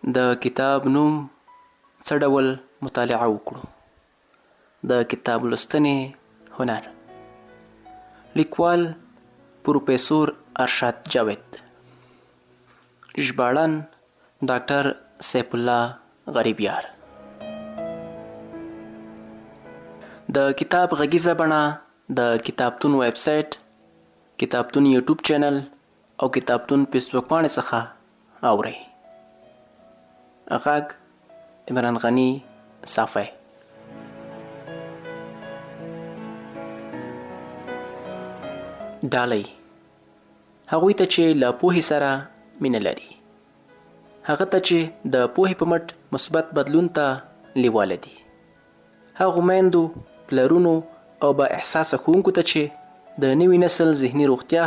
د کتاب نوم څه ډول مطالعه وکړو. د کتاب لوستنې هنر. لیکوال پروفیسور ارشاد جاوید. ژباړن ډاکټر سیف الله غریبیار. د کتاب غږیزه بڼه د کتابتون ویبسایټ، کتابتون یوټیوب چینل او کتابتون فیسبوک پاڼې څخه اورئ. غږ عمران غنی صافی. ډالۍ هغوی ته چې له پوهې سره مینه لري، هغه ته چې د پوهې په مټ مثبت بدلون ته لیواله دي، هغو میندو، پلرونو او با احساسه ښوونکو ته چې د نوي نسل ذهني روغتیا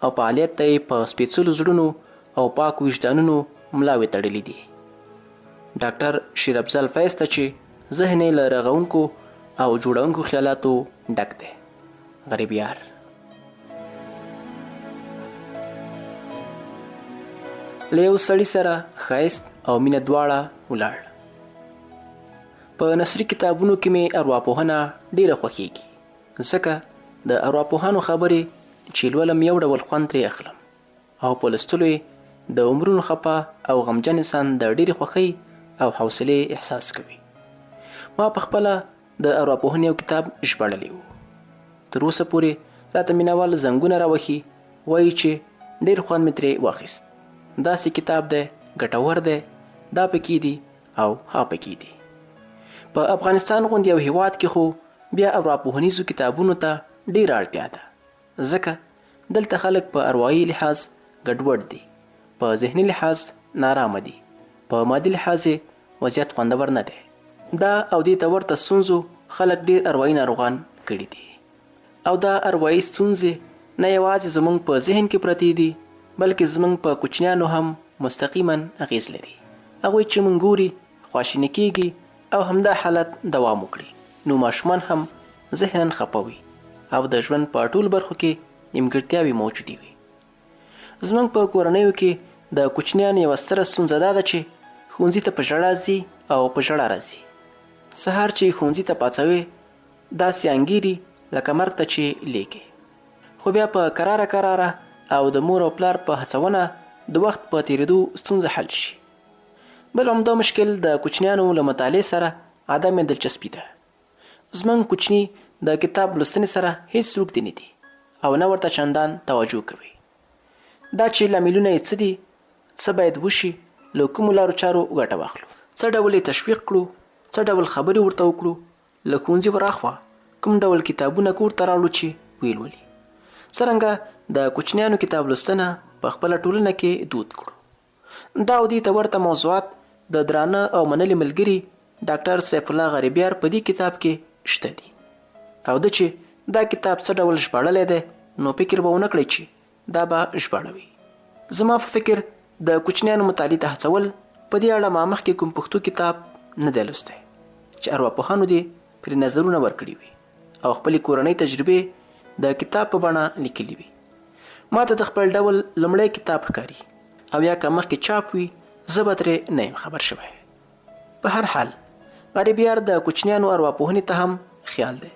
او فعالیت ته یې په سپېڅلو زړونو او پاک وجدانونو ملاوې تړلي دي. ډاکټر شیر افضل فیض ته چې ذهن یې له رغونکو او جوړونکو خیالاتو ډک دی. غریبیار. له یو سړي سره ښایست او مینه دواړه ولاړ. په نثري کتابونو کې مې ارواپوهنه ډیره خوښیږي، ځکه د ارواپوهانو خبرې چې لولم یو ډول خوند ترې اخلم او په لوستلو یې د عمرونو خفه او غمجن انسان د ډیرې خوښۍ او حوصلې احساس کوي. ما په خپله د ارواپوهنې یو کتاب ژباړلی و. تر اوسه پورې راته مینوال زنګونه راوهي، وایي چې ډیر خوند مې ترې واخیست. داسې کتاب دی، ګټور دی، دا پکې دي او ها پکې دي. په افغانستان غوندې یو هیواد کې خو بیا ارواپوهنیزو کتابونو ته ډیره اړتیا ده، ځکه دلته خلک په اروايي لحاظ ګډوډ دي، په ذهني لحاظ نارامه دي، په مادي لحاظ وضعیت خوندور نه دی. دا او دې ته ورته ستونزو خلک ډیر اروايي ناروغان کړي دي، او دا اروايي ستونزې نه یوازې زموږ په ذهن کې پرتې دي، بلکې زموږ په کوچنیانو هم مستقیما اغیز لري. هغوی چې موږ ګوري خواشیني کیږي او همدا حالت دوام وکړي، نو ماشومان هم ذهنا خفه وي او د ژوند په ټولو برخو کې نیمګړتیاوې موجودې وي. زموږ په کورنیو کې د کوچنیانو یوه ستره ستونزه دا ده چې ښوونځي ته په ژړا ځي او په ژړا راځي. سهار چې ښوونځي ته پاڅوي داسې انګیري لکه مرګ ته چې لیکي، خو بیا په کراره او د مور او پلار په هڅونه د وخت په تیریدو ستونزه حل شي. بل عمده مشکل د کوچنیانو له مطالعې سره عدم دلچسپي ده. زموږ کوچني د کتاب لوستنې سره هیڅ روږ دي نه دي او نه ورته چندان توجه کوي. دا چې لاملونه یې څه دي، څه باید وشي، له کومو لارو چارو ګټه واخلو، څه ډول یې تشویق کړو، څه ډول خبرې ورته وکړو، له ښوونځي ورهاخوا کوم ډول کتابونه کور ته راوړو چې ویلولي، څرنګه د کوچنیانو کتاب لوستنه په خپله ټولنه کې دود کړو. دا او دې ته ورته موضوعات د درانه او منلي ملګري ډاکټر سیف الله غریبیار په دې کتاب کې شته دي، او د چې دا کتاب څه ډول ژباړلی دی نو فکر به ونه کړئ چې دا به ژباړوي. زما په فکر د کوچنیانو مطالعې ته هڅول په دې اړه ما مخکې کوم پښتو کتاب نه دی لوستی چې ارواپوهانو دې پرې نظرونه ورکړي وي او خپلې کورنۍ تجربې د کتاب په بڼه لیکلي وي. ما ته د خپل ډول لومړی کتاب ښکاري، او یا که مخکې چاپ وي زه به ترې نه یم خبر شوی. په هر حال غریبیار د کوچنیانو ارواپوهنې ته هم خیال دی.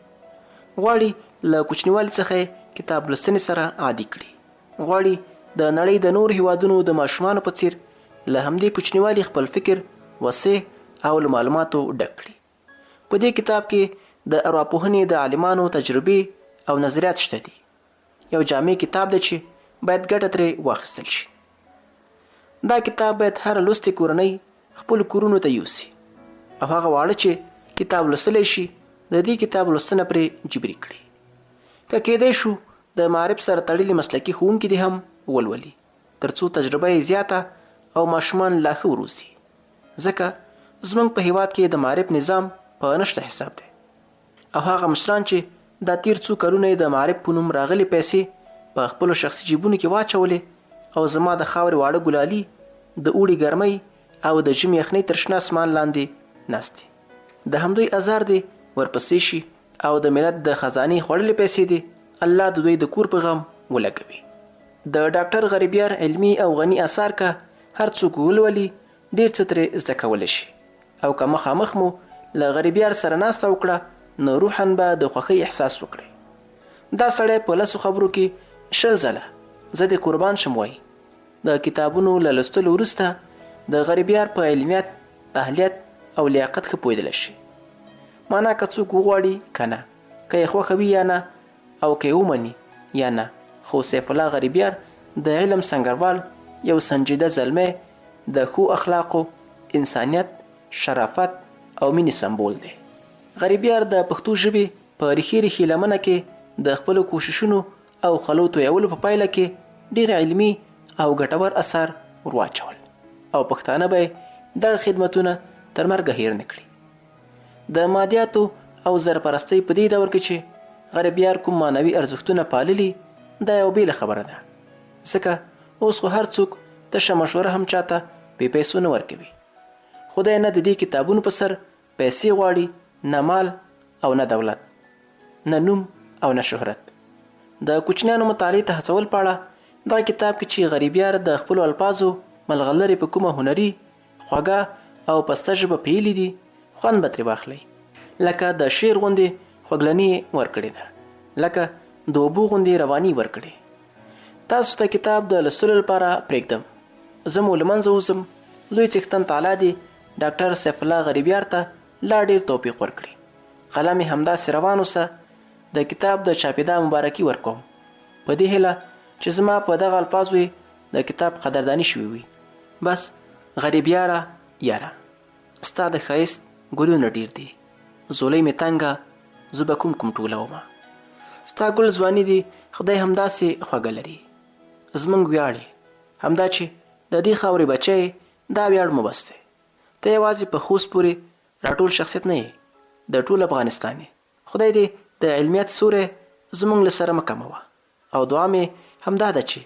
غواړي له کوچنیوالي څخه کتاب لوستنې سره عادي کړي، غواړي د نړۍ د نور هیوادونو د ماشومانو په څیر له همدې کوچنیوالي خپل فکر وسیع او له معلوماتو ډک کړي. په دې کتاب کې د ارواپوهنې د عالمانو تجربې او نظریات شته دي. یو جامع کتاب دی چې باید ګټه ترې واخیستل شي. دا کتاب باید هر لوستې کورنۍ خپلو کورونو ته یوسي او هغه واړه چې کتاب لوستلی شي د دې کتاب لوستنه پرې جبري کړي. که کېدای شو د معرف سره تړلي مسلکي ښوونکي دې هم ولولي، تر څو تجربه یې زیاته او ماشومان لا ښه وروزي، ځکه زموږ په هیواد کې د معرف نظام په نشته حساب دی، او هغه مشران چې دا تیر څو کلونه د معرف په نوم راغلي پیسې په خپلو شخصي جیبونو کې واچولې او زما د خاورې واړه ګلالي د اوړي ګرمۍ او د ژمي یخنۍ تر شنه اسمان لاندې ناست دي. د همدوی ازار دی ورپسې شي او د ملت د خزانې خوړلې پیسې دي الله د دوی د کور په غم ولګوي. د ډاکټر غریبیار علمي او غني اثار که هر څوک ولولي ډیر څه ترې زده کولی شي او که مخامخ مو له غریبیار سره ناسته وکړه نو روحاً به د خوښۍ احساس وکړي. دا سړی په 10 خبرو کې 20 ځله زه د قربان شم وایي. د کتابونو له لوستلو وروسته د غریبیار په علمیت، اهلیت او لیاقت ښه پوهېدلی شي. معنا که څوک وغواړي که نه، که یې خوښه وي یا نه، او که یې ومني یا نه، خو سیف الله غریبیار د علم سنګروال، یو سنجیده زلمی، د ښو اخلاقو، انسانیت، شرافت او مینې سمبول دی. غریبیار د پښتو ژبې په ریښې ریښې لمنه کې د خپلو کوششونو او خلو تویولو په پایله کې ډېر علمي او ګټور اثار ورواچول او پښتانه به یې دغه خدمتونه تر مرګه هیر نه کړي. د مادیاتو او زرپرستۍ په دې دور کې چې غریبیار کوم معنوي ارزښتونه پاللي دا یو بیله خبره ده، ځکه اوس خو هر څوک تشه مشوره هم چاته بې پیسو نه ورکوي. خدای نه د دې کتابونو په سر پیسې غواړي، نه مال او نه دولت، نه نوم او نه شهرت. د کوچنیانو مطالعې ته هڅول پاړه دغه کتاب کې چې غریبیار د خپلو الفاظو ملغلرې په کومه هنري، خوږه او پسته ژبه پیلي دي خوند به ترې واخلئ. لکه د شعر غوندې خوږلني ورکړې ده، لکه د اوبو غوندې رواني ورکړې. تاسو ته کتاب د لوستلو لپاره پرېږدم. زه مو له منځه وځم. لوی څښتن تعالی دې ډاکټر سیف الله غریبیار ته لا ډېر توفیق ورکړي. قلم یې همداسې روان اوسه. د کتاب د چاپېدا مبارکي ورکوم په دې هیله چې زما په دغه الفاظو یې د کتاب قدرداني شوې وي. بس غریبیاره یاره، ستا د ښایست ګلونه ډېر دي، زولۍ مې تنګه زه به کوم ټولومه. ستا ګل ځواني دي خدای همداسې خوږه لري. زموږ ویاړ یې همدا چې د دې خاورې بچی، دا ویاړ مو بس دی. ته یوازې په خوست پورې راټول شخصیت نه یې، د ټول افغانستان یې. خدای دې د علمیت سوری زموږ له سره مه کموه. او دعا مې همدا ده چې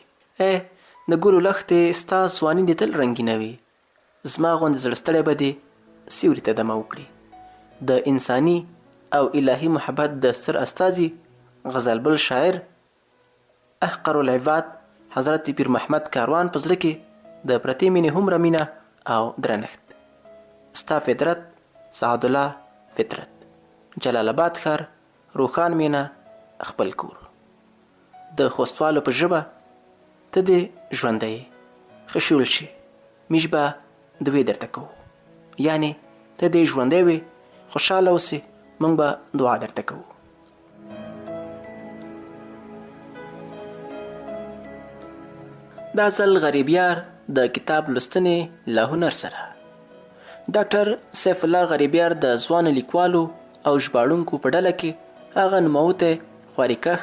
د ګلو لښتې ستا ځواني دې تل رنګینه وي. زما غوندې زړه ستړی به دې سیوري ته دمه وکړي. د انساني او الهي محبت د ستر استازي غزلبل شاعر احقر العباد حضرت پیر محمد کاروان په زړه کې د پرتې مینې هومره مینه او درنښت. ستا فطرت سعدالله فطرت، جلال آباد ښار، روښان مینه، خپل کور. د خوستوالو په ژبه ته دې ژوندی ښه شول شي، موږ به دوی درته کوو. یعنې ته دې ژوندی وې، خوشحاله اوسې، موږ به دعا درته کوو. دا ځل غریبیار د کتاب لوستنې له هنر سره. ډاکټر سیف الله غریبیار د ځوانو لیکوالو او ژباړونکو په ډله کې هغه نوموتی، خوارېکښ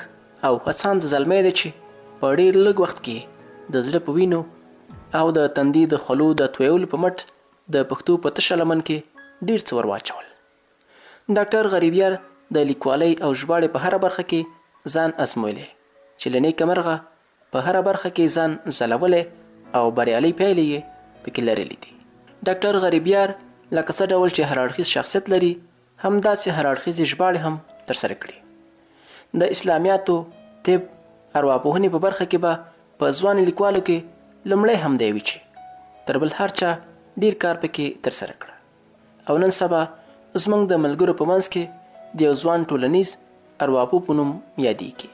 او هڅاند زلمی دی چې په ډېر لږ وخت کې د زړه په وینو او د تندي د خولو د تویولو په مټ د پښتو په تشه لمن کې ډېر څه ور واچول. ډاکټر غریبیار د لیکوالۍ او ژباړې په هره برخه کې ځان ازمویلی چې له نیکه مرغه په هره برخه کې ځان ځلولی او بریالۍ پایلې یې پکې لرلې دي. ډاکټر غریبیار لکه څه ډول چې هر اړخیز شخصیت لري، همداسې هر اړخیزې ژباړې هم ترسره کړي. د اسلامیاتو، طب، ارواپوهنې په برخه کې به په ځوانو لیکوالو کې لومړی هم دی وي چې تر بل هر چا ډېر کار پکې ترسره کړه. او نن سبا زموږ د ملګرو په منځ کې د یو ځوان ټولنیز ارواپوه په نوم یادیږي.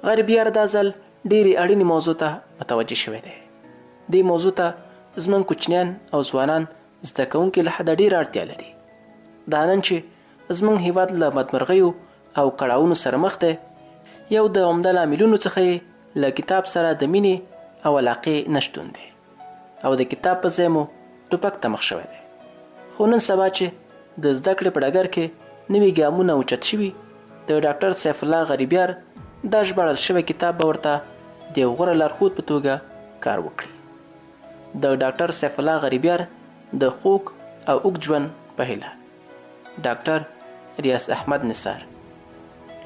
غریبیار دا ځل ډېرې اړینې موضوع ته متوجه شوی دی. دې موضوع ته زموږ کوچنیان او ځوانان زده کوونکي له حده ډېره اړتیا لري. دا نن چې زموږ هیواد له بدمرغیو او کړاوونو سره مخ دی، یو د عمده لاملونو څخه یې له کتاب سره د مینې او علاقې نشتون دی او د کتاب په ځای مو ټوپک ته مخ شوی دی. خو نن سبا چې د زده کړې په ډګر کې نوي ګامونه اوچت شوي، د ډاکټر سیف الله غریبیار دا ژباړل شوی کتاب به ورته د یو غوره لارښود په توګه کار وکړي. د ډاکټر سیف الله غریبیار د خوږ او اوږد ژوند په هیله. ډاکټر ریاض احمد نثار،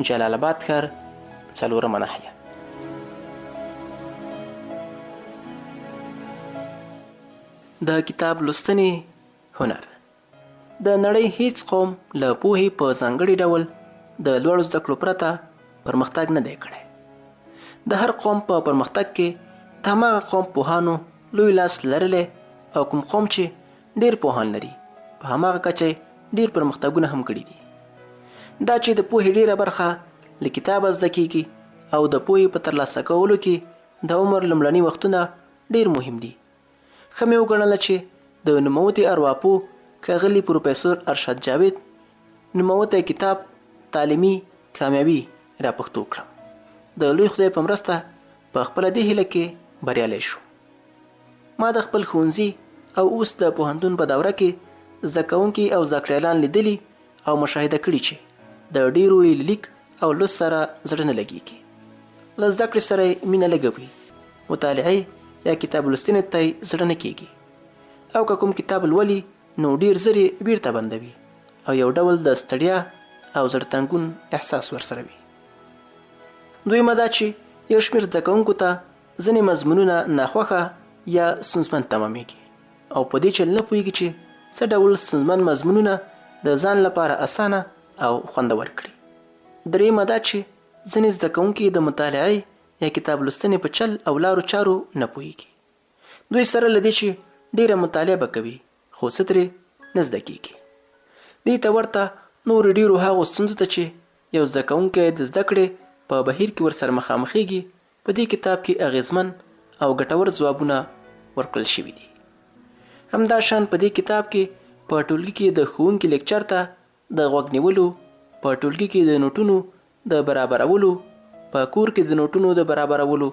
جلال آباد ښار، 4مه ناحیه. د کتاب لوستنې هنر. د نړۍ هیڅ قوم له پوهې په ځانګړي ډول د لوړو زده کړو پرته پرمختګ نه دی کړی. د هر قوم په پرمختګ کې د هماغه قوم پوهانو لوی لاس لرلی او کوم قوم چې ډیر پوهان لري په هماغه کچه ډیر پرمختګونه هم کړي دي. دا چې د پوهې ډیره برخه له کتاب زده کیږي او د پوهې په ترلاسه کولو کې د عمر لومړني وختونه ډیر مهم دي. ښه مې وګڼله چې د نوموتي ارواپوه ښاغلي پروفیسور ارشد جاوید نوموتی کتاب تعلیمي کامیابي را پښتو کړم. د لوی خدای په مرسته په خپله دې هیله کې بریالی شو. ما د خپل ښوونځي او اوس د پوهنتون په دوره کې زده کوونکي او زده کړیالان لیدلي او مشاهده کړي چې د ډیرو یې لیک او لوست سره زړه نه لګېږي. له زده کړې سره یې مینه لږه وي، مطالعې یا کتاب لوستنې ته یې زړه نه کېږي، او که کوم کتاب لولي نو ډیر زر یې بیرته بندوي او یو ډول د ستړیا او زړه تنګون احساس ورسره وي. دویمه دا چې یو شمېر زده کوونکو ته ځینې مضمونونه ناخوښه یا ستونزمن تمامېږي او په دې چل نه پوهېږي چې څه ډول ستونزمن مضمونونه د ځان لپاره اسانه او خوندور کړي. درېیمه دا چې ځینې زده کوونکي د مطالعې یا کتاب لوستنې په چل او لارو چارو نه پوهېږي. دوی سره له دې چې ډیره مطالعه به کوي خو څه ترې نه زده کېږي. دې ته ورته نور ډیرو هغو ستونزو ته چې یو زده کوونکی د زده کړې په بهیر کې ورسره مخامخېږي په دې کتاب کې اغیزمن او ګټور ځوابونه ورکړل شوي دي. همدا شان په دې کتاب کې په ټولګي کې د ښوونکي لیکچر ته د غوږ نیولو، په ټولګي کې د نوټونو د برابرولو، په کور کې د نوټونو د برابرولو،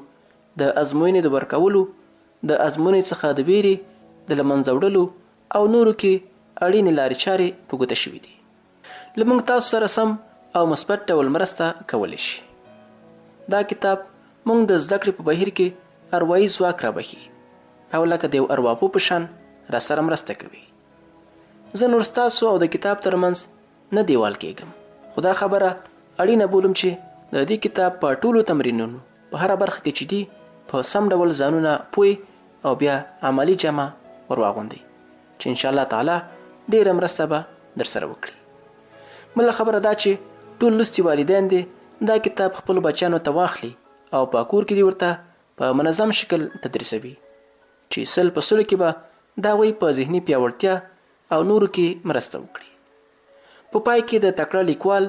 د ازموینې د ورکولو، د ازموینې څخه د بیرې د له منځه وړلو او نورو کې اړینې لارې چارې په ګوته شوي دي. له موږ تاسو سره سم او مثبت ډول مرسته کولی شي. دا کتاب موږ د زده کړې په بهیر کې اروايي ځواک رابخي او لکه د یو ارواپوه په شان راسره مرسته کوي. زه نور ستاسو او د کتاب ترمنځ نه دیوال کېږم، خو دا خبره اړینه بولم چې د دې کتاب په ټولو تمرینونو په هره برخه کې چې دي په سم ډول ځانونه پوه او بیا عملی جمع ورواغوندئ چې انشاءالله تعالی ډیره مرسته به در سره وکړي. بله خبره دا چې ټول لوستي والدین دي دا کتاب خپل بچیانو ته واخلي او په کور کې دي ورته په منظم شکل تدریسوي چې سل په سلو کې به دا وی په ذهني پیاوړتیا او نورو کې مرسته وکړي. په پای کې د تکړه لیکوال،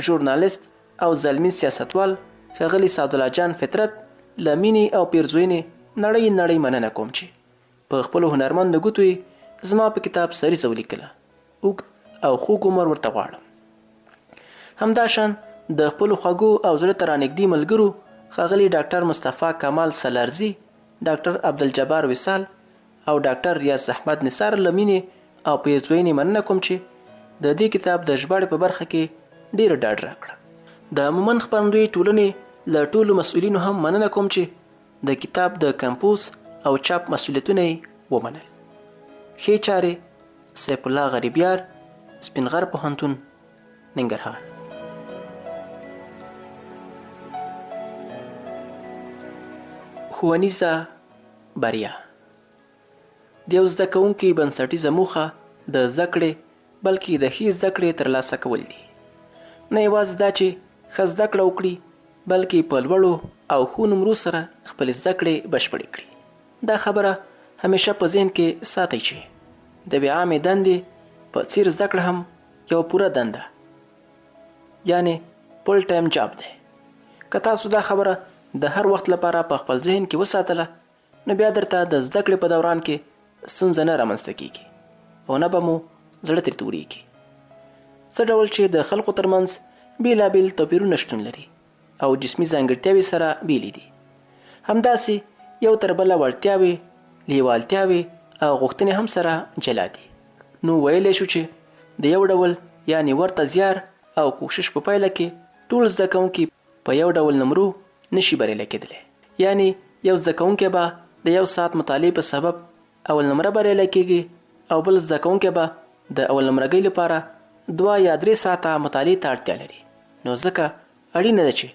ژورنالیست او زلمی سیاستوال ښاغلي سعدالله جان فطرت له مینې او پیرزوینې نړۍ مننه کوم چې په خپلو هنرمندو ګوتو یې زما په کتاب سریزه ولیکله. اوږد او خوږ عمر ورته غواړم. همدا شان د خپلو خوږو او زړه ته رانږدې ملګرو ښاغلي ډاکټر مصطفی کمال سلارزي، ډاکټر عبدالجبار وصال او ډاکټر ریاض احمد نثار له مینې او پیرزوینې مننه کوم چې د دې کتاب د ژباړې په برخه کې ډېره ډاډ راکړه. د مومن خپرندوی ټولنې له ټولو مسؤلینو هم مننه کوم چې د کتاب د کمپوز او چاپ مسؤلیتونه یې ومنل. ښې چارې، سیف الله غریبیار، سپین غر پوهنتون، ننګرهار. ښوونیزه بریا د یو زده کوونکي بنسټیزه موخه د زده کړې بلکې د ښې زده کړې ترلاسه کول دي. نه یوازې دا چې ښه زده کړه وکړي بلکې په لوړو او ښو نمرو سره خپلې زده کړې بشپړې کړي. دا خبره همیشه په ذهن کې ساتئ چې د بې عامې دندې په څیر زده کړه هم یو پوره دنده یعنی فول ټایم جاب دی. که تاسو دا خبره د هر وخت لپاره په خپل ذهن کې وساتله نو بیا درته د زده کړې په دوران کې ستونزه نه رامنځته کیږي او نه به مو زړه ترې توریږي. څه ډول چې د خلکو ترمنځ بیلابیل توپیرونه شتون لري او جسمي ځانګړتیاوې سره بیلې دي، همداسې یو تر بله وړتیاوې، لیوالتیاوې او غوښتنې هم سره جلا دي. نو ویلی شو چې د یو ډول یعنی ورته زیار او کوشش په پایله کې ټول زده کوونکي په یو ډول نمرو نشي بریالی کېدلی. یعنی یو زده کوونکی به د 1 ساعت مطالعې په سبب اول نمره بریالی کېږي او بل زده کوونکی به د اول نمرګۍ لپاره 2 یا 3 ساعته مطالعې ته اړتیا لري. نو ځکه اړینه ده چې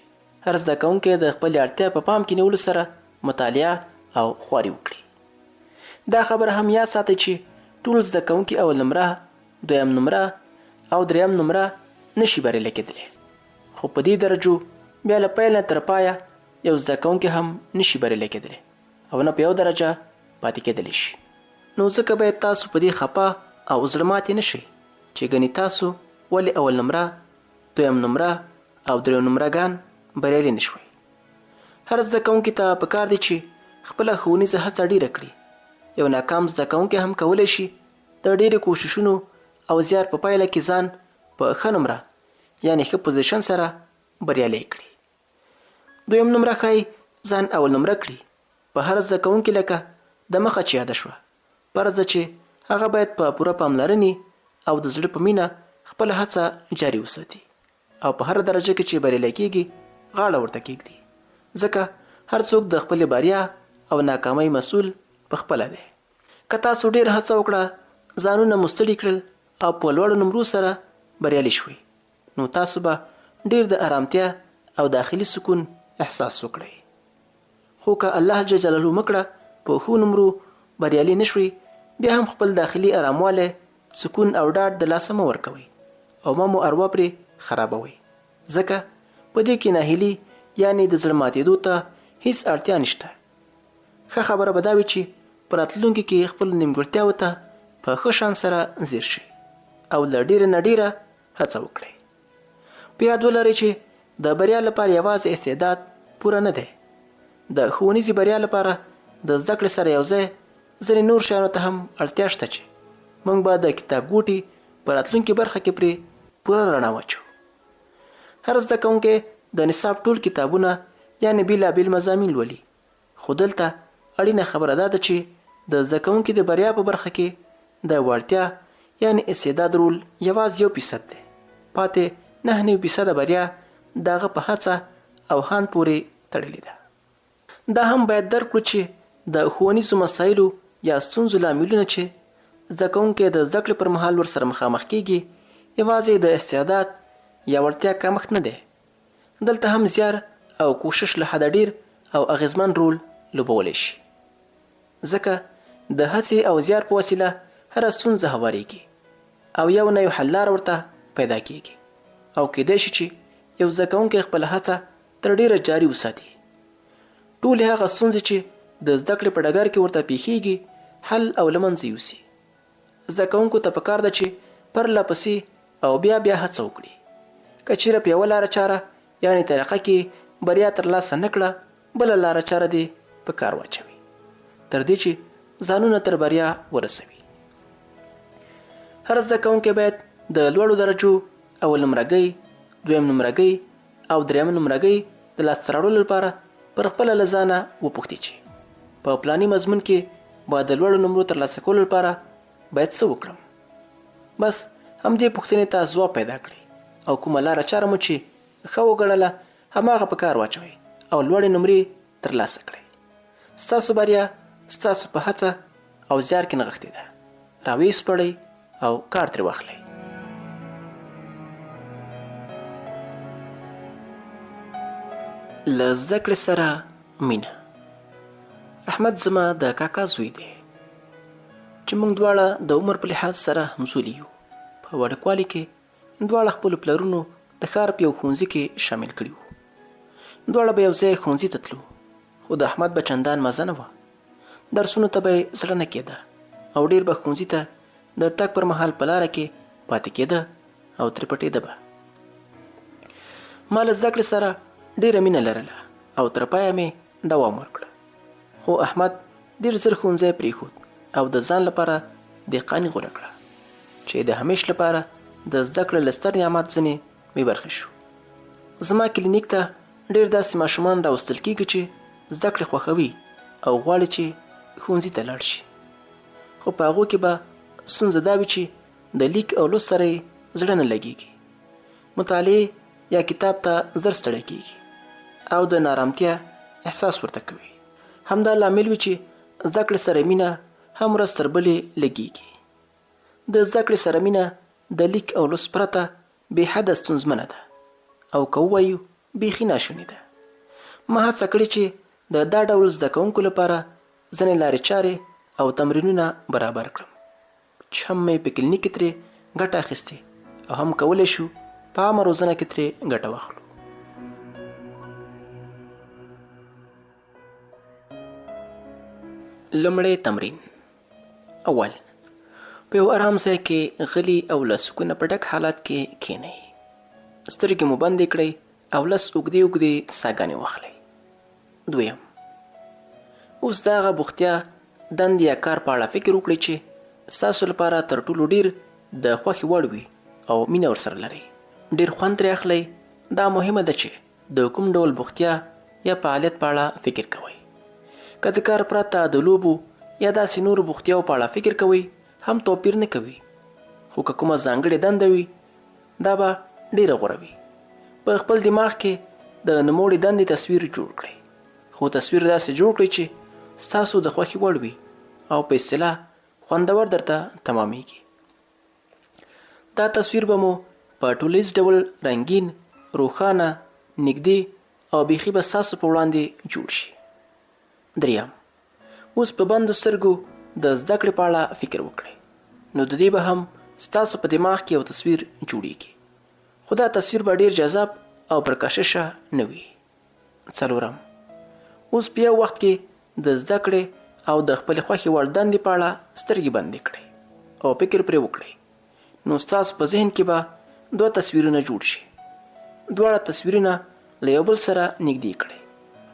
هر زده کوونکی د خپلې اړتیا په پام کې نیولو سره مطالعه او خواري وکړي. دا خبره هم یاد ساتئ چې ټول زده کوونکي اول نمره، دویم نمره او دریم نمره نشي بریالی کېدلی، خو په دې درجو بیا له پیل نه تر پایه یو زده کوونکی هم نشي بریالی کېدلی او نه په یو درجه پاتې کېدلی شي. نو ځکه باید تاسو په دې خفه او زړه ماتې نه شئ چې ګنې تاسو ولې اول نمره، دویم نمره او دریم نمرهګان بریالي نه شوئ. هر زده کوونکي ته پکار دی چې خپله ښوونیزه هڅه ډیره کړي. یو ناکام زده کوونکی هم کولی شي د ډیرې کوششونو او زیار په پایله کې ځان په ښه نمره یعنې ښه پوزیشن سره بریالی کړي. دویم نمره ښایي ځان اول نمره کړي. په هر زده کوونکي لکه د مخه چې یاده شوه، فرض ده چې هغه باید په پوره پاملرنې او د زړه په مینه خپله هڅه جاري وساتي او په هر درجه کې چې بریالی کیږي غاړه ورته کیږدي، ځکه هر څوک د خپلې بریا او ناکامۍ مسؤل په خپله دی. که تاسو ډېر هڅه وکړه، ځانونه مستړي کړل او په لوړو نمرو سره بریالي شوئ، نو تاسو به ډېر د آرامتیا او داخلي سکون احساس وکړئ. خو که الله جل جلاله مکړه په ښو نمرو بریالي نه شوئ، بیا هم خپل داخلي آراموالی، سکون او ډاډ د لاسه مه ورکوئ او مو اروا پرې خرابوئ، ځکه په دې کې ناهیلي یعنې د زړه ماتېدو ته هیڅ اړتیا نشته. ښه خبره به دا وي چې په راتلونکي کې خپلو نیمګړتیاوو ته په ښه شان سره ځیر شئ او له ډیره نه ډیره هڅه وکړئ. په یاد ولرئ چې د بریا لپاره یوازې استعداد پوره نه دی. د ښوونیزې بریا لپاره د زده کړې سره یوځای ځینې نور شیانو ته هم اړتیا شته چې موږ به د کتاب ګوټي په راتلونکي برخه کې پرې پوره رڼا واچو. هر زده کوونکی د نصاب ټول کتابونه یعنې بېلابېل مضامین لولي، خو دلته اړینه خبره دا ده چې د زده کوونکي د بریا په برخه کې د وړتیا یعنې استعداد رول یوازې 1% دی. پاتې 99% بریا د هغه په هڅه او هاند پورې تړلې ده. دا هم باید درک کړو چې د ښوونیزو مسایلو یا ستونزو لاملونه چې زده کوونکی د زده کړې پر مهال ورسره مخامخ کیږي یوازې د استعداد یا وړتیا کمښت نه دی. دلته هم زیار او کوشش له حده ډیر او اغیزمن رول لوبولی شي، ځکه د هڅې او زیار په وسیله هره ستونزه هواریږي او یو نه یو حل لاره ورته پیدا کیږي او کیدای شي چې یو زده کوونکی خپله هڅه تر ډیره جاري وساتي. ټولې هغه ستونزې چې د زده کړې په ډګر کې ورته پیښیږي حل او له منځه یوسي. زده کوونکو ته پکار ده چې پرله پسې او بیا بیا هڅه وکړي. که چیرې په یوه لاره چاره یعنې طریقه کې بریا ترلاسه نه کړه، بله لاره چاره دې په کار واچوي تر دې چې ځانونه تر بریا ورسوي. هر زده کوونکی باید د لوړو درجو اول نمرګۍ، دویم نمرګۍ او دریم نمرګۍ د لاسته راوړلو لپاره پر خپله له ځانه وپوښتي چې په پلاني مضمون کې به د لوړو نمرو ترلاسه کولو لپاره باید څه وکړم. بس همدې پوښتنې ته ځواب پیدا کړئ او کومه لاره چاره مو چې ښه وګڼله هماغه په کار واچوئ او لوړې نمرې ترلاسه کړئ. ستاسو بریا ستاسو په هڅه او زیار کې نغښتې ده. راویې سپړئ او کار ترې واخلئ. له زده کړې سره مینه. احمد زما د کاکا زوی دی چې موږ دواړه د عمر په لحاظ سره همزولي یو. په وړوکوالي کې دواړه خپلو پلرونو د ښار په یو ښوونځي کې شامل کړي وو. دواړه به یو ځای ښوونځي ته تلو، خو د احمد به چندان مزه نه وه. درسونو ته به یې زړه نه کېده او ډېر به ښوونځي ته د تګ پر مهال په لاره کې پاتې کېده او ترې پټېده به. ما له زده کړې سره ډېره مینه لرله او تر پایه مې دوام ورکړه. خو احمد ډېر زر ښوونځی پرېښود او د ځان لپاره دهقاني غوره کړه چې د همیش لپاره د زده کړې له ستر نعمت ځینې بې برخې شو. زما کلینیک ته ډېر داسې ماشومان راوستل کېږي چې زده کړې خوښوي او غواړي چې ښوونځي ته لاړ شي، خو په هغو کې به ستونزه دا وي چې د لیک او لوست سره یې زړه نه لګېږي. مطالعه یا کتاب ته زر ستړی کېږي او د نارامتیا احساس ورته کوي. همدا لامل وي چې زده کړې سره مینه هم ورځ تر بلې لګېږي. د زده کړې سره مینه د لیک او لوست پرته بې حده ستونزمنه ده او که ووایو بیخي ناشونې ده. ما هڅه کړې چې د دا ډول زده کوونکو لپاره ځینې لارې چارې او تمرینونه برابر کړم چې هم مې په کلینیک کې ترې ګټه اخیستې او هم کولی شو په عامه روزنه کې ترې ګټه واخلو. لومړی تمرین: اول، په یو آرام ځای کې غلي او له سکونه په ډک حالت کې کښېنئ. سترګې مو بندې کړئ او لس اوږدې اوږدې ساګانې واخلئ. دویم، اوس د هغه بوختیا، دندې یا کار په اړه فکر وکړئ چې ستاسو لپاره تر ټولو ډیر د خوښې وړ وي او مینه ورسره لرئ. ډیر خوند ترې اخلئ. دا مهمه ده چې د کوم ډول بوختیا یا فعالیت په اړه فکر کوئ. که د کار پرته د لوبو یا داسې نورو بوختیاو په اړه فکر کوئ هم توپیر نه کوي. خو که کومه ځانګړې دنده وي دا به ډیره غوره وي. په خپل دماغ کې د نوموړې دندې تصویر جوړ کړئ. خو تصویر داسې جوړ کړئ چې ستاسو د خوښې وړ وي او په اصطلاح خوندور درته تمامیږي. دا تصویر به مو په ټولیز ډول رنګین، روښانه، نږدې او بیخي به ستاسو په وړاندې جوړ شي. دریم، اوس په بندو سترګو د زده کړې په اړه فکر وکړئ. نو د دې به هم ستاسو په دماغ کې یو تصویر جوړیږي. خو دا تصویر به ډیر جذاب او پرکششه نه وي. څلورم، اوس په یو وخت کې د زده کړې او د خپلې خوښې وړ دندې په اړه سترګې بندې کړئ او فکر پرې وکړئ. نو ستاسو په ذهن کې به دوه تصویرونه جوړ شي. دواړه تصویرونه له یو بل سره نږدې کړئ.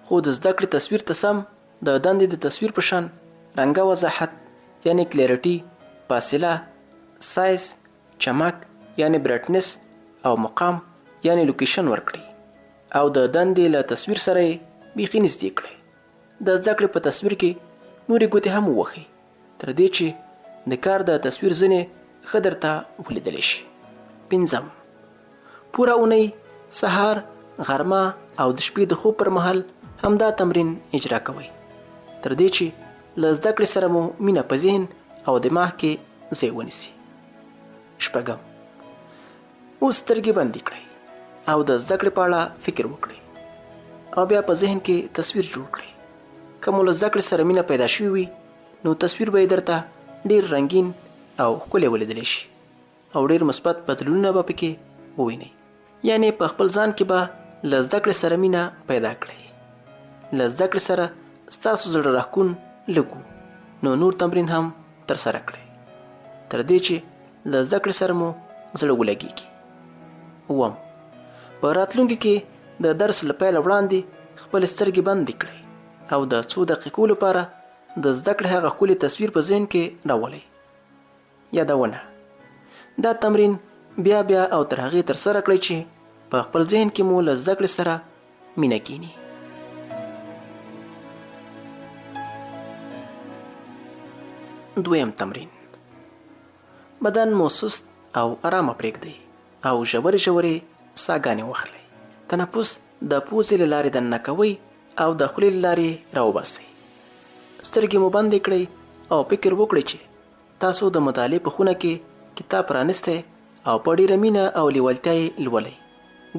خو د زده کړې تصویر ته سم د دندې د تصویر په شان رنګه وضاحت یعنی کلیرټي، فاصله، سایز، چمک یعنی برایټنس او مقام یعنی لوکیشن ورکړئ او د دندې له تصویر سره یې بیخي نږدې کړئ. د زده کړې په تصویر کې نورې ګوتې هم ووهئ تر دې چې د کار د تصویر ځینې ښه درته ولیدلی شي. پنځم، پوره اونۍ سهار، غرمه او د شپې د خوب پر مهال همدا تمرین اجرا کوئ تر دې چې له زده کړې سره مو مینه په ذهن او دماغ کې ځای ونیسي. شپږم، اوس سترګې بندې کړئ او د زده کړې په اړه فکر وکړئ او بیا په ذهن کې تصویر جوړ کړئ. که مو له زده کړې سره مینه پیدا شوې وي نو تصویر به یې درته ډېر رنګین او ښکلی ولیدلی شي او ډېر مثبت بدلونونه به پکې ووینئ. یعنې په خپل ځان کې به له زده کړې سره مینه پیدا کړئ. له زده کړې سره ستاسو زړه راښکون لږ نو نور تمرین هم ترسره کړئ تر دې چې له زده کړې سره مو زړه ولګېږي. اووم، په راتلونکي کې د درس له پیله وړاندې خپلې سترګې بندې کړئ او د څو دقیقو لپاره د زده کړې هغه ښکلي تصویر په ذهن کې راولئ. یادونه: دا تمرین بیا بیا او تر هغې ترسره کړئ چې په خپل ذهن کې مو له زده کړې سره مینه کینی. دویم تمرین: بدن مو سست او آرامه پرېږدئ او ژورې ژورې ساګانې واخلئ. تنفس د پوزې له لارې دننه کوئ او د خولې له لارې راوباسئ. سترګې مو بندې کړئ او فکر وکړئ چې تاسو د مطالعې په خونه کې کتاب پرانیستی او په ډېره مینه او لیوالتیا یې لولئ.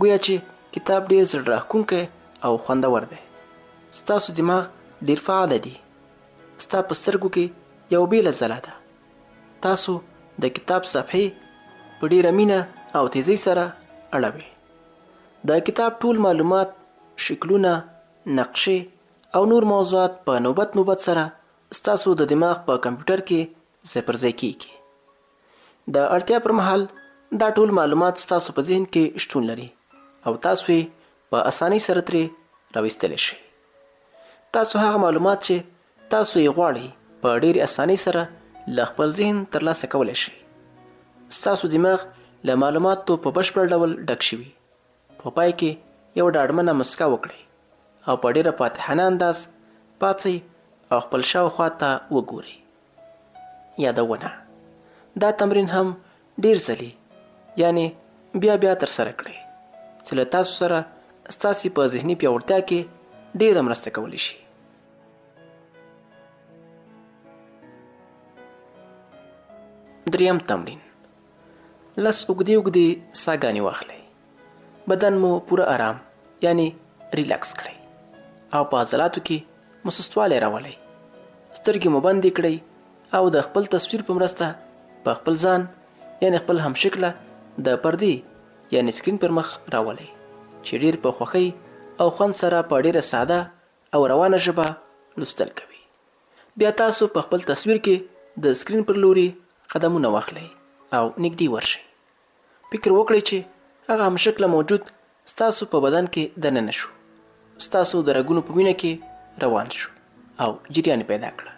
گویا چې کتاب ډېر زړه راښکونکی او خوندور دی. ستاسو دماغ ډېر فعال دی. ستا په سترګو کې یو بیله ځلا ده. تاسو د کتاب صفحې په ډېره مینه او تیزۍ سره اړوئ. د کتاب ټول معلومات، شکلونه، نقشې او نور موضوعات په نوبت سره ستاسو د دماغ په کمپیوټر کې ځای پر ځای کیږي. د اړتیا پر مهال دا ټول معلومات ستاسو په ذهن کې شتون لري او تاسو یې په اسانۍ سره ترې راویستلی شئ. تاسو هغه معلومات چې تاسو یې غواړئ په ډېرې اسانۍ سره له خپل ذهن ترلاسه کولی شئ. ستاسو دماغ له معلوماتو په بشپړ ډول ډک شوي. په پای کې یو ډاډمنه مسکا وکړئ او په ډېره فاتحانه انداز پاڅئ او خپل شاوخوا ته وګورئ. یادونه: دا تمرین هم ډېر ځلې یعنی بیا بیا ترسره کړئ چې له تاسو سره ستاسې په ذهني پیاوړتیا کې ډېره مرسته کولی شي. دریم تمرین: لس اوږدې اوږدې ساګانې واخلئ. بدن مو پوره آرام یعنی ریلکس کړئ او په عضلاتو کې مو سستوالی راولئ. سترګې مو بندې کړئ او د خپل تصویر په مرسته په خپل ځان یعنی خپل همشکله د پردې یعنی سکرین پر مخ راولئ چې ډېر په خوښۍ او خوند سره په ډېره ساده او روانه ژبه لوستل کوي. بیا تاسو په خپل تصویر کې د سکرین پر لوري قدمونه واخلئ او نږدې ورشئ. فکر وکړئ چې هغه همشکله موجود ستاسو په بدن کې دننه شو، ستاسو د رګونو په وینه کې روان شو او جریان پیدا کړه.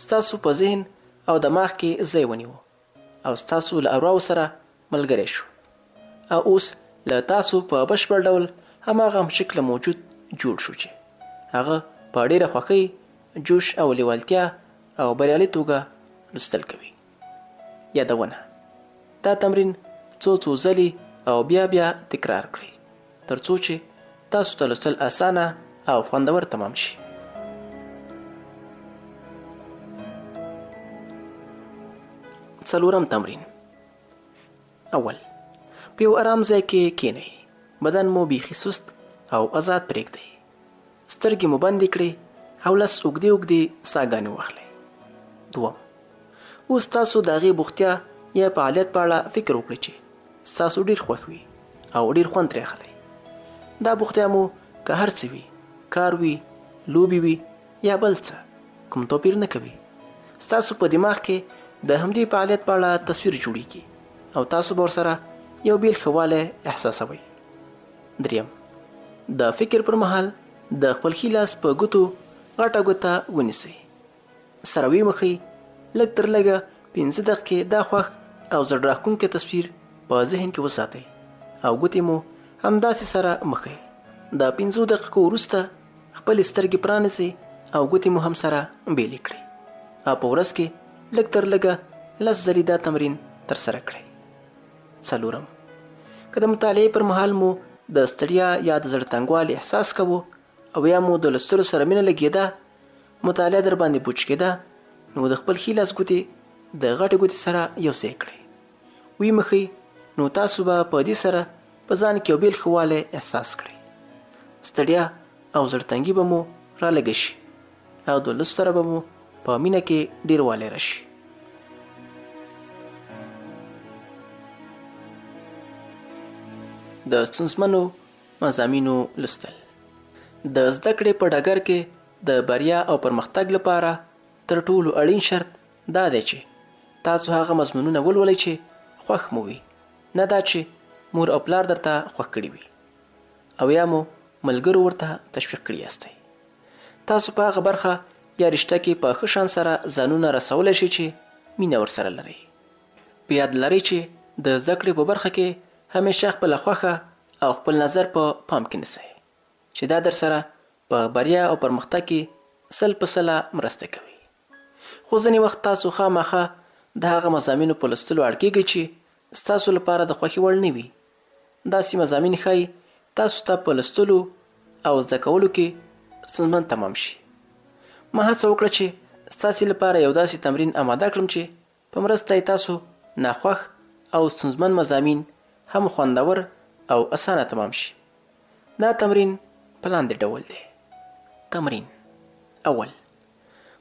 ستاسو په ذهن او دماغ کې ځای ونیو او ستاسو له ارواو سره ملګری شو او اوس له تاسو په بشپړ ډول هماغه همشکله موجود جوړ شو چې هغه په ډېره خوښۍ، جوش او لیوالتیا او بریالۍ توګه لوستل کوي. یادونه: دا تمرین څو ځلې او بیا تکرار کړئ تر څو چې تاسو ته لوستل اسانه او خوندور تمام شي. څلورم تمرین. اول، په یو آرام ځای کې کښېنئ. بدن مو بیخي سست او آزاد پرېږدئ. سترګې مو بندې کړئ او لس اوږدې ساګانې واخلئ. دوم، اوس تاسو د هغې بوختیا یا فعالیت په اړه فکر وکړئ چې ستاسو ډېر خوښ وي او ډېر خوند ترې اخلئ. دا بوختیا مو که هر څه وي، کار وي، لوبې وي یا بل څه، کوم توپیر نه کوي. ستاسو په دماغ کې د همدې فعالیت په اړه تصویر جوړیږي او تاسو به ورسره یو بیل ښه والی احساسوئ. دریم، د فکر پر مهال د خپل ښي لاس په ګوتو غټه ګوته ونیسئ. سره ویې لږ تر لږه 5 دقیقې دا خوښ او زړه راښکونکی تصویر په ذهن کې وساتئ او ګوتې مو همداسې سره مښئ. د 5 دقیقو وروسته خپلې سترګې پرانیسئ او ګوتې مو هم سره بیلې کړئ او په ورځ کې لږ تر لږه 10 ځلې دا تمرین ترسره کړئ. څلورم، که د مطالعې پر مهال مو د ستړیا یا د زړه تنګوالي احساس کوو او یا مو د لوستلو سره مینه لګېده، مطالعه در باندې بوج کېده، نو د خپل ښي لاس ګوتې د غټې ګوتې سره یو ځای کړئ. ویې مښئ، نو تاسو به په دې سره په ځان کې یو بیل ښه والی احساس کړئ. ستړیا او زړه تنګي به مو رالږه شي او د لوست سره به مو په مینه کې ډېر والی راشي. د ستونزمنو مضامینو لوستل. د زده کړې په ډګر کې د بریا او پرمختګ لپاره تر ټولو اړین شرط دا دی چې تاسو هغه مضمونونه ولولئ چې خوښ مو وي، نه دا چې مور او پلار درته خوښ کړي وي او یا مو ملګرو ورته تشویق کړي یاستئ. تاسو په هغه برخه یا رشته کې په ښه شان سره ځانونه رسولی شئ چې مینه ورسره لرئ. په یاد لرئ چې د زده کړې په برخه کې همیشه خپله خوښه او خپل نظر په پام کې نیسئ چې دا در سره په بریا او پرمختګ کې 100% مرسته کوي. خو ځینې وخت تاسو خامخا د هغه مضامینو په لوستلو اړ کېږئ چې ستاسو لپاره د خوښې وړ نه وي. داسې مضامین ښایي تاسو ته په لوستلو او زده کولو کې ستونزمن تمام شي. ما هڅه وکړه چې ستاسې لپاره یو داسې تمرین اماده کړم چې په مرسته یې تاسو ناخوښ او ستونزمن مضامین هم خوندور او اسانه تمام شي. دا تمرین په لاندې ډول دی. تمرین اول،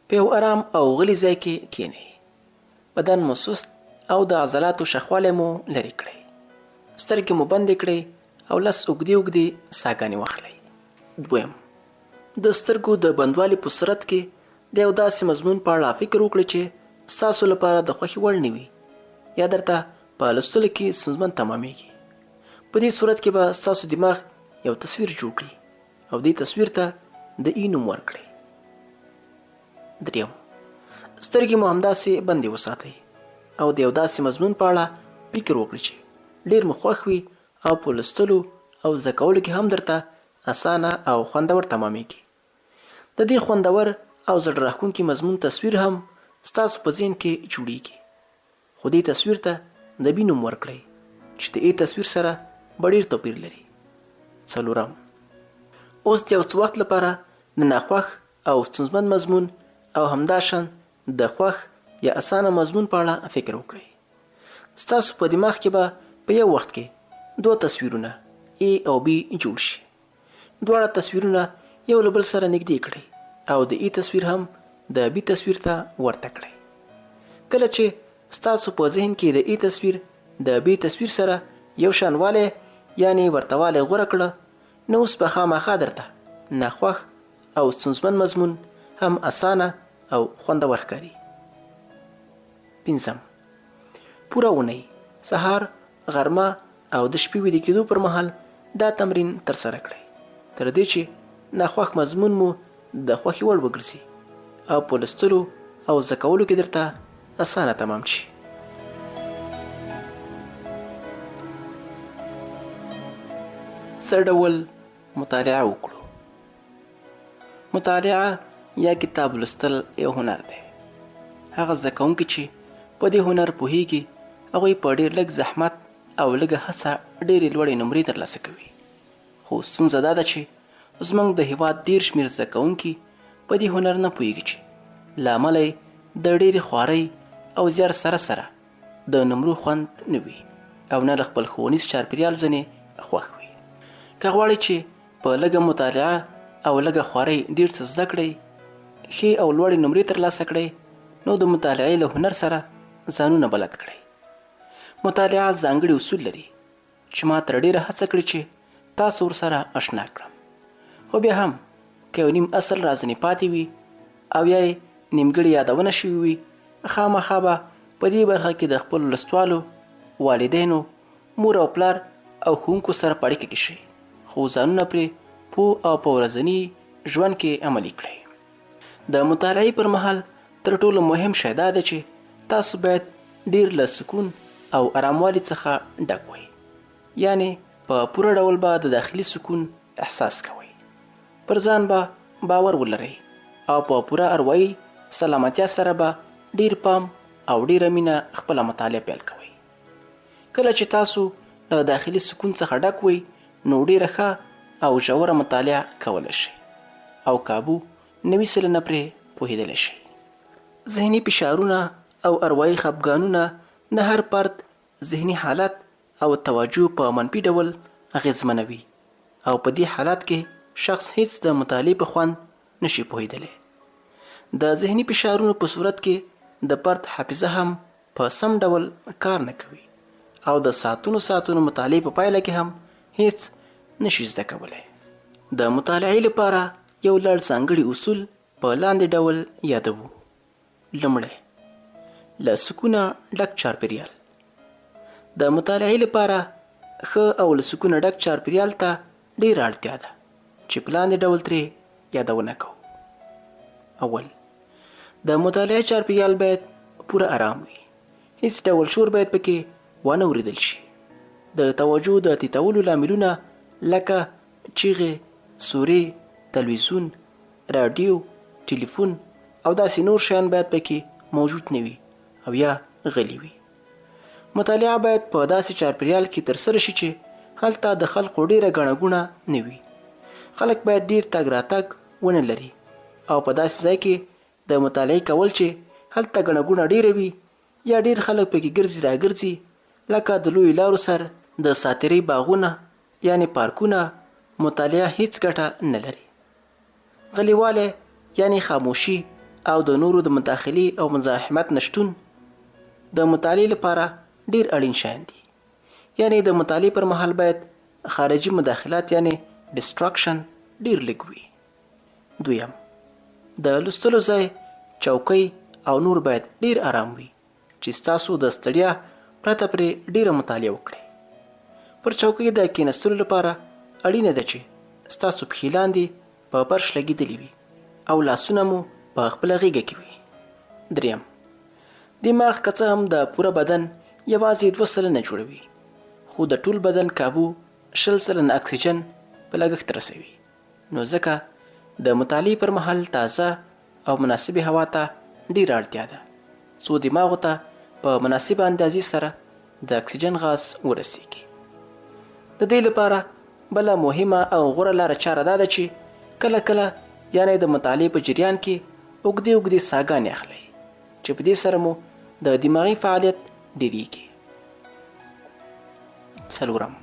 په یو آرام او غلی ځای کې کښېنئ. بدن مو سست او د عضلاتو شخوالی مو لرې کړئ. سترګې مو بندې کړئ او 10 اوږدې ساګانې واخلئ. دویم، د سترګو د بندوالي په صورت کې د یو داسې مضمون په اړه فکر وکړئ چې ستاسو لپاره د خوښې وړ نه وي یا درته په لوستلو کې ستونزمن تمامیږي. په دې صورت کې به ستاسو دماغ یو تصویر جوړ کړي او دې تصویر ته د ای نوم ورکړئ. دریم، سترګې مو همداسې بندې وساتئ او د یو داسې مضمون په اړه فکر وکړئ چې ډېر مو خوښ وي او په لوستلو او زده کولو کې هم درته اسانه او خوندور تمامیږي. د دې خوندور او زړه راښکونکي مضمون تصویر هم ستاسو په ذهن کې جوړیږي، خو دې تصویر ته د بي نوم ورکړئ چې د ای تصویر سره به ډېر توپیر لري. څلورم، اوس د یو څه وخت لپاره د ناخوښ او ستونزمن مضمون او همداشان د خوښ یا اسانه مضمون په اړه فکر وکړئ. ستاسو په دماغ کې به په یو وخت کې 2 تصویرونه ای او بی جوړ شي. دواړه تصویرونه یو له بل سره نږدې کړئ او د ای تصویر هم د بی تصویر ته ورته کړئ. کله چې ستاسو په ذهن کې د ای تصویر د بی تصویر سره یو شانوالی یعنی ورتوالی غوره کړه، نو اوس به خامخا درته ناخوښ او ستونزمن مضمون هم اسانه او خوندور ښکاري. 5 پوره اونۍ سهار، غرمه او د شپې ویده کېدو پر مهال دا تمرین ترسره کړئ تر دې چې ناخوښ مضمون مو د خوښې وړ وګرځي او په لوستلو او زده کولو کې درته اسانه تمام شي. څه ډول مطالعه وکړو؟ مطالعه یا کتاب لوستل یو هنر دی. هغه زده کوونکي چې په دې هنر پوهیږي هغوی په ډېر لږ زحمت او لږه هڅه ډېرې لوړې نمرې ترلاسه کوي. خو ستونزه دا ده چې زموږ د هېواد ډېر شمېر زده کوونکي په دې هنر نه پوهیږي چې له امله یې د ډېرې خوارۍ او زیار سره سره د نمرو خوند نه وي او نه له خپل ښوونیز چاپېریال ځینې خوښ وي. که غواړئ چې په لږه مطالعه او لږه خوارۍ ډېر څه زده کړئ، ښې او لوړې نمرې ترلاسه کړئ، نو د مطالعې له هنر سره ځانونه بلد کړئ. مطالعه ځانګړي اصول لري چې ما تر ډېره هڅه کړې چې تاسو ورسره اشنا کړم. خو بیا هم که یو نیم اصل رازنې پاتې وي او یا یې نیمګړې یادونه شوي وي، خامخا به په دې برخه کې د خپلو لوستوالو، والدینو، مور او پلار او ښوونکو سره په اړیکه کې شئ، خو ځانونه پرې پوه او په ورځني ژوند کې عملي کړئ. د مطالعې پر مهال تر ټولو مهم شی دا دی چې تاسو باید ډېر له سکون او آراموالي څخه ډک وئ، یعنې په پوره ډول به د داخلي سکون احساس کوئ. پر ځان به باور ولرئ او په پوره اروايي سلامتیا سره به ډېر پام او ډېره مینه خپله مطالعه پیل کوئ. کله چې تاسو له داخلي سکون څخه ډک وئ، نو ډېره ښه او ژوره مطالعه کولی شئ او کابو 90% پرې پوهېدلی شئ. ذهني فشارونه او اروايي خفګانونه د هر فرد ذهني حالت او توجه په منفي ډول اغېزمنوي او په دې حالت کې شخص هیڅ د مطالعې په خوند نشي پوهېدلی. د ذهني فشارونو په صورت کې د فرد حافظه هم په سم ډول کار نه کوي او د ساعتونو مطالعې په پایله کې هم هیڅ نشي زده کولی. د مطالعې لپاره یو لړ ځانګړي اصول په لاندې ډول یادوو. لومړی، له سکونه ډک چاپېریال. د مطالعې لپاره ښه او له سکونه ډک چاپېریال ته ډېره اړتیا ده چې په لاندې ډول ترې یادونه کوو. اول، د مطالعې چاپېریال باید پوره آرام وي. هیڅ ډول شور باید پکې ونه اورېدل شي. د توجه د تیتولو لاملونه لکه چیغې، سورې، تلویزیون، راډیو، ټلیفون او داسې نور شیان باید پکې موجود نه وي او یا غلي وي. مطالعه باید په داسې چاپېریال کې ترسره شي چې هلته د خلکو ډېره ګڼه ګوڼه نه وي. خلک باید ډېر تګ راتګ ونه لري او په داسې ځای کې د مطالعې کول چې هلته ګڼه ګوڼه ډېره وي یا ډېر خلک پکې ګرځي راګرځي، لکه د لویو لارو سر د ساتیرۍ باغونه یعنې پارکونه، مطالعه هیڅ ګټه نه لري. غلیوالی یعنې خاموشي او د نورو د مداخلې او مزاحمت نشتون د مطالعې لپاره ډېر اړین شیان دي. یعنې د مطالعې پر مهال باید خارجي مداخلات یعنې ډسټراکشن ډېر لږ وي. دویم، د لوستلو ځای، چوکۍ او نور باید ډېر آرام وي چې ستاسو د ستړیا پرته پرې ډېره مطالعه وکړئ. پر چوکۍ د کېناستلو لپاره اړینه ده چې ستاسو پښې لاندې په فرش لګېدلې وي او لاسونه مو په خپله غېږه کې وي. دریم، دماغ که څه هم د پوره بدن یوازې 2% جوړوي، خو د ټول بدن کابو 20% اکسیجن په لګښت رسوي. نو ځکه د مطالعې پر مهال تازه او مناسبې هوا ته ډېره اړتیا ده څو دماغو ته په مناسبه اندازې سره د اکسیجن غاز ورسیږي. د دې لپاره بله مهمه او غوره لاره چاره دا ده چې کله کله یعنې د مطالعې په جریان کې اوږدې ساګانې اخلئ چې په دې سره مو د دماغي فعالیت ډېرېږي. څلورم،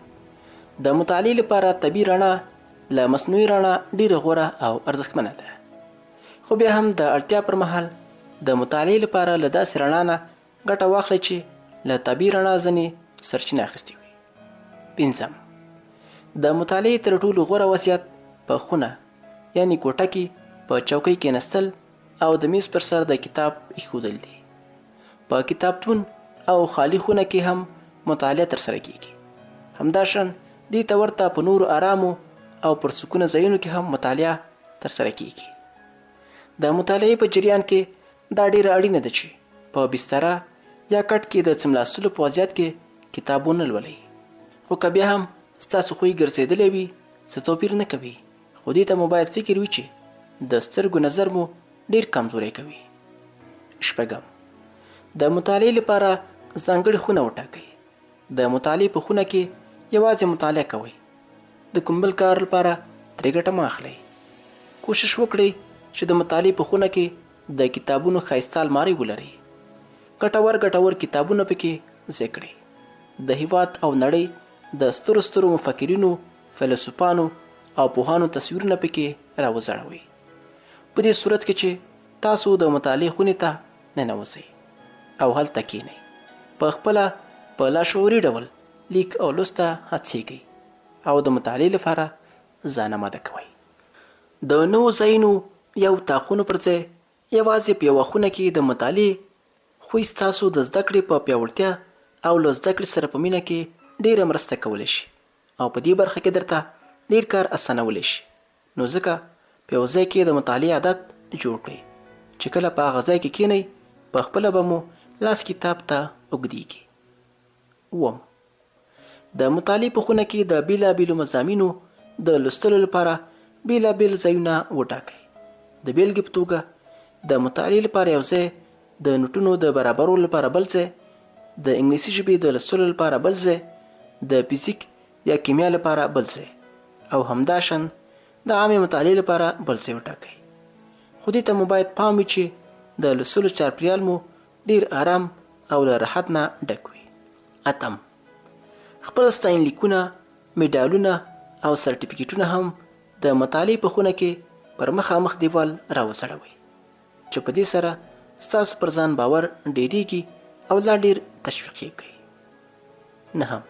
د مطالعې لپاره طبیعي رڼا له مصنوعي رڼا ډېره غوره او ارزښتمنه ده. خو بیا هم د اړتیا پر مهال د مطالعې لپاره له داسې رڼا نه ګټه واخلئ چې له طبیعي رڼا ځینې سرچینه اخیستې وي. پنځم، د مطالعې تر ټولو غوره وضعیت په خونه یعنې کوټه کې په چوکۍ کېناستل او د میز پر سر د کتاب ایښودل دي. په کتابتون او خالی خونه کې هم مطالعه ترسره کیږي. همداشان دې ته ورته په نورو آرامو او پرسکونه ځایونو کې هم مطالعه ترسره کیږي. د مطالعې په جریان کې دا ډیره اړینه ده چې په بستره یا کټ کې د څملاستلو په وضعیت کې کتابونه لولئ. خو که بیا هم ستاسو خوی ګرځېدلی وي څه توپیر نه کوي، خو دې ته مو باید فکر وي چې د سترګو نظر مو ډیر کمزوری کوي. 6. د مطالعې لپاره ځانګړې خونه وټاکئ. د مطالعې په خونه کې یوازې مطالعه کوئ. د کوم بل کار لپاره ترې ګټه مه اخلئ. کوشش وکړئ چې د مطالعې په خونه کې د کتابونو ښایسته المارۍ ولرئ. ګټور کتابونه پکې ځای کړئ. د هیواد او نړۍ د سترو مفکرینو، فیلسوفانو او پوهانو تصویرونه پکې راوځړوئ. په دې صورت کې چې تاسو د مطالعې خونې ته ننوځئ او هلته کښېنئ، په خپله په لاشعوري ډول لیک او لوست ته هڅیږئ او د مطالعې لپاره ځان آماده کوئ. د نوو ځایونو یا اطاقونو پر ځای یوازې په یوه خونه کې د مطالعې خوی ستاسو د زده کړې په پیاوړتیا او له زده کړې سره په مینه کې ډیره مرسته کولی شي او په دې برخه کې درته ډیر کار اسانولی شي. نو ځکه په یو ځای کې د مطالعې عادت جوړ کړئ چې کله په هغه ځای کې کښېنئ په خپله به مو لاس کتاب ته اوږدیږي. 8. د مطالعې په خونه کې د بیلابیلو مضامینو د لوستلو لپاره بیلابیل ځایونه وټاکئ. د بیلګې په توګه د مطالعې لپاره یو ځای، د نوټونو د برابرولو لپاره بل ځای، د انګلیسي ژبې د لوستلو لپاره بل ځای، د فزیک یا کیمیا لپاره بل ځای او همداشان د عامې مطالعې لپاره بل ځای وټاکئ. خو دې ته مو باید پام وي چې د لوستلو چاپیریال مو ډیر آرام او له راحت نه ډک وي. 8. خپل ستاینلیکونه، میډالونه او سرټیفیکیټونه هم د مطالعې په خونه کې پر مخامخ دیوال راوځړوئ چې په دې سره ستاسو پر ځان باور ډیریږي او لا ډیر تشویق یې کوي. 9.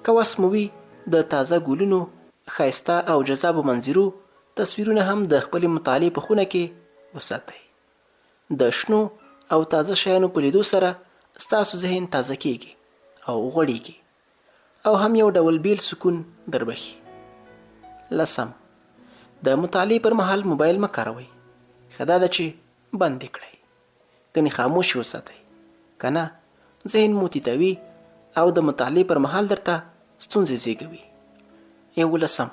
که وس مو وي د تازه ګلونو، ښایسته او جذابو منظرو تصویرونه هم د خپلې مطالعې په خونه کې وساتئ. د شنو او تازه شیانو په لیدو سره ستاسو ذهن تازه کیږي او غوړیږي او هم یو ډول بیل سکون دربخي. 10. د مطالعې پر مهال موبایل مه کاروئ. ښه دا ده چې بند یې کړئ، ګنې خاموش وساتئ، که نه ذهن مو تیتوي او د مطالعې پر مهال درته ستونزې زیږوي. 11.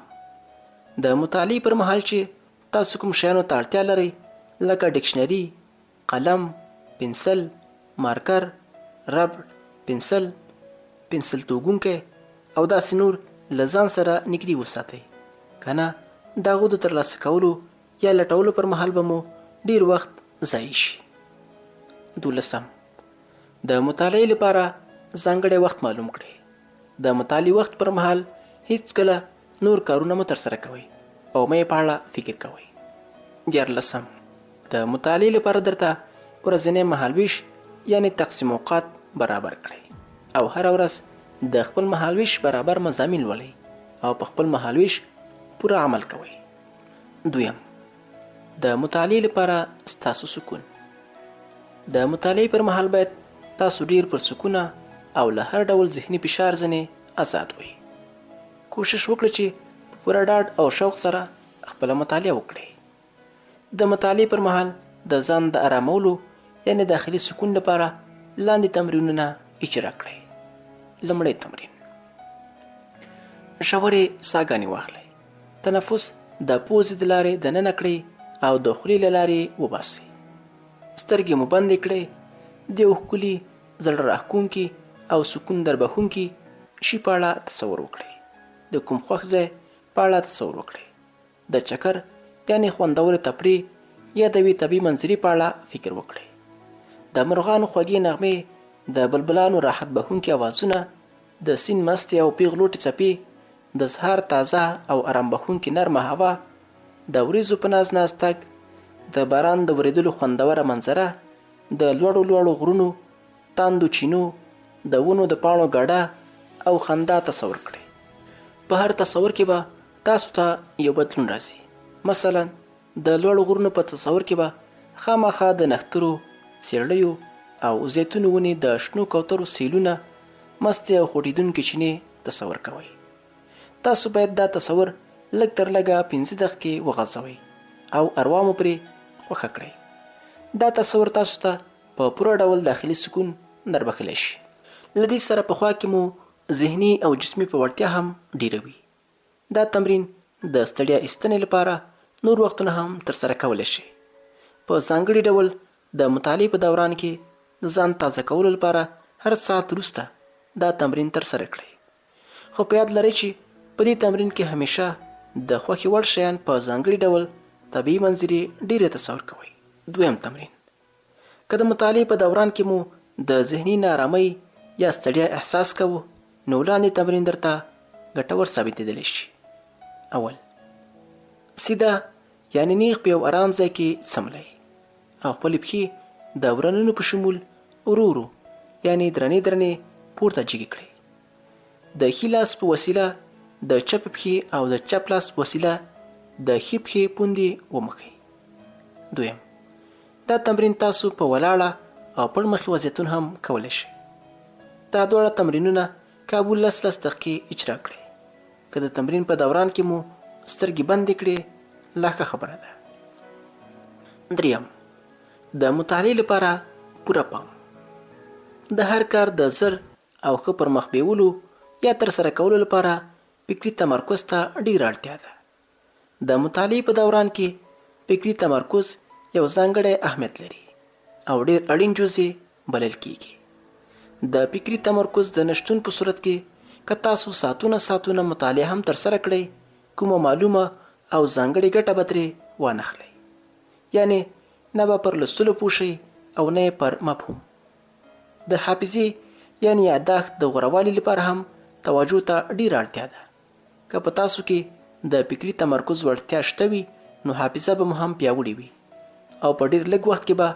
د مطالعې پر مهال چې تاسو کوم شیانو ته اړتیا لرئ لکه ډکشنري، قلم، پنسل، مارکر، ربړ، پنسل توګونکی او داسې نور له ځان سره نږدې وساتئ، که نه د هغو د ترلاسه کولو یا لټولو پر مهال به مو ډیر وخت ضایع شي. 12. د مطالعې لپاره ځانګړی وخت معلوم کړئ. د مطالعې وخت پر مهال هیڅکله نور کارونه مه ترسره کوئ او مه یې په اړه فکر کوئ. 14. د مطالعې لپاره درته ورځنی مهالویش یعنی تقسیم اوقات برابر کړئ او هره ورځ د خپل مهالویش برابر مضامین لولئ او په خپل مهالویش پوره عمل کوئ. 2. د مطالعې لپاره ستاسو سکون. د مطالعې پر مهال باید تاسو ډیر پرسکونه او له هر ډول ذهني فشار ځنې آزاد وئ. کوشش وکړئ چې په پوره ډاډ او شوق سره خپله مطالعه وکړئ. د مطالعې پر مهال د ځان د آرامولو یعنی داخلي سکون لپاره لاندې تمرینونه اجرا کړئ. لومړی تمرین: ژورې ساګانې واخلئ. تنفس د پوزې د لارې دننه کړئ او د خولې له لارې وباسئ. سترګې مو بندې کړئ. د یو ښکلي، زړه راښکونکي او سکون دربښونکي شي په اړه تصور وکړئ. د کوم خوښ ځای په اړه تصور وکړئ. د چکر یعنې خوندورې تفریح یا د یوې طبیعي منظرې په اړه فکر وکړئ. د مرغانو خوږې نغمې، د بلبلانو راحت بښونکي اوازونه، د سیند مستې او پیغلوټې څپې، د سهار تازه او آرام بښونکې نرمه هوا، د وریځو په ناز ناز تګ، د باران د ورېدلو خوندوره منظره، د لوړو لوړو غرونو، تاندو چینو، د ونو د پاڼو ګډه او خندا تصور کړئ. په هر تصور کې به تاسو ته یو بدلون راځي. مثلا د لوړو غرونو په تصور کې به خامخا د نښترو، څیړیو او زیتون ونې د شنو کوترو سیلونه مستې او خوټېدونکې چینې تصور کوئ. تاسو باید دا تصور لږ تر لږه 15 دقیقې وغځوئ او اروا مو پرې خوښه کړئ. دا تصور تاسو ته په پوره ډول داخلي سکون دربښلی شي. له دې سره په خوا کې مو ذهني او جسمي پیاوړتیا هم ډیره وي. دا تمرین د ستړیا ایستنې لپاره نور وختونه هم ترسره کولی شي. په ځانګړي ډول د مطالعې په دوران کې د ځان تازه کولو لپاره هر ساعت وروسته دا تمرین ترسره کړئ. خو په یاد لرئ چې په دې تمرین کې همیشه د خوښې وړ شیان په ځانګړي ډول طبیعي منظرې ډیرې تصور کوئ. دویم تمرین: که د مطالعې په دوران کې مو د ذهني نارامۍ یا ستړیا احساس کوو، نو لاندې تمرین درته ګټور ثابتېدلی شي. اول: سیده یعنی نیغ په یو آرام ځای کې څملئ او خپلې پښې د ورنونو په شمول ورو ورو یعنی درنې درنې پورته جګې کړئ. د ښي لاس په وسیله د چپې پښې او د چپ لاس په وسیله د ښي پښې پوندې ومښئ. دویم: دا تمرین تاسو په ولاړه او پړمخې وضعیتون هم کولی شئ. دا دواړه تمرینونه کابو 10 دقیقې اجرا کړئ. که د تمرین په دوران کې مو سترګې بندې کړې، لا ښه خبره ده. دریم: د مطالعې لپاره پوره پام. د هر کار د زر او ښه پرمخ بیولو یا ترسره کولو لپاره فکري تمرکز ته ډیره اړتیا ده. د مطالعې په دوران کې فکري تمرکز یو ځانګړی اهمیت لري او ډیر اړین جزء بلل کیږي. د فکري تمرکز د نشتون په صورت کې که تاسو ساعتونه مطالعه هم ترسره کړئ، کومه معلومه او ځانګړې ګټه به ترې وانخلئ. یعنی نه به پر لوستلو پوه شئ او نه پر مفهوم. د حافظې یعنی یاداښت د غوره لپاره هم توجه ته ډیره اړتیا ده. که په تاسو کې د فکري تمرکز وړتیا شته وي، نو حافظه به مو هم پیاوړې وي او په ډیر لږ وخت کې به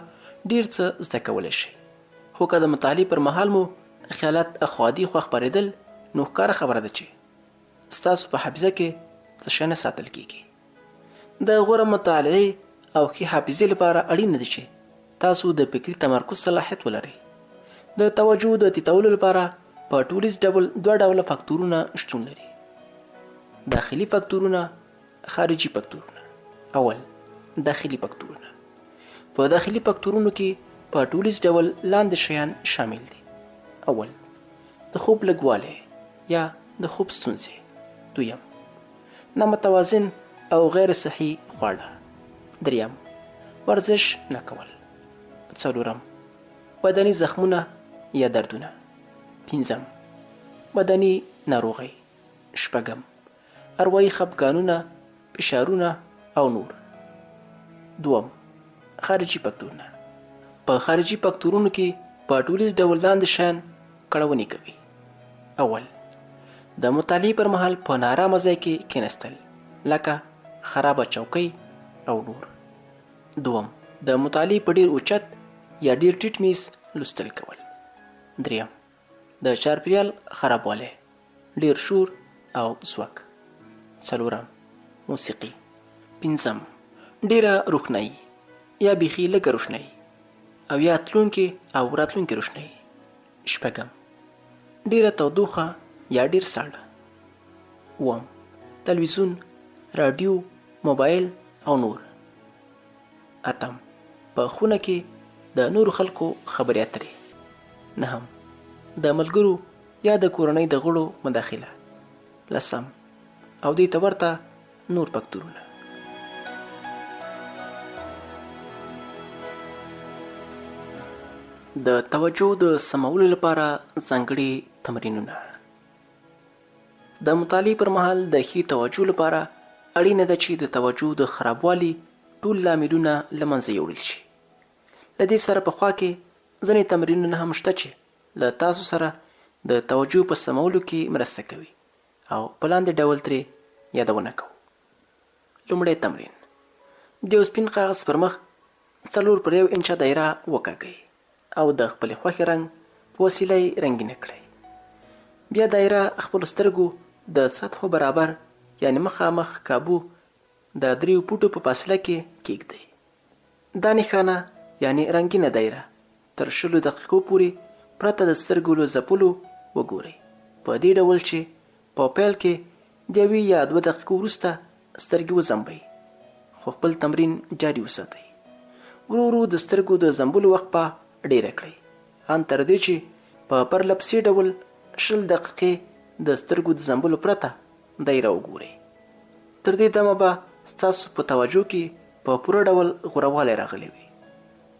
ډیر څه زده کولی شئ. خو که د مطالعې پر مهال مو خیالات اخوادي خوا خپرېدل، نو ښکاره خبره ده چې ستاسو په حافظه کې څه شی نه ساتل کیږي. د غوره مطالعې او ښې حافظې لپاره اړین ده چې تاسو د فکري تمرکز صلاحیت ولرئ. د توجه د تیتولو لپاره په ټولیز ډول 2 ډوله فاکتورونه شتون لري: داخلي فاکتورونه، خارجي فاکتورونه. اول: داخلي فاکتورونه. په داخلي فاکتورونو کې په ټولیز ډول لاندې شیان شامل دي. اول: د خوب لږوالی یا د خوب ستونزې. دویم: نامتوازن او غیر صحي خواړه. دریم: ورزش نه کول. څلورم: بدني زخمونه یا دردونه. پنځم: بدني ناروغۍ. شپږم: اروايي خپګانونه، فشارونه او نور. دوم: خارجي فاکتورونه. په خارجي فاکتورونو کې په ټولیز ډول لاندې شیان کړونې کوي. اول: د مطالعې پر مهال په نارامه ځای کې کېناستل، لکه خرابه چوکۍ او نور. دوم: د مطالعې په ډیر اوچت یا ډیر ټیټ میز لوستل کول. دریم: د چاپیریال خرابوالی، ډیر شور او ځواک. څلورم: موسیقي. پنځم: ډیره روښنایي یا بیخي لږه روښنایي او یا تلونکې او راتلونکې روښنایي. شپږم: ډیره تودوخه یا ډیر ساړه. اووم: تلویزیون، رادیو، موبایل او نور. اتم: په خونه کې د نورو خلکو خبرې اترې. نهم: د ملګرو یا د کورنۍ د غړو مداخله. لسم: او دې ته ورته نور فاکتورونه. د توجه د سمولو لپاره ځانګړي تمرینونه. د مطالعې پر مهال د ښې توجه لپاره اړینه ده چې د توجه د خرابوالي ټول لاملونه له منځه یوړل شي. له دې سره په خوا کې ځینې تمرینونه هم شته چې له تاسو سره د توجه په سمولو کې مرسته کوي او په لاندې ډول ترې یادونه کوو. لومړی تمرین: د یو سپین کاغذ پر مخ 4 پر 1 انچه دایره وکاږئ او د خپلې خوښې رنګ په وسیله یې رنګینه کړئ. بیا دایره خپلو سترګو د سطحو برابر یعنی مخامخ کابو د 3 فوټو په فاصله کې کیږدئ. دا نښانه یعنی رنګینه دایره تر 20 دقیقو پورې پرته د سترګو له ځپلو وګورئ. په دې ډول چې په پیل کې د 1 یا 2 دقیقو وروسته سترګې وځمبئ، خو خپل تمرین جاري وساتئ. ورو ورو د سترګو د ځمبلو وخت په ډیره کړئ، ان تر دې چې په پرلپسې ډول 20 دقیقې د سترګو د ځمبلو پرته دایره وګورئ. تر دې دمه به ستاسو په توجه کې په پوره ډول غوروالی راغلی وي.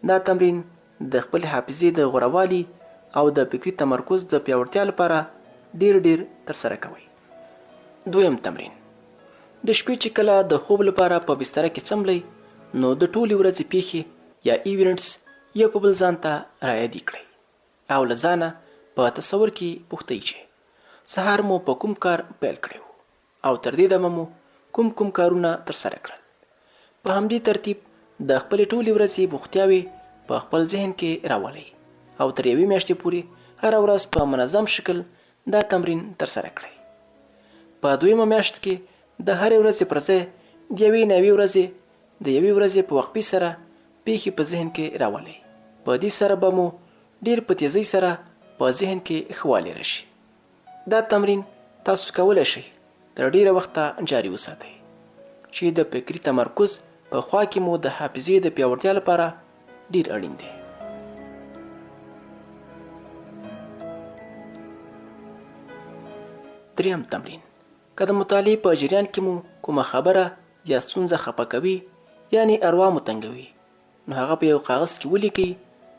دا تمرین د خپل حافظې د غوروالي او د فکري تمرکز د پیاوړتیا لپاره ډیر ترسره کوئ. دویم تمرین: د شپې چې کله د خوب لپاره په بستره کې څملئ، نو د ټولې ورځې پیښې یا ایونټس یو په بل ځان ته رایادي کړئ او له ځانه په تصور کې پوښتئ چې سهار مو په کوم کار پیل کړی و او تر دې دمه مو کوم کارونه ترسره کړل. په همدې ترتیب د خپلې ټولې ورځې بوختیاوې په خپل ذهن کې راولئ او تر 1 میاشتې پورې هره ورځ په منظم شکل دا تمرین ترسره کړئ. په 2مه میاشت کې د هرې ورځې پر ځای د 1 نوې ورځې د 1 ورځې په وقفې سره پیښې په ذهن کې راولئ. په دې سره به مو ډیر په تیزۍ سره په ذهن کې ښه والی راشي. دا تمرین تاسو کولی شئ تر ډیره وخته جاري وساتئ چې د فکري تمرکز په خوا کې مو د حافظې د پیاوړتیا لپاره ډیر اړین دی. دریم تمرین: که د مطالعې په جریان کې مو کومه خبره یا ستونزه خفه کوي یعنی اروا مو تنګوي، نو هغه په یو کاغذ کې ولیکئ.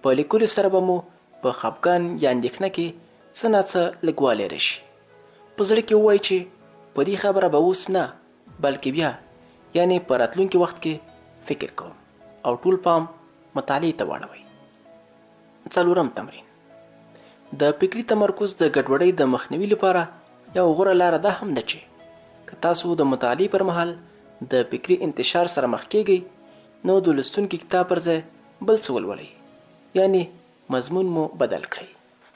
په لیکلو سره به مو په خفګان یا اندېښنه کې څه ناڅه لږوالی راشي. په زړه کې ووایئ چې په دې خبره به اوس نه بلکې بیا یعنی په راتلونکي وخت کې فکر کوم او ټول پام مطالعې ته واړوئ. 4م تمرین: د فکري تمرکز د ګډوډۍ د مخنیوي لپاره یو غوره لاره دا هم ده چې که تاسو د مطالعې پر مهال د فکري انتشار سره مخ کیږئ، نو د لوستونکي کتاب پر ځای بل څه ولولئ، یعنی مضمون مو بدل کړئ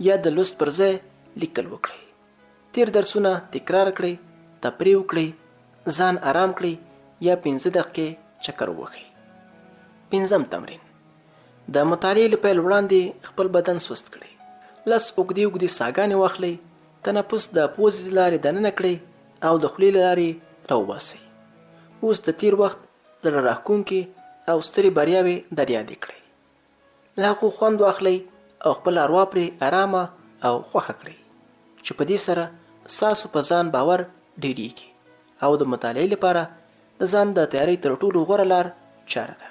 یا د لوست پر ځای لیکل وکړئ. تیر درسونه تکرار کړئ، تفریح وکړئ، ځان آرام کړئ یا 15 دقیقې چکر ووهئ. 5م تمرین: د مطالعې له پیل وړاندې خپل بدن سست کړئ. 10 اوږدې ساګانې واخلئ، تنفس د پوزې له لارې دننه کړئ او د خولې له لارې راوباسئ. اوس د تیر وخت زړه راښکونکې او سترې بریاوې در یادې کړئ. له هغو خوند واخلئ او خپل اروا پرې آرامه او خوښه کړئ چې په دې سره ستاسو په ځان باور ډیریږي او د مطالعې لپاره د ځان د تیاری تر ټولو غوره لار چاره ده.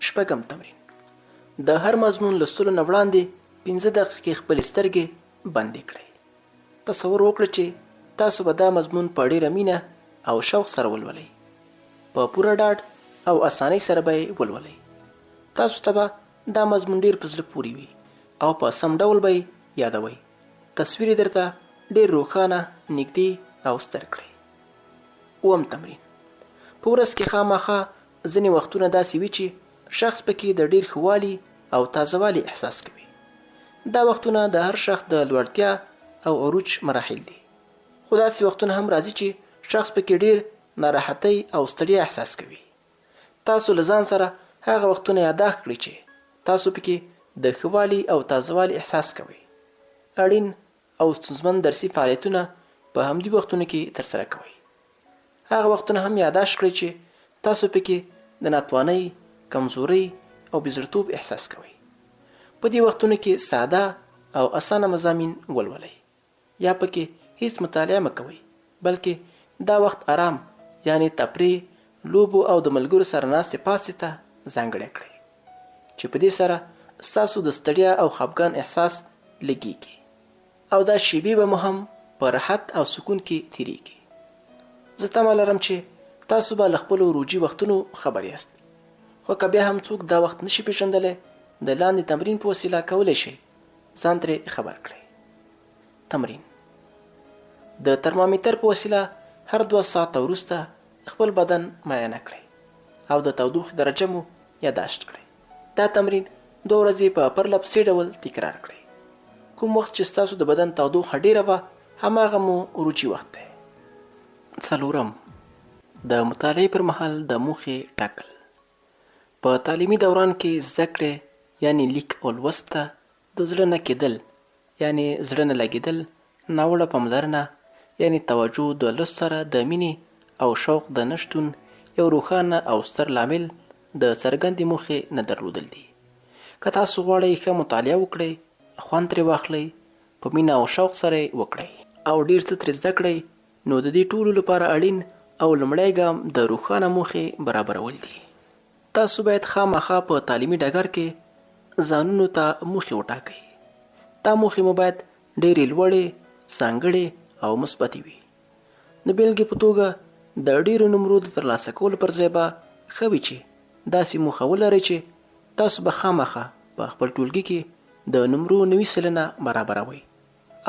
6م تمرین: د هر مضمون لوستلو نه وړاندې 15 دقیقې خپل سترګې بندې کړئ. تصور وکړئ چې تاسو به دا مضمون په ډیره مینه او شوق سره ولولئ. په پوره ډاډ او اسانۍ سره به یې ولولئ. تاسو ته به دا مضمون ډیر په زړه پورې وي او په سم ډول به یې یادوئ. تصویر یې درته ډیر روښانه، نږدې او ستر کړئ. 9م تمرین: په ورځ کې خامخا ځینې وختونه داسې وي چې شخص پکې د ډیر ښه والي او تازهوالي احساس کوي. دا وختونه د هر شخص د لوړتیا او عروج مراحل دي، خو داسې وختونه هم راځي چې شخص پکې ډیر ناراحتۍ او ستړیا احساس کوي. تاسو له ځان سره هغه وختونه یاداښت کړئ چې تاسو پکې د ښه والي او تازهوالي احساس کوئ. اړین او ستونزمن درسي فعالیتونه په همدې وختونو کې ترسره کوئ. هغه وختونه هم یاداښت کړئ چې تاسو پکې د ناتوانۍ، کمزورۍ او بېزړتوب احساس کوئ. په دې وختونو کې ساده او اسانه مضامین ولولئ یا پکې هیڅ مطالعه مه کوئ، بلکې دا وخت آرام یعنی تفریح، لوبو او د ملګرو سره ناستې پاستې ته ځانګړی کړئ چې په دې سره ستاسو د ستړیا او خفګان احساس لږیږي او دا شیبې به مو هم په راحت او سکون کې تیریږي. زه تمه لرم چې تاسو به له خپلو روجي وختونو خبر یاست، خو که بیا هم څوک دا وخت نشي پیژندلی، د لاندې تمرین په وسیله کولی شئ ځان ترې خبر کړئ. تمرین: د ترمامیتر په وسیله هر 2 ساعته وروسته خپل بدن معاینه کړئ او د تودوخې درجه مو یادداشت کړئ. دا تمرین 2 ورځې په پرلپسې ډول تکرار کړئ. کوم وخت چې ستاسو د بدن تودوخه ډیره وه، هماغه مو روجي وخت دی. 4م: د مطالعې پر مهال د موخې ټاکل. په تعلیمي دوران کې زده کړې یعنی لیک او لوست ته د زړه نه کېدل یعنی زړه نه لګېدل، ناوړه پاملرنه یعنی توجه د لوست سره د مینې او شوق د نشتون یو روښانه او ستر لامل د څرګندې موخې نه درلودل دي. که تاسو غواړئ ښه مطالعه وکړئ، خوند ترې واخلئ، په مینه او شوق سره یې وکړئ او ډېر څه ترې زده کړئ، نو د دې ټولو لپاره اړین او لومړی ګام د روښانه موخې برابرول دي. تاسو باید خامخا په تعلیمي ډګر کې ځانونو ته موخې وټاکئ. دا موخې مو باید ډېرې لوړې، ځانګړې او مثبتې وي. د بېلګې په توګه د ډېرو نمرو د ترلاسه کولو پر ځای به ښه وي چې داسې موخه ولرئ چې تاسو به خامخا په خپل ټولګي کې د نمرو 90 سلنه برابروئ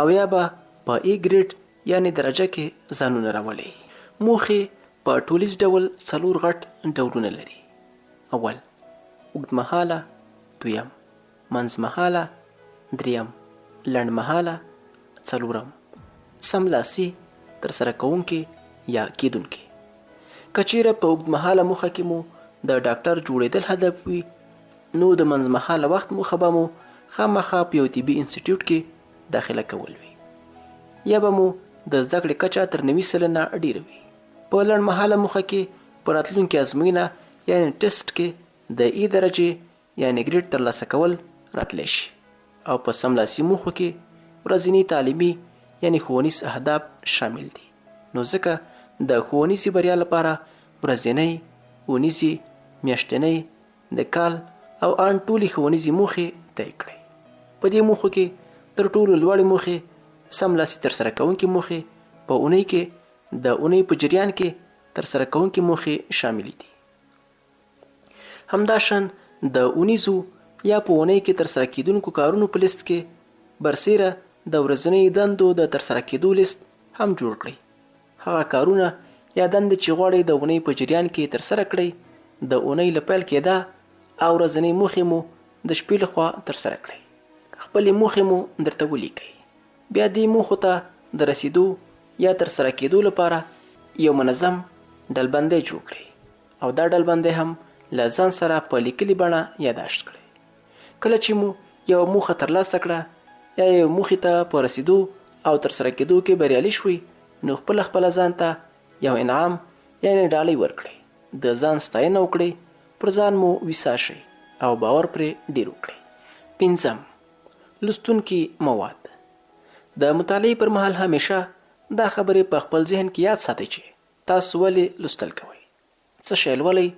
او یا به په ای ګریډ یعنی درجه کې ځانونه راولئ. موخې په ټولیز ډول 4 غټ ډولونه لري. اول، اوږدمهاله، دویم، منځمهاله، دریم، لنډمهاله، څلورم، سملاسي، ترسره کوونکې یا کیدونکې. که چیرې په اوږدمهاله موخه کې مو د ډاکټر جوړېدل هدف وي، نو د منځمهاله وخت موخه به مو خامخا په یو طبي انسټیټیوټ کې داخله کول وي، یا به مو د زده کړې کچه تر 90 سلنه ډیره وي. په لنډمهاله موخه کې په راتلونکې ازموینه یعنی ټیسټ کې د ای درجې یعنی ګریډ ترلاسه کول راتلی شي، او په سملاسي موخو کې ورځني تعلیمي یعنی ښوونیز اهداف شامل دي. نو ځکه د ښوونیزې بریا لپاره ورځنۍ، اونیزې، میاشتنۍ، د کال او ان ټولې ښوونیزې موخې طی کړئ. په دې موخو کې تر ټولو لوړې موخې سملاسي ترسره کوونکې موخې، په اونۍ کې د اونۍ په جریان کې ترسره کوونکې موخې شاملې دي. همداشان د اونیزو یا په اونۍ کې ترسره کیدونکو کارونو په لیست کې برسیره د ورځنیو دندو د ترسره کېدو لیست هم جوړ کړئ. هغه کارونه یا دندې چې غواړئ د اونۍ په جریان کې ترسره کړئ، د اونۍ له پیل کېده او ورځنۍ موخې مو د شپې لخوا ترسره کړئ. خپلې موخې مو درته ولیکئ. بیا دې موخو ته د رسیدو یا ترسره کېدو لپاره یو منظم ډلبندی جوړ کړئ او دا ډلبندی هم له ځان سره په لیکلي بڼه یاداشت کړئ. کله چې مو یو موخه ترلاسه کړه یا یو موخې ته په رسیدو او ترسره کېدو کې بریالي شوئ، نو خپله ځان ته یو انعام یعنی ډالۍ ورکړئ. د ځان ستاینه وکړئ، پر ځان مو ویسا شئ او باور پرې ډیر وکړئ. پنځم، لوستونکي مواد. د مطالعې پر مهال همیشه دا خبرې په خپل ذهن کې یاد ساتئ چې تاسو ولې لوستل کوئ، څه شی لولئ،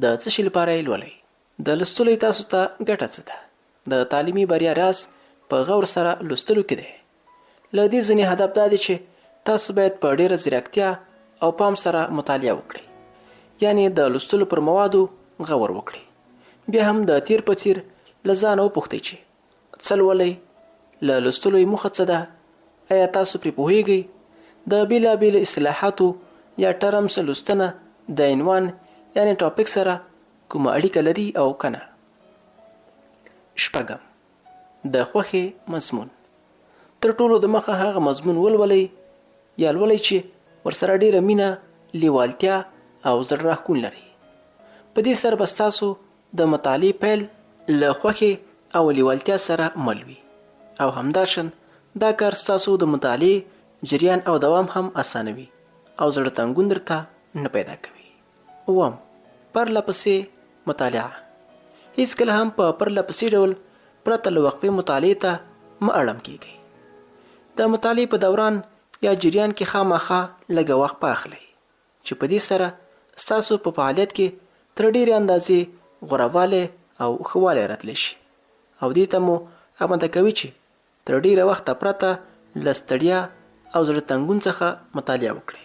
د څه شي لپاره یې لولئ. د لوستلو تاسو ته ګټه څه ده؟ د تعلیمي بریا راز په غور سره لوستلو کې دی. له دې ځینې هدف دا دی چې تاسو باید په ډیره ځیرکتیا او پام سره مطالعه وکړئ، یعنی د لوستلو پر موادو غور وکړئ. بیا هم د تیر په څیر له ځانه وپوښتئ چې څه لولئ، له لوستلو یې موخه څه ده، آیا تاسو پرې پوهیږئ، د بیلابیلو اصطلاحاتو یا ټرمز لوستنه د عنوان یعنی ټاپک سره کومه اړیکه لري او کنه. شپږم، د خوښې مضمون. تر ټولو د مخه هغه مضمون ولولئ یا لولئ چې ورسره ډیره مینه، لیوالتیا او زړه راښکون لري. په دې سره به ستاسو د مطالعې پیل له خوښې او لیوالتیا سره مل وي او همداشان دا کار ستاسو د مطالعې جریان او دوام هم اسانوي او زړه تنګون درته نه پیدا کوي. اووم، پرله پسې مطالعه. هیڅکله هم په پرله پسې ډول پرته له وقفې مطالعې ته مه اړم کیږئ. د مطالعې په دوران یا جریان کې خامخا لږه وخت اخلئ چې په دې سره ستاسو په فعالیت کې تر ډیرې اندازې غوره او ښه راتلی شي او دې ته مو اماده کوي چې تر ډیره وخته پرته له ستړیا او زړه تنګون څخه مطالعه وکړئ.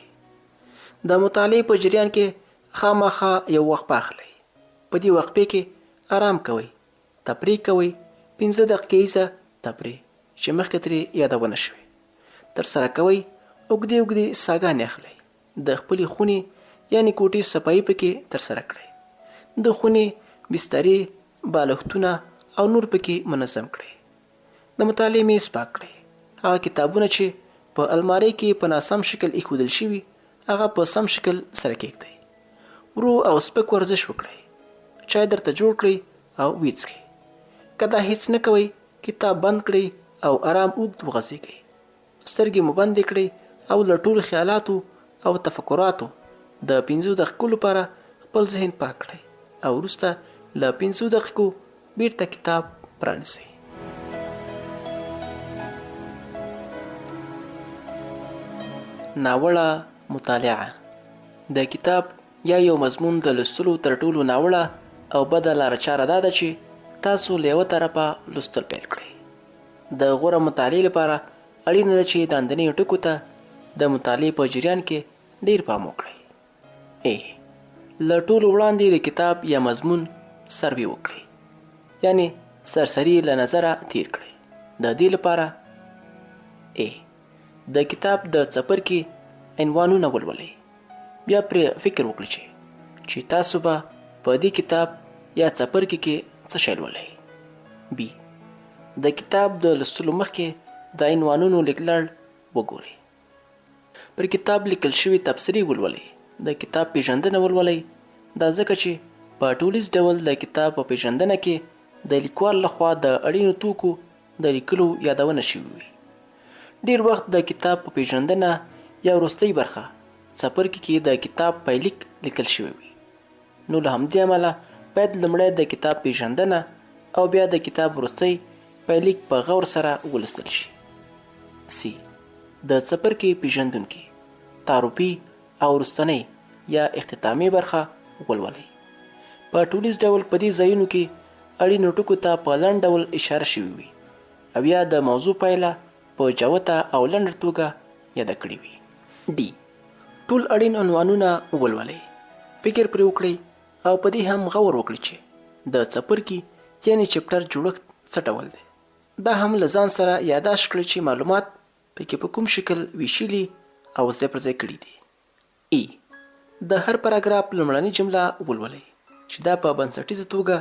د مطالعې په جریان کې خامخا یو وخت اخلئ. په دې وقفې کې آرام کوئ، تفریح کوئ، 15 دقیقې تفریح چې مخکې ترې یادونه شوې ترسره کوئ. اوږدې ساګانې اخلئ. د خپلې خونې یعنی کوټې صفایي پکې ترسره کړئ. د خونې بسترې، بالښتونه او نور پکې منظم کړئ. د مطالعې میز پاک کړئ. هغه کتابونه چې په المارۍ کې په ناسم شکل ایښودل شوي هغه په سم شکل سره کېږدئ. ورو او سپک ورزش وکړئ. چای درته جوړ کړئ او ویې څښئ. که دا هیڅ نه کوئ کتاب بند کړئ او آرام اوږد وغځېږئ. سترګې مو بندې کړئ او له ټولو خیالاتو او تفکراتو د 15 دقیقو لپاره خپل ذهن پاک کړئ او وروسته له 15 دقیقو بیرته کتاب پرانیسئ. ناوړه مطالعه د کتاب یا یو مضمون د لوستلو تر ټولو ناوړه او بده لاره چاره دا ده چې تاسو له یوه طرفه لوستل پیل کړئ. د غوره مطالعې لپاره اړینه ده چې لاندنیو ټکو ته د مطالعې په جریان کې ډیر پام وکړئ. له ټولو وړاندې د کتاب یا مضمون سروې وکړئ، یعنی سرسري له نظره تیر کړئ. د دې لپاره د کتاب د څپرکي عنوانونه ولولئ. بیا پرې فکر وکړئ چې تاسو به په دې کتاب یا څپرکي کې څه شی لولئ. بی د کتاب د لوستلو مخکې د عنوانونو لیکلړ وګورئ. پر کتاب لیکل شوي تبصرې ولولئ. د کتاب پیژندنه ولولئ. دا ځکه چې په ټولیز ډول د کتاب په پیژندنه کې د لیکوال لخوا د اړینو توکو د لیکلو یادونه شوې وي. ډیر وخت د کتاب په پیژندنه یا وروستۍ برخه څپرکي کې د کتاب پایلیک لیکل شوی وي. نو له همدې امله باید لومړی د کتاب پیژندنه او بیا د کتاب وروستی پایلیک په غور سره ولوستل شي. سی د څپرکي پیژندونکي تعارفي او وروستنۍ یا اختتامي برخه ولولئ. په ټولیز ډول په دې ځایونو کې اړینو ټکو ته په لنډ ډول اشاره شوې وي او یا د موضوع پایله په جوته او لنډه توګه یاده کړې وي. ډي ټول اړین عنوانونه ولولئ. فکر پرې وکړئ او په دې هم غور وکړئ چې د څپرکي یعنې چپټر جوړښت څه ډول دی. دا هم له ځان سره یادداشت کړئ چې معلومات پکې په کوم شکل ویشلي او ځای پر ځای کړي دي. د هر پاراګراف لومړنۍ جمله ولولئ چې دا په بنسټیزه توګه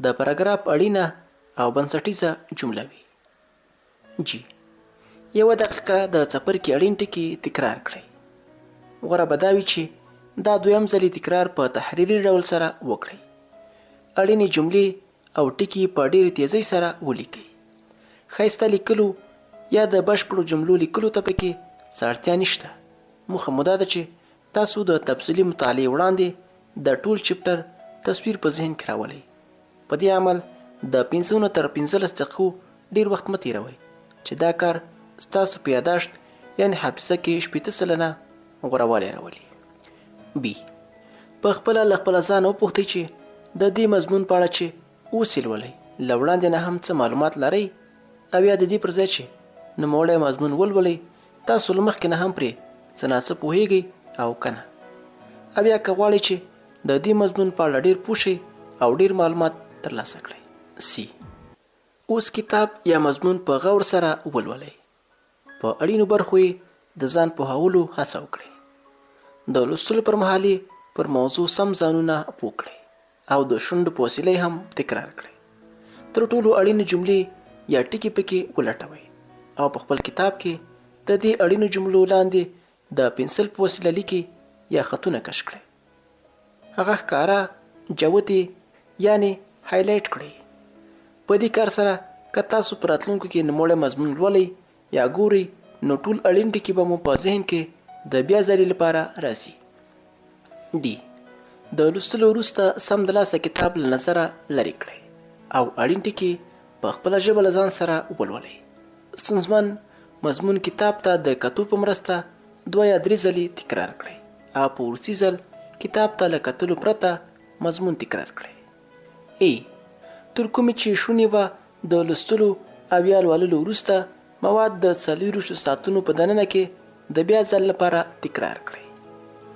د پاراګراف اړینه او بنسټیزه جمله وي. جی یوه دقیقه د څپرکي اړین ټکي تکرار کړئ. غوره به دا وي چې دا دویم ځلې تکرار په تحریري ډول سره وکړئ. اړینې جملې او ټکي په ډېرې تیزۍ سره ولیکئ. ښایسته لیکلو یا د بشپړو جملو لیکلو ته پکې څه اړتیا نشته. موخه مو دا ده چې تاسو د تفصیلي مطالعې وړاندې د ټول چپټر تصویر په ذهن کې راولئ. په دې عمل د 15 تر 15 دقیقو ډیر وخت مه تیروئ چې دا کار ستاسو په یاداشت یعنې حافظه کې 80% غوروالی راولي. بی په خپله له خپله ځان وپوښتئ چې د دې مضمون په اړه چې اوس یې لولئ له وړاندې نه هم څه معلومات لرئ او یا د دې پر ځای چې نوموړی مضمون ولولئ تاسو له مخکې نه هم پرې څه ناڅه پوهیږئ او کنه. او یا که غواړئ چې د دې مضمون په اړه ډیر پوه شئ او ډیر معلومات ترلاسه کړئ. سی اوس کتاب یا مضمون په غور سره ولولئ. په اړینو برخو یې د ځان پوهولو هڅه وکړئ. د لوستلو پر مهال پر موضوع سم ځانونه پوه کړئ او د شونډو په وسیله هم تکرار کړئ. تر ټولو اړینې جملې یا ټکي پکې ولټوئ او په خپل کتاب کې د دې اړینو جملو لاندې د پنسل په وسیله لیکي یا خطونه کش کړئ. هغه ښکاره جوتې یعنی هایلایټ کړئ. په دې کار سره که تاسو په راتلونکو کې نوموړی مضمون لولئ یا ګورئ نو ټول اړین ټکي به مو په ذهن کې د بیا ځلې لپاره راځي. ډي د لوستلو وروسته سمدلاسه کتاب له نظره لرې کړئ او اړین ټکي په خپله ژبه له ځان سره ولولئ. ستونزمن مضمون کتاب ته د کتو په مرسته 2 یا 3 ځلې تکرار کړئ او په وروستي ځل کتاب ته له کتلو پرته مضمون تکرار کړئ. تر کومې چې شونې وه د لوستلو او یا لوللو وروسته مواد د 24 ساعتونو په دننه کې د بیا ځل لپاره تکرار کړئ.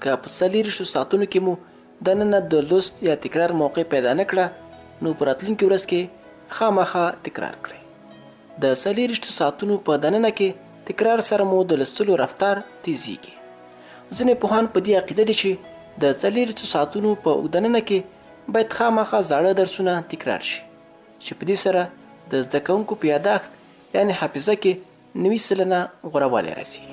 که په 24 ساعتونو کې مو دننه د لوست یا تکرار موقع پیدا نه کړه نو په راتلونکي ورځ کې خامخا تکرار کړئ. د 24 ساعتونو په دننه کې تکرار سره مو د لوستلو رفتار تیزیږي. ځینې پوهان په دې عقیده دي چې د 24 ساعتونو په دننه کې باید خامخا زاړه درسونه تکرار شي چې په دې سره د زده کوونکو په یادښت یعنې حافظه کې 90% غوروالی راځي.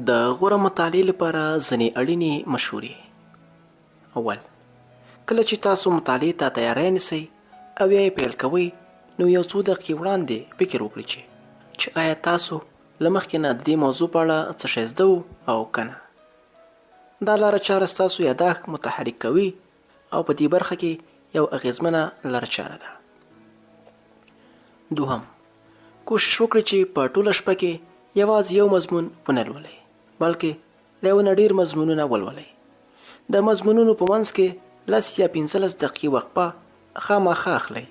د غوره مطالعې لپاره ځینې اړینې مشورې. اول، کله چې تاسو مطالعې ته تیاری نیسئ او یا یې پیل کوئ، نو یو څو دقیقې وړاندې فکر وکړئ چې آیا تاسو له مخکې نه د دې موضوع په اړه څه شی زده وو او که نه. دا لاره چاره ستاسو یادښت متحرک کوي او په دې برخه کې یو اغیزمنه لاره چاره ده. دوهم، کوشش وکړئ چې په ټوله شپه کې یوازې یو مضمون ونه لولئ، بلکې له یو نه ډېر مضمونونه ولولئ. د مضمونونو په منځ کې 10 یا 15 دقیقې وقفه خامخا اخلئ،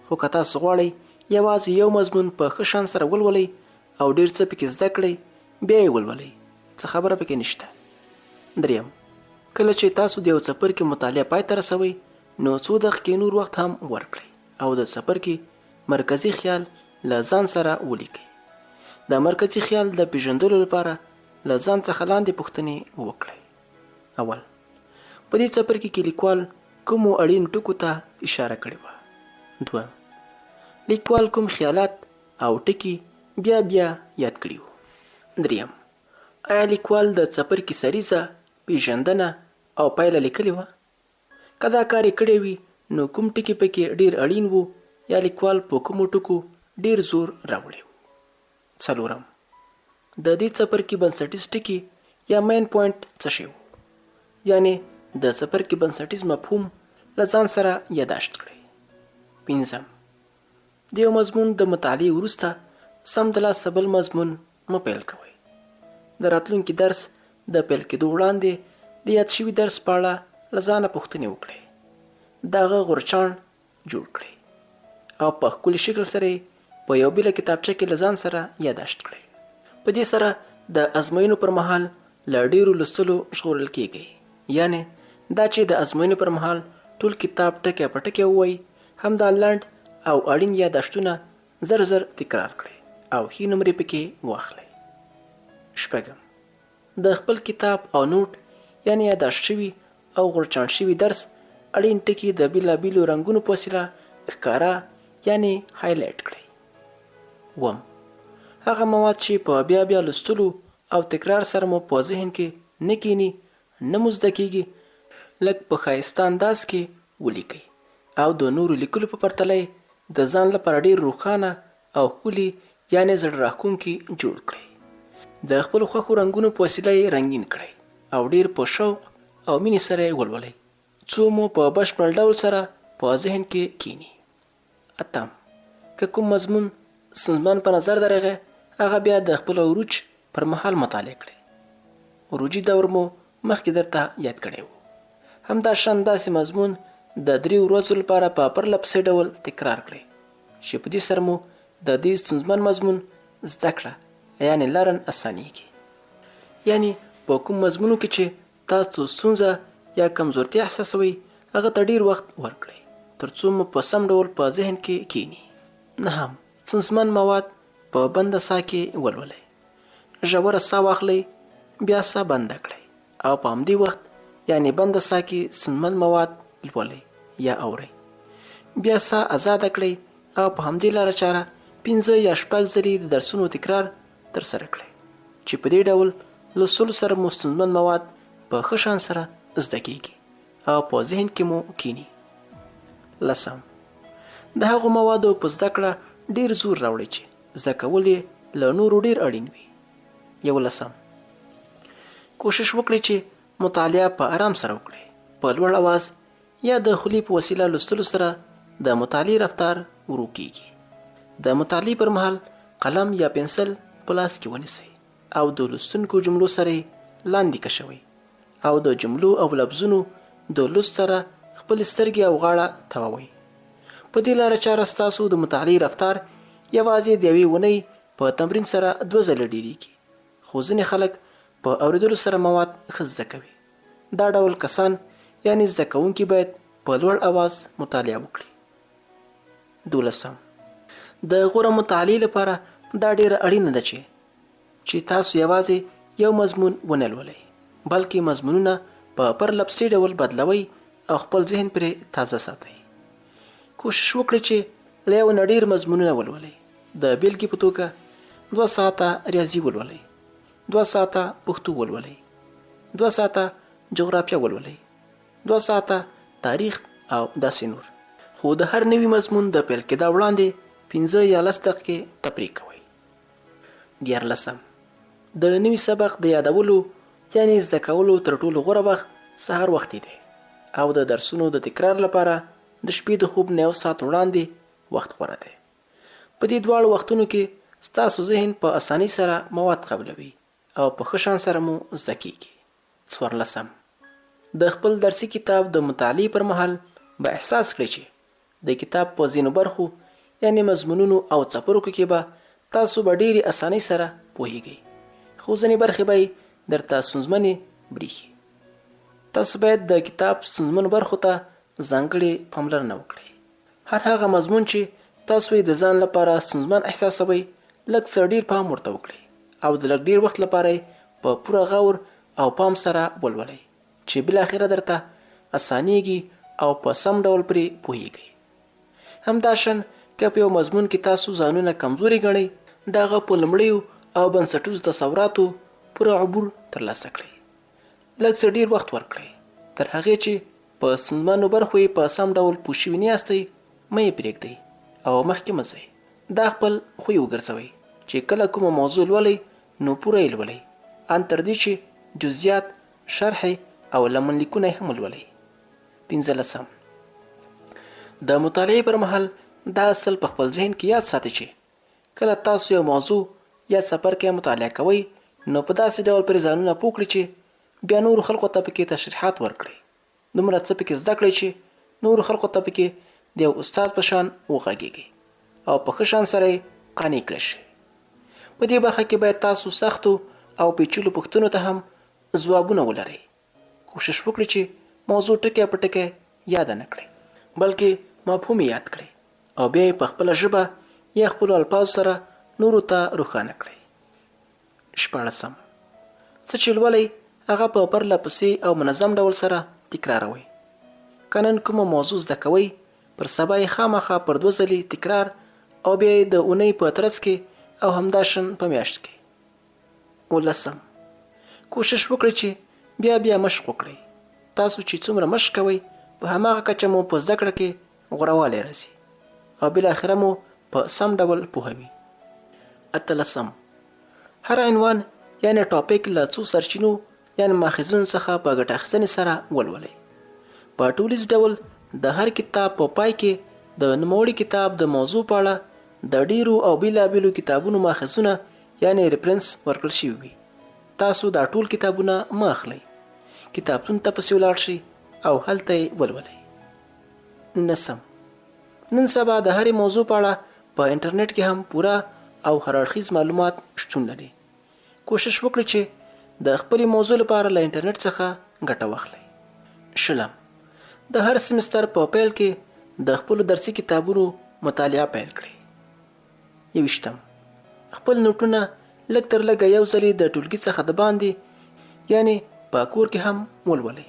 خو که تاسو غواړئ یوازې یو مضمون په ښه شان سره ولولئ او ډېر څه پکې زده کړئ، بیا یې ولولئ، څه خبره پکې نشته. دریم، کله چې تاسو د یو څپرکي مطالعه پای ته رسوئ، نو څو دقیقې نور وخت هم ورکړئ او د څپرکي مرکزي خیال له ځان سره ولیکئ. د مرکزي خیال د پیژندلو لپاره له ځان څخه لاندې پوښتنې وکړئ. اول، په دې څپرکي کې لیکوال کومو اړین ټکو ته اشاره کړې وه. دویم، لیکوال کوم خیالات او ټکي بیا بیا یاد کړي وو. دریم، آیا لیکوال د څپرکي سریزه، پیژندنه او پایله لیکلې وه؟ که دا کار یې کړی وي، نو کوم ټکي پکې ډېر اړین وو یا لیکوال په کومو ټکو ډېر زور راوړی وو. څلورم، د دې څپرکي بنسټیز ټکي یا مین پوینټ څه شی وو؟ یعنی د څپرکي بنسټیز مفهوم له ځان سره یاداشت کړئ. پنځم، د یو مضمون د مطالعې وروسته سمدلاسه بل مضمون مه پیل کوئ. د راتلونکي درس د پیل کېدو وړاندې د یاد شوي درس په اړه له ځانه پوښتنې وکړئ. د هغه غورچاڼ جوړ کړئ او په ښکلي شکل سره یې په یو بله کتابچه کې له ځان سره یاداشت کړئ. په دې سره د ازموینو پر مهال له ډېرو لوستلو ژغورل کیږئ. یعنې دا چې د ازموینو پر مهال ټول کتاب ټکی په ټکی ووایئ، همدا لنډ او اړین یاداشتونه زر زر تکرار کړئ او ښې نمرې پکې واخلئ. شپږم، د خپل کتاب او نوټ یعنی یاداشت شوي او غورچاڼ شوي درس اړین ټکي د بېلابېلو رنګونو په وسیله ښکاره یعنی هایلایټ کړئ. اووم، هغه مواد چې په بیا بیا لوستلو او تکرار سره مو په ذهن کې نه کیني، نه مو زده کیږي، لږ په ښایسته انداز کې ولیکئ او د نورو لیکلو په پرتله د ځان لپاره ډېر روښانه او ښکلي یعنی زړه راښکونکي جوړ کړئ. د خپلو خوښو رنګونو په وسیله یې رنګین کړئ او ډېر په شوق او مینې سره یې ولولئ، څو مو په بشپړ ډول سره په ذهن کې کینی. اتم، که کوم مضمون ستونزمن په نظر درغی، هغه بیا د خپل عروج پر مهال مطالعه کړئ. عروجي دور مو مخکې درته یاد کړی و. همداشان داسې مضمون د 3 ورځو لپاره په پرله پسې ډول تکرار کړئ چې په دې سره مو د دې ستونزمن مضمون زده کړه یعنی لرن اسانیږي. یعنی په کوم مضمونو کې چې تاسو ستونزه یا کمزورتیا احساسوئ، هغه ته ډېر وخت ورکړئ ترڅو مو په سم ډول په ذهن کې کینی. نهم، ستونزمن مواد په بنده ساه کې ولولئ. ژوره ساه واخلئ، بیا ساه بنده کړئ او په همدې وخت یعنی بنده ساه کې ستونزمن مواد لولئ یا اورئ. بیا ساه آزاده کړئ او په همدې لاره چاره 5 یا 6 ځلې د درسونو تکرار ترسره کړئ چې په دې ډول لوستلو سره مو ستونزمن مواد په ښه شان سره زده کیږي او په ذهن کې مو کینی. لسم، د هغو موادو په زده کړه ډېر زور راوړئ چې زده کول یې له نورو ډېر اړین وي. 11، کوشش وکړئ چې مطالعه په آرام سره وکړئ، په لوړ اواز یا د خولې په وسیله لوستلو سره د مطالعې رفتار ورو کیږي. د مطالعې پر مهال قلم یا پنسل په لاس کې ونیسئ او د لوستونکو جملو سره لاندې کشوئ او د جملو او لفظونو د لوست سره خپل سترګې او غاړه تاووئ. په دې لاره چاره ستاسو د مطالعې رفتار یوازې د یوې اونۍ په تمرین سره 2 ځله ډیریږي، خو ځینې خلک په اوریدلو سره مواد ښه زده کوي. دا ډول کسان یعنی زده کوونکي باید په لوړ اواز مطالعه وکړي. 12، د غوره مطالعې لپاره دا ډیره اړینه ده چې تاسو یوازې یو مضمون ونه لولئ، بلکې مضمونونه په پرله پسې ډول بدلوئ او خپل ذهن پرې تازه ساتئ. کوشش وکړئ چې له یو نه ډېر مضمونونه ولولئ. د بیلګې په توګه 2 ساعته ریاضي ولولئ، 2 ساعته پښتو ولولئ، 2 ساعته جغرافیه ولولئ، 2 ساعته تاریخ او داسې نور. خو د هر نوي مضمون د پیل کېدا وړاندې 15 یا 10 دقیقې تفریح کوئ. 14 د نوي سبق د یادولو یعنی زده کولو تر ټولو غوره وخت سهار وختي دی او د درسونو د تکرار لپاره د شپې د خوب نه 1 ساعت وړاندې وخت غوره دی. په دې دواړو وختونو کې ستاسو ذهن په اسانۍ سره مواد قبلوي او په ښه شان سره مو زده کیږي. 14 د خپل درسي کتاب د مطالعې پر مهال به احساس کړئ چې د کتاب په ځینو برخو یعنی مضمونونو او څپرکو کې به تاسو به ډېرې اسانۍ سره پوهیږئ، خو ځینې برخې به درته ستونزمنې برېښي. تاسو باید د کتاب ستونزمنو برخو ته ځانګړې پاملرنه وکړئ. هر هغه مضمون چې تاسو یې د ځان لپاره ستونزمن احساسوئ لږ څه ډېر پام ورته وکړئ او د لږ ډېر وخت لپاره په پوره غور او پام سره ولولئ چې بالاخره درته اسانیږي او په سم ډول پرې پوهیږئ. همداشان که په یو مضمون کې تاسو ځانونه کمزوري ګڼئ د هغه په لومړیو او بنسټیزو تصوراتو پوره عبور ترلاسه کړئ. لږ څه ډېر وخت ورکړئ تر هغې چې په ستونزمنو برخو یې په سم ډول پوه شوي نه یاستئ مه یې پرېږدئ او مخکې مه ځئ. دا خپل خوی وګرځوئ چې کله کومه موضوع لولئ نو پوره یې لولئ ان تر دې چې جزئیات شرح او لمنلیکونه هم ولولئ. 15 د مطالعې پر مهال دا اصل په خپل ذهن کې یاد ساتئ چې کله تاسو یو موضوع یا څپرکی مطالعه کوئ نو په داسې ډول پرې ځانونه پوه کړئ چې بیا نورو خلکو ته پکې تشریحات ورکړئ. دومره څه پکې زده کړئ چې نورو خلکو ته پکې د یو استاد په شان وغږیږئ او په ښه شان سره یې قانع کړئ شئ. په دې برخه کې باید تاسو سختو او پیچلو پوښتنو ته هم ځوابونه ولرئ. کوشش وکړئ چې موضوع ټکی په ټکی یاد نه کړئ بلکې مفهوم یاد کړئ او بیا یې په خپله ژبه یا خپلو الفاظو سره نورو ته روښانه کړئ. 14 څه چې لولئ هغه په پرله پسې او منظم ډول سره تکراروئ. که نن کومه موضوع زده کوئ پر سبا یې خامخا پر 2 ځلې تکرار او بیا یې د اونۍ په ترڅ کې او همداشان په میاشت کې. 19 کوشش وکړئ چې بیا بیا مشق وکړئ. تاسو چې څومره مشق کوئ په هماغه کچه مو په زده کړه کې غوروالی راځي او بالاخره مو په سم ډول پوهوي. 18 هر عنوان یعنی ټاپک له څو سرچینو یعنی ماخذونو څخه په ګټه اخیستنې سره ولولئ. په ټولیز ډول د هر کتاب په پای کې د نوموړي کتاب د موضوع په اړه د ډیرو او بیلابیلو کتابونو ماخذونه یعنی ریفرنس ورکړل شوي وي. تاسو دا ټول کتابونه مه اخلئ، کتابتون ته پسې ولاړ شئ او هلته یې ولولئ. 19 نن سبا د هرې موضوع په اړه په انټرنیټ کې هم پوره او هر اړخیز معلومات شتون لري. کوشش وکړئ چې د خپلې موضوع لپاره له انټرنیټ څخه ګټه واخلئ. 20 د هر سمستر په پیل کې د خپلو درسي کتابونو مطالعه پیل کړئ. 21 خپل نوټونه لږ تر لږه یو ځلې د ټولګي څخه د باندې یعنی په کور کې هم ولولئ.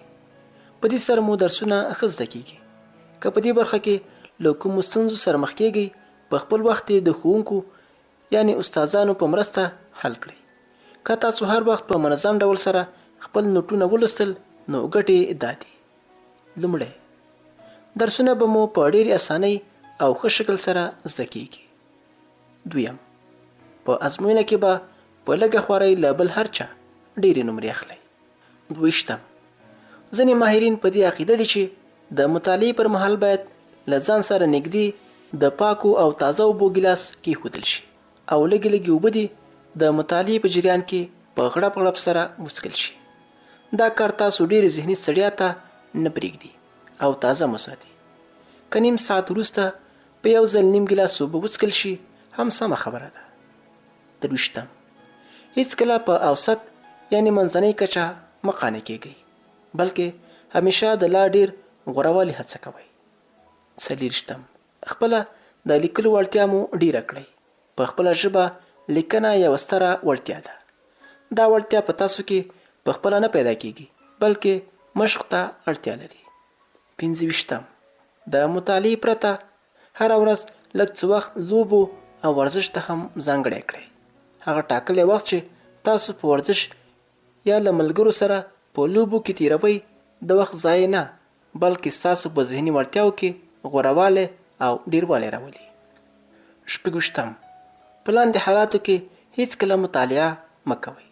په دې سره مو درسونه ښه زده کیږي. که په دې برخه کې له کومو ستونزو سره مخ کیږئ په خپل وخت د ښوونکو یعنی استادانو په مرسته حل کړئ. که تاسو هر وخت په منظم ډول سره خپل نوټونه ولوستل نو ګټې دا دي: لومړی درسونه به مو په ډېرې اسانۍ او ښه شکل سره زده کیږي. دویم په ازموینه کې به په لږه خوارۍ له بل هر چا ډېرې نمرې اخلئ. 22 ځینې ماهرین په دې عقیده دي چې د مطالعې پر مهال باید له ځان سره نږدې د پاکو او تازه اوبو ګیلاس کېښودل شي او لږې لږې اوبه دي د مطالعې په جریان کې په غړپ غړپ سره وڅښل شي. دا کار تاسو ډېرې ذهني ستړیا ته نه پرېږدي او تازه مو ساتي. که نیم ساعت وروسته په یو ځل نیم ګیلاس اوبه وڅښل شي هم سمه خبره ده. 23 هیڅکله په اوسط یعنی منځنۍ کچه مه قانع کېږئ بلکې همیشه د لا ډېر غوروالي هڅه کوئ. 24 خپله د لیکلو وړتیا مو ډېره کړئ. په خپله ژبه لیکنه یوه ستره وړتیا ده. دا وړتیا په تاسو کې په خپله نه پیدا کېږي بلکې مشق ته اړتیا لري. 25 د مطالعې پرته هره ورځ لږ څه وخت لوبو او ورزش ته هم ځانګړی کړئ. هغه ټاکلی وخت چې تاسو په ورزش یا له ملګرو سره په لوبو کې تیروئ د وخت ضایع نه بلکې ستاسو په ذهني وړتیاو کې غوروالی او ډیروالی راولي. 6 په لاندې حالاتو کې هیڅکله مطالعه مه کوئ.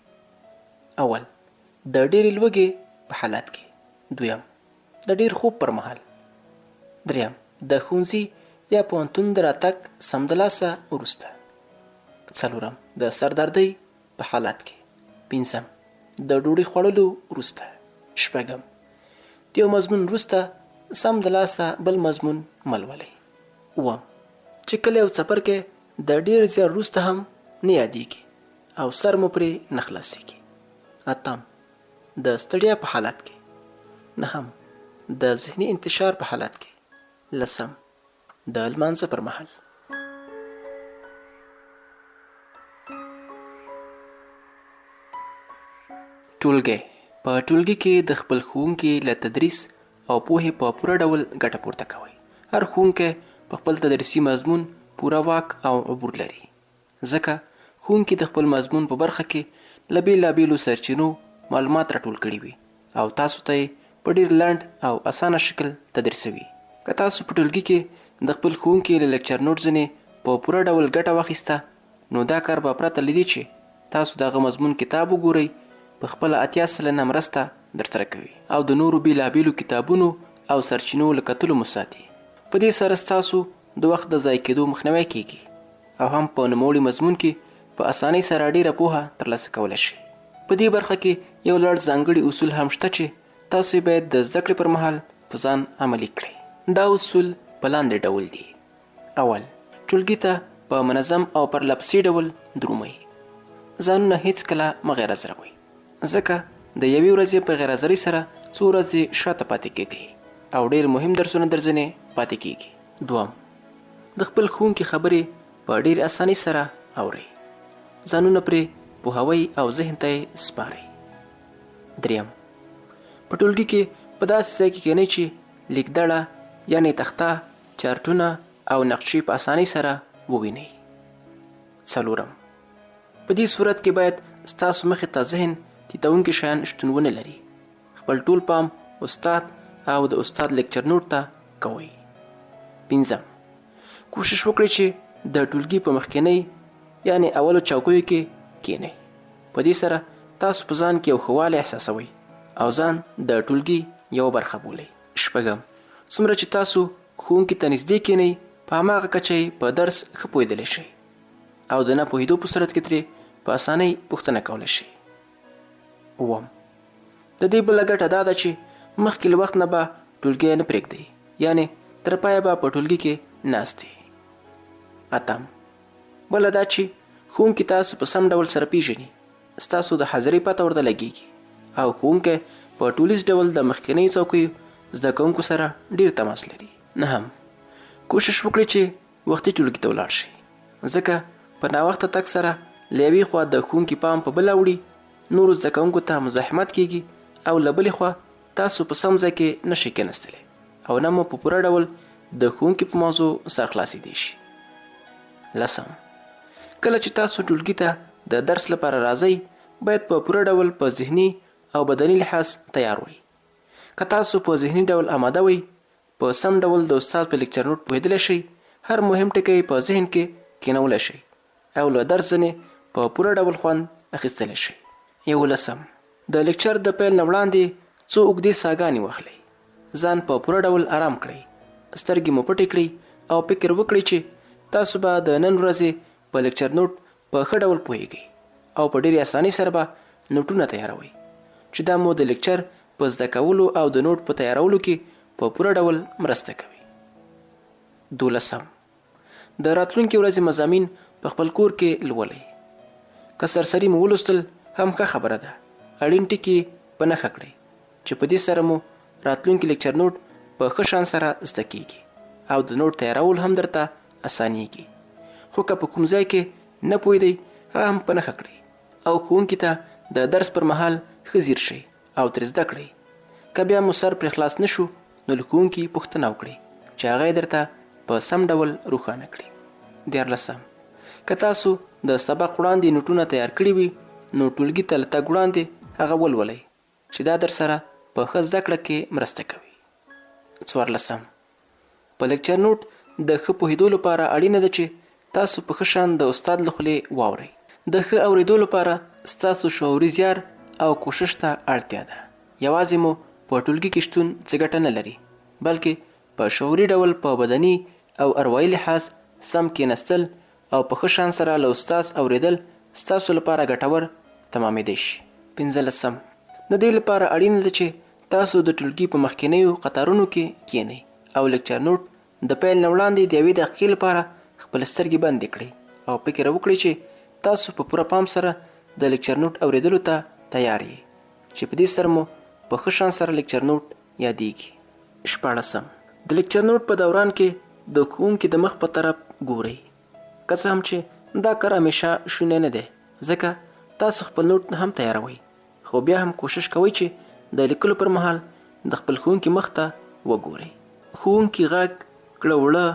اول، د ډیرې لوږې په حالت کې. 2، د ډیر خوب پر مهال. 3، د ښوونځي یا پوهنتون د راتګ سمدلاسه وروسته. 4، د سردردۍ په حالت کې. 5، د ډوډۍ خوړلو وروسته. 6، د یو مضمون وروسته سمدلاسه بل مضمون ملولئ. 7، چې کله یو څپرکی د ډیر زیار وروسته هم نه یادېږي او سر مو پرې نه خلاصېږي. 8، د ستړیا په حالت کې. 9، د ذهني انتشار په حالت کې. 10، د لمانځه پر مهال. ټولګی. په ټولګي کې د خپل ښوونکي له تدریس او پوهې په پوره ډول ګټه پورته کوئ. هر ښوونکی په خپل تدریسي مضمون پوره واک او عبور لري، ځکه ښوونکي د خپل مضمون په برخه کې له بېلابېلو سرچینو معلومات راټول کړي وي او تاسو ته یې په ډېر لنډ او اسانه شکل تدریسوي. که تاسو په ټولګي کې د خپل ښوونکي له لیکچر نوټ ځینې په پوره ډول ګټه واخیسته، نو دا کار به پرته له دې چې تاسو دغه مضمون کتاب وګورئ په خپله 80 سلنه مرسته درسره کوي او د نورو بېلابېلو کتابونو او سرچینو له کتلو مو ساتي. په دې سره ستاسو د وخت د ضایع کېدو مخنیوی کیږي او هم په نوموړي مضمون کې په اسانۍ سره ډېره پوهه ترلاسه کولی شئ. په دې برخه کې یو لړ ځانګړي اصول هم شته چې تاسو یې باید د زده کړې پر مهال په ځان عملي کړئ. دا اصول په لاندې ډول دي. اول، ټولګي ته په منظم او پرلپسې ډول درومئ. ځانونه هیڅکله مه غیر حاضروئ، ځکه د یوې ورځې په غیر حاضرۍ سره څو ورځې شاته پاتې کیږئ او ډېر مهم درسونه در ځینې پاتې کیږي. 2، د خپل ښوونکي خبرې په ډېر اسانۍ سره اورئ، ځانونه پرې پوهوئ او ذهن ته یې سپارئ. 3، په ټولګي کې په داسې ځای کې کښېنئ چې لیکدړه یعنې تخته، چارټونه او نقشې په اسانۍ سره ووینئ. 4، په دې صورت کې باید ستاسو مخې ته ذهن تیتونکي شیان شتون ونه لري. خپل ټول پام استاد او د استاد لیکچر نوټ ته کوئ. 5، کوشش وکړئ چې د ټولګي په مخکینۍ یعنې اولو چوکیو کې کښېنئ. په دې سره تاسو په ځان کې یو ښه والی احساسوئ او ځان د ټولګي یوه برخه بولئ. 6، څومره چې تاسو ښوونکي ته نږدې کښېنئ په هماغه کچه یې په درس ښه پوهېدلی شئ او د نه پوهېدو په صورت کې ترې په اسانۍ پوښتنه کولی شئ. 7، د دې بله ګټه دا ده چې مخکې له وخت نه به ټولګی نه پرېږدئ، یعنې تر پایه به په ټولګي کې ناست یې. 8، بله دا چې ښوونکي تاسو په سم ډول سره پیژني، ستاسو د حاضرۍ پته ورته لګېږي او ښوونکی په ټولیز ډول د مخکینۍ څوکیو زده کوونکو سره ډېر تماس لري. 9، کوشش وکړئ چې وختي ټولګي ته ولاړ شئ، ځکه په ناوخته تګ سره له یوې خوا د ښوونکي پام په بله اوړي، نورو زده کوونکو ته مزاحمت کیږي او له بلې خوا تاسو په سم ځای کې نشئ کېناستلی او نه مو په پوره ډول د ښوونکي په موضوع سر خلاصېدی شي. 10، کله چې تاسو ټولګي ته د درس لپاره راځئ باید په پوره ډول په ذهني او بدني لحاظ تیار وئ. که تاسو په ذهني ډول آماده وئ، په سم ډول د استاد په لیکچر نوټ پوهېدلی شئ، هر مهم ټکی په ذهن کې کېنولی شئ او له درس ځینې په پوره ډول خوند اخیستلی شئ. 11، د لیکچر د پیل نه وړاندې څو اوږدې ساګانې واخلئ، ځان په پوره ډول آرام کړئ، سترګې مو پټې کړئ او فکر وکړئ چې تاسو به د نن ورځې په لیکچر نوټ په ښه ډول پوهیږئ او په ډېرې اسانۍ سره به نوټونه تیاروئ چې دا مو د لیکچر په زده کولو او د نوټ په تیارولو کې په پوره ډول مرسته کوي. 12، د راتلونکي ورځې مضامین په خپل کور کې لولئ. که سرسري مو ولوستل هم ښه خبره ده، اړین ټکي په نښه کړئ چې په دې سره مو راتلونکي لیکچر نوټ په ښه شان سره زده کیږي او د نوټ تیارول هم درته اسانیږي. خو که په کوم ځای کې نه پوهېدئ هغه هم په نښه کړئ او ښوونکي ته د درس پر مهال ښه ځیر شئ او ترې زده کړئ. که بیا مو سر پرې خلاص نه شو نو له ښوونکي پوښتنه وکړئ چې هغه یې درته په سم ډول روښانه کړي. 14، که تاسو د سبق وړاندې نوټونه تیار کړي وي نو ټولګي ته له تګ وړاندې هغه ولولئ چې دا در سره په ښه زده کړه کې مرسته کوي. 14 په لیکچر نوټ د ښه پوهېدو لپاره اړینه ده چې تاسو په ښه شان د استاد له خولې واورئ. د ښه اورېدو لپاره ستاسو شعوري زیار او کوشش ته اړتیا ده. یوازې مو په ټولګي کې شتون څه ګټه نه لري، بلکې په شعوري ډول په بدني او اروايي لحاظ سم کېناستل او په ښه شان سره له استاد اورېدل ستاسو لپاره ګټور تمامېدی شي. 15 د دې لپاره اړینه ده چې تاسو د ټولګي په مخکینیو قطارونو کې کښېنئ او لیکچر نوټ د پیل نه وړاندې د 1 دقیقې لپاره خپل سترګې بندې کړئ او فکر وکړئ چې تاسو په پوره پام سره د لیکچر نوټ اورېدلو ته تیار یې، چې په دې سره مو په ښه شان سره لیکچر نوټ یادېږي. 14 د لیکچر نوټ په دوران کې د ښوونکي د مخ په طرف ګورئ. که څه هم چې دا کار همیشه شونی نه دی، ځکه تاسو خپل نوټ هم تیاروئ، خو بیا هم کوشش کوئ چې د لیکلو پر مهال د خپل ښوونکي مخ ته وګورئ. ښوونکي غږ، کړه وړه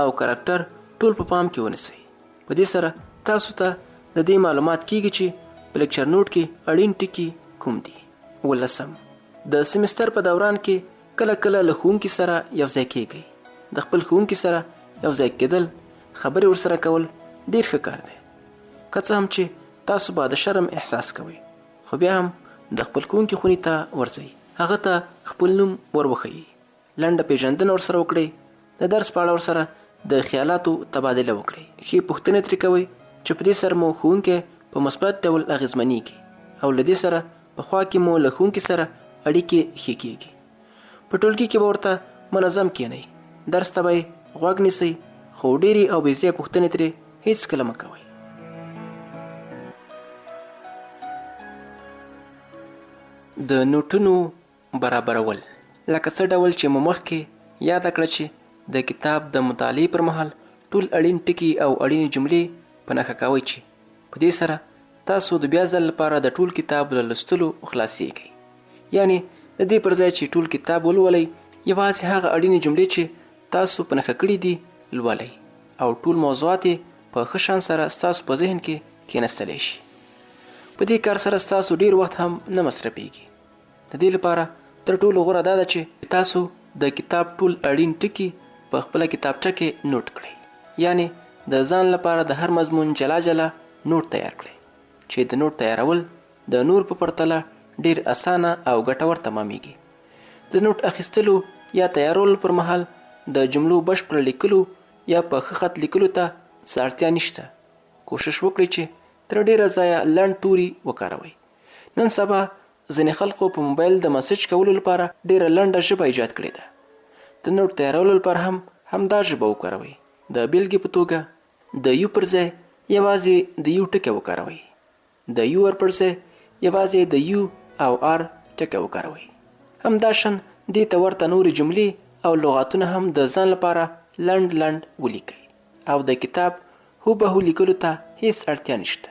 او کرکټر ټول په پام کې ونیسئ. په دې سره تاسو ته د دې معلومات کیږي چې په لیکچر نوټ کې اړین ټکي کوم دي. 15 د سیمستر په دوران کې کله کله له ښوونکي سره یو ځای کیږئ. د خپل ښوونکي سره یو ځای کېدل، خبرې ورسره کول ډیر ښه کار دی. که څه هم چې تاسو به د شرم احساس کوئ، خو بیا هم د خپل ښوونکي خونې ته ورځئ، هغه ته خپل نوم وروښیئ، لنډه پیژندنه ورسره وکړئ، د درس په اړه ورسره د خیالاتو تبادله وکړئ، ښې پوښتنې ترې کوئ چې په دې سره مو ښوونکی په مثبت ډول اغېزمنېږي او له دې سره په خوا کې مو له ښوونکي سره اړیکې ښې کېږي. په ټولګي کې به ورته منظم کښېنئ، درس ته به یې غوږ نیسئ، خو ډېرې او بې ځایه پوښتنې ترې هېڅکله مه کوئ. د نوټونو برابرول، لکه څه ډول چې مو مخکې یاده کړه چې د کتاب د مطالعې پر مهال ټول اړین ټکي او اړینې جملې په نښه کوئ، چې په دې سره تاسو د بیا ځل لپاره د ټول کتاب له لوستلو خلاصېږئ. یعنی د دې پر ځای چې ټول کتاب ولولئ، یوازې هغه اړینې جملې چې تاسو په نښه کړي دي لولئ او ټول موضوعات په ښه شان سره ستاسو په ذهن کې کېنستلی شي. په دې کار سره ستاسو ډیر وخت هم نه مصرفېږي. د دې لپاره تر ټولو غوره دا ده چې تاسو د کتاب ټول اړین ټکي په خپله کتابچه کې نوٹ کړئ، یعنی د ځان لپاره د هر مضمون جلا جلا نوٹ تیار کړئ، چې د نوٹ تیارول د نور په پرتله ډیر اسانه او ګټور تمامېږي. د نوٹ اخیستلو یا تیارولو پر مهال د جملو بشپړ لیکلو یا په ښه خط لیکلو ته څه اړتیا نشته. کوشش وکړئ چې تر ډیره ځایه لنډ توري وکاروئ. نن سبا ځینې خلکو په موبایل د مسیج کولو لپاره ډیره لنډه ژبه ایجاد کړې ده. د نوټ تیارولو لپاره هم همدا ژبه وکاروئ. د بیلګې په توګه د یو پر ځای یوازې د یو ټکی وکاروئ، د یو ار پر ځای یوازې د یو او ار ټکی وکاروئ. همدا شان دې ته ورته نورې جملې او لغاتونه هم د ځان لپاره لنډ لنډ ولیکئ او د کتاب هوبهو لیکلو ته هیڅ اړتیا نشته.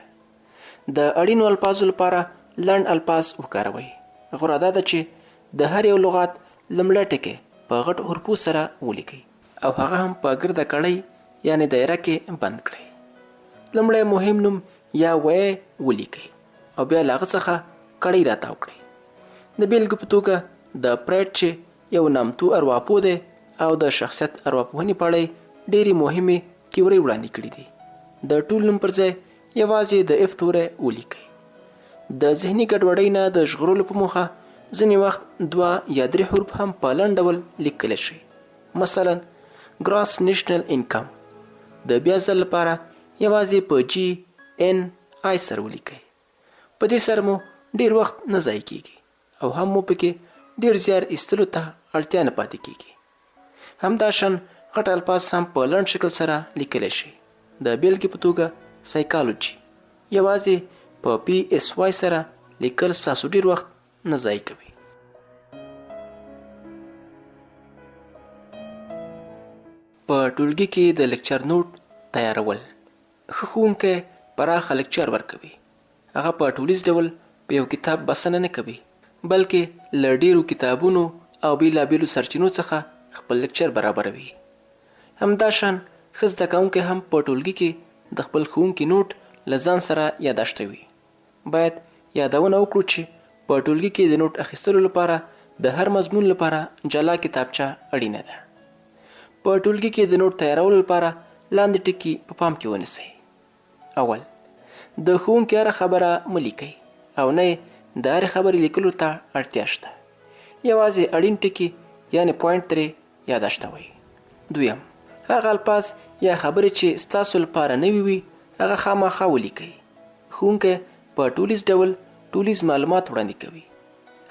د اړینو الفاظو لپاره لنډ الفاظ وکاروئ. غوره دا ده چې د هر یو لغات لومړی ټکی په غټ حروفو سره ولیکئ او هغه هم په ګرده کړۍ یعنی دایره کې بند کړئ. لومړی مهم نوم یا ویی ولیکئ او بیا له هغه څخه کړۍ راتاو کړئ. د بیلګې په توګه د پریډ چې یو نامتو ارواپوه دی او د شخصیت ارواپوهنې په اړه ډېرې مهمې تیورۍ وړاندې کړي دي. د ټول نوم پر ځای یوازې د اف توری ولیکئ. د ذهني ګډوډۍ نه د ژغورلو په موخه ځینې وخت 2 یا 3 حروف هم په لنډ ډول لیکلی شي. مثلا ګراس نیشنل انکم د بیا ځل لپاره یوازې په جی ان آی سره ولیکئ. په دې سره مو ډیر وخت نه ضایع کیږي او هم مو پکې ډیر زیار ایستلو ته اړتیا نه پاتې کیږي. همدا شان غټ الفاظ هم په لنډ شکل سره لیکلی شي. د بیلګې په توګه سایکالوجي یوازې په پی اس واي سره لیکل ستاسو ډیر وخت نه ضایع کوي. په ټولګي کې د لیکچر نوټ تیارول. ښه ښوونکی پراخه لیکچر ورکوي. هغه په ټولیز ډول په یو کتاب بسنه نه کوي، بلکې له ډیرو کتابونو او بیلابیلو سرچینو څخه خپل لیکچر برابروي. همدا شان ښه زده کوونکی هم په ټولګي کې د خپل ښوونکي نوټ له ځان سره یاداشت وي. باید یادونه وکړو چې په ټولګي کې د نوټ اخیستلو لپاره د هر مضمون لپاره جلا کتابچه اړینه ده. په ټولګي کې د نوټ تیارولو لپاره لاندې ټکي په پام کې ونیسئ. اول، د ښوونکي هره خبره مه لیکئ او نه د هرې خبرې لیکلو ته اړتیا شته. یوازې اړین ټکي یعنې پوینټ ترې یاداشتوئ. دویم، هغه الفاظ یا خبرې چې ستاسو لپاره نوي وي هغه خامخا ولیکئ. ښوونکی په ټولیز ډول ټولیز معلومات وړاندې کوي.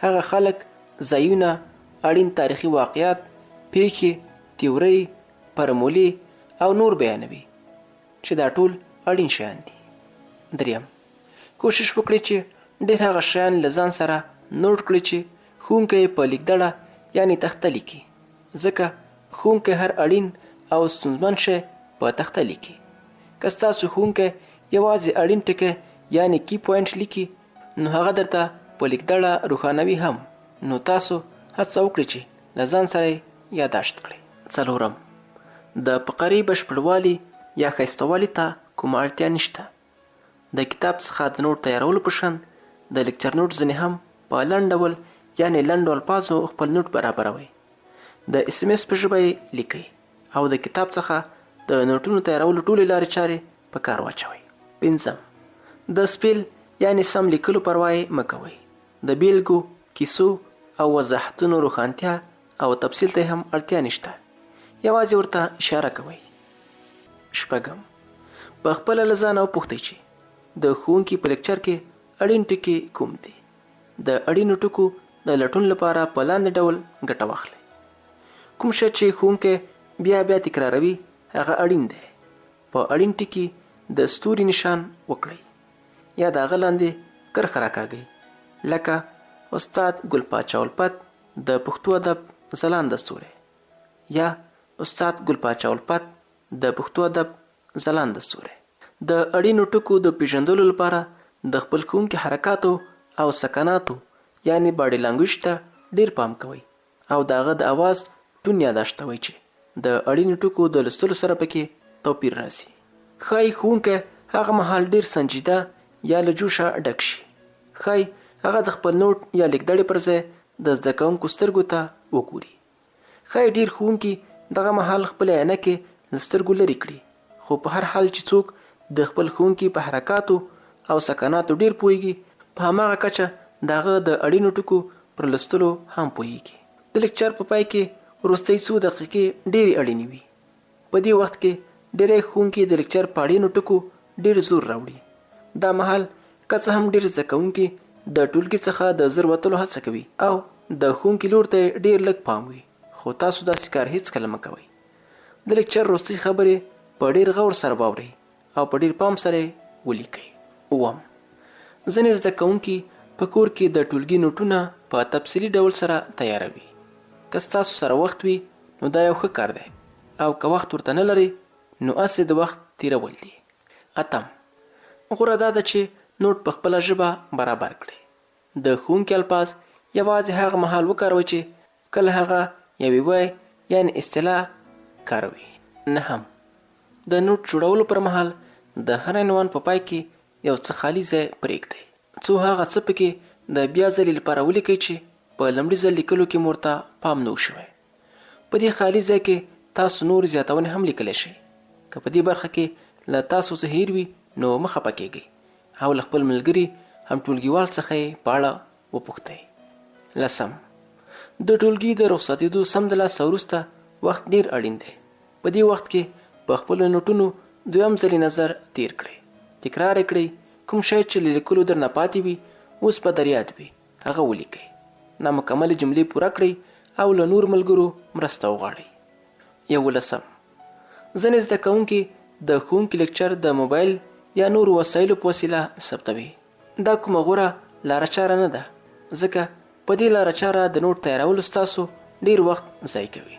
هغه خلک، ځایونه، اړین تاریخي واقعات، پیښې، تیورۍ، فرمولې او نور بیانوي چې دا ټول اړین شیان دي. دریم، کوشش وکړئ چې ډېر هغه شیان له ځان سره نوټ کړئ چې ښوونکی په لیکدړه یعنې تخته لیکي، ځکه ښوونکی هر اړین او ستونزمن شی په تخته لیکي. که ستاسو ښوونکی یوازې اړین ټکی یعنې کی پوینټ لیکي نو هغه درته په لیکدړه روښانوي هم، نو تاسو هڅه وکړئ چې له ځان سره یې یاداشت کړئ. څلورم، د فقرې بشپړوالي یا ښایستوالي ته کومه اړتیا نشته. د کتاب څخه د نوټ تیارولو په شان د لیکچر نوټ ځینې هم په لنډ ډول یعنې لنډو الفاظو خپل نوټ برابروئ. د SMS په ژبه یې لیکئ او د کتاب څخه د نوټونو تیارولو ټولې لارې چارې په کار واچوئ. پنځم، د سپیل یعنې سم لیکلو پروا یې مه کوئ. د بیلګو، کیسو او وضاحتونو روښانتیا او تفصیل ته هم اړتیا نشته، یوازې ورته اشاره کوئ. شپږم، په خپله له ځانه وپوښتئ چې د ښوونکي په لیکچر کې اړین ټکي کوم دي. د اړینو ټکو د لټون لپاره په لاندې ډول ګټه واخلئ. کوم شی چې ښوونکی بیا بیا تکراروي هغه اړین دی. په اړین ټکي د ستوري نشان وکړئ یا د هغه لاندې کرښه راکاږئ، لکه استاد ګل پاچا الفت د پښتو ادب ځلانده ستوری یا استاد ګل پاچا الفت د پښتو ادب ځلانده ستوری. د اړینو ټکو د پیژندلو لپاره د خپل ښوونکي حرکاتو او سکناتو یعنې باډي لانګویج ته ډیر پام کوئ او د هغه د اواز ټون یاداشتوئ چې د اړینو ټکو د لوستلو سره پکې توپیر راسي. ښایي ښوونکی هغه مهال ډیر سنجیده یا له جوشه ډک شي. ښایي هغه د خپل نوټ یا لیکدړې پر ځای د زده کوونکو سترګو ته وګوري. ښایي ډیر ښوونکي دغه مهال خپلې عینکې له سترګو لرې کړي، خو په هر حال چې څوک د خپل ښوونکي په حرکاتو او سکناتو ډیر پوهیږي، په هماغه کچه د هغه د اړینو ټکو پر لوستلو هم پوهیږي. د لیکچر په پای کې وروستۍ څو دقیقې ډېرې اړینې وي. په دې وخت کې ډېری ښوونکي د لیکچر په اړینو ټکو ډېر زور راوړي. دا مهال که څه هم ډېر زده کوونکي د ټولګي څخه د زر وتلو هڅه کوي او د ښوونکي لور ته ډېر لږ پام وي، خو تاسو داسې کار هیڅکله مه کوئ. د لیکچر وروستۍ خبرې په ډېر غور سره واورئ او په ډېر پام سره ولیکئ. اووم، ځینې زده کوونکي په کور کې د ټولګي نوټونه په تفصیلي ډول سره تیاروي. که ستاسو سره وخت وي نو دا یو ښه کار دی، او که وخت ورته نه لرئ نو هسې د وخت تیرول دي. اتم، غوره دا ده چې نوټ په خپله ژبه برابر کړئ. د ښوونکي الفاظ یوازې هغه مهال وکاروئ چې کله هغه یوې وای یعنې اصطلاح کاروي. نهم، د نوټ جوړولو پر مهال د هر عنوان په پای کې یو څه خالي ځای پرېږدئ، څو هغه څه پکې د بیا ځلې لپاره ولیکئ چې په لومړي ځل لیکلو کې مو ورته پام نه و شوی. په دې خالي ځای کې تاسو نور زیاتونې هم لیکلی شئ. که په دې برخه کې له تاسو څه هیر وي نو مه خفه کیږئ او له خپل ملګري هم ټولګیوال څخه یې په اړه وپوښتئ. لسم، د ټولګي د رخصتېدو سمدلاسه وروسته وخت ډېر اړین دی. په دې وخت کې په خپلو نوټونو دویم ځلې نظر تیر کړئ. تکرار یې کړئ. کوم شی چې له لیکلو درنه پاتې وي اوس په در یاد وي هغه ولیکئ. نامکملې جملې پوره کړئ او له نور ملګرو مرسته وغواړئ. 11، ځینې زده کوونکي د ښوونکي لیکچر د موبایل یا نورو وسایلو په وسیله ثبتوي. دا کومه غوره لاره چاره نه ده، ځکه په دې لاره چاره د نوټ تیارولو ستاسو ډیر وخت ضایع کوي.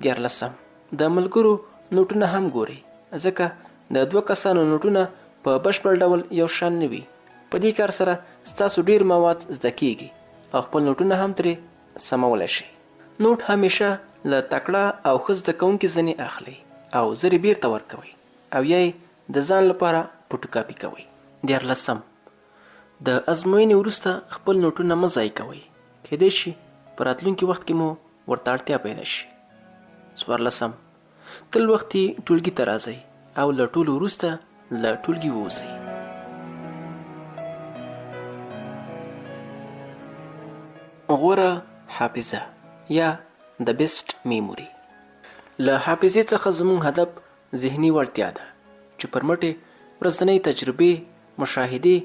14، د ملګرو نوټونه هم ګورئ، ځکه د 2 کسانو نوټونه په بشپړ ډول یو شان نه وي. په دې کار سره ستاسو ډیر مواد زده کیږي او خپل نوټونه هم ترې سمولی شئ. نوټ همیشه له تکړه او ښه زده کوونکي ځینې اخلئ او زر یې بیرته ورکوئ او یا یې د ځان لپاره فوټوکاپي کوئ. 14، د ازموینې وروسته خپل نوټونه مه ضایع کوئ. کیدای شي په راتلونکي وخت کې مو ورته اړتیا پیدا شي. 14 تل وختي ټولګي ته راځئ او له ټولو وروسته له ټولګي ووځئ. غوره حافظه یا د بیسټ میموري. له حافظې څخه زموږ هدف ذهني وړتیا ده چې پر مټې ورځنۍ تجربې، مشاهدې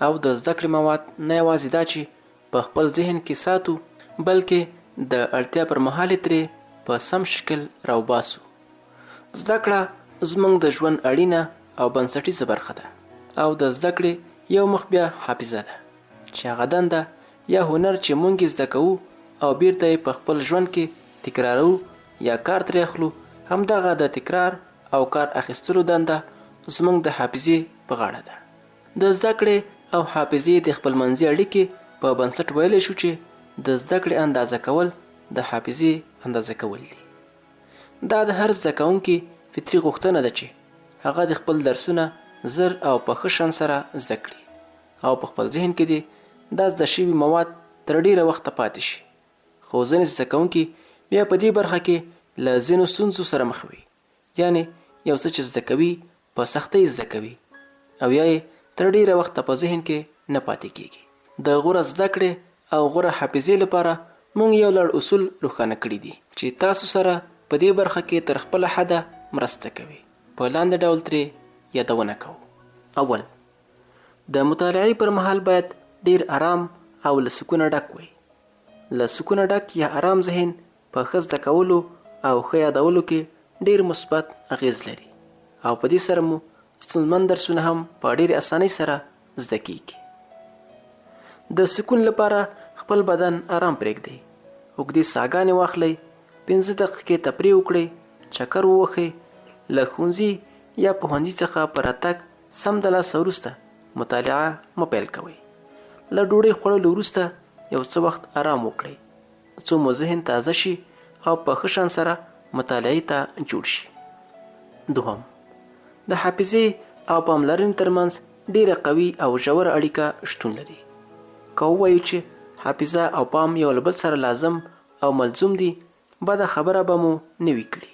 او د زده کړې مواد نه یوازې دا چې په خپل ذهن کې ساتو، بلکې د اړتیا پر مهال ترې په سم شکل راوباسو. زده کړه زموږ د ژوند اړینه او بنسټیزه برخه ده او د زده کړې یو مخ بیا حافظه ده چې هغه دنده یا هنر چې موږ زده کوو او بیرته یې په خپل ژوند کې تکرارو یا کار ترې اخلو، همدغه د تکرار او کار اخیستلو دنده زموږ د حافظې په غاړه ده. د زده کړې او حافظې د خپلمنځي اړیکې په بنسټ ویلی شو چې د زده کړې اندازه کول د حافظې اندازه کول دي. دا د هر زده کوونکي فطري غوښتنه ده چې هغه د خپل درسونه زر او په ښه شان سره زده کړي او په خپل ذهن کې دې دا زده شوي مواد تر ډیره وخته پاتې شي. خو ځینې زده کوونکي بیا په دې برخه کې له ځینو ستونزو سره مخ وي، یعنې یو څه چې زده کوي په سختۍ زده کوي او یا یې تر ډیره وخته په ذهن کې نه پاتې کیږي. د غوره زده کړې او غوره حافظې لپاره موږ یو لړ اصول روښانه کړي دي چې تاسو سره په دې برخه کې تر خپل حده مرسته کوي. په لاندې ډول ترې یادونه کوو. اول، د مطالعې پر مهال باید ډیر آرام او له سکونه ډک وي. له سکونه ډک یا آرام ذهن په ښه زده کولو او ښه یادولو کې ډیر مثبت اغیز لري او په دې سره مو ستونزمن درسونه هم په ډیر اسانۍ سره زده کیږي. د سکون لپاره خپل بدن آرام پرېږدئ. اوږدې ساګانې واخلئ، 15 دقیقې تفریح وکړئ، چکر ووهئ. له ښوونځي یا پوهنځي څخه په راتګ سمدلاسه وروسته مطالعه مه پیل کوئ. له ډوډۍ خوړلو وروسته یو څه وخت آرام وکړئ څو مو ذهن تازه شي او په ښه شان سره مطالعې ته جوړ شي. دوهم، د حافظې او پاملرنې ترمنځ ډیره قوي او ژوره اړیکه شتون لري. که ووایو چې حافظه او پام یو له بل سره لازم او ملزوم دي، بده خبره به مو نه وي کړې.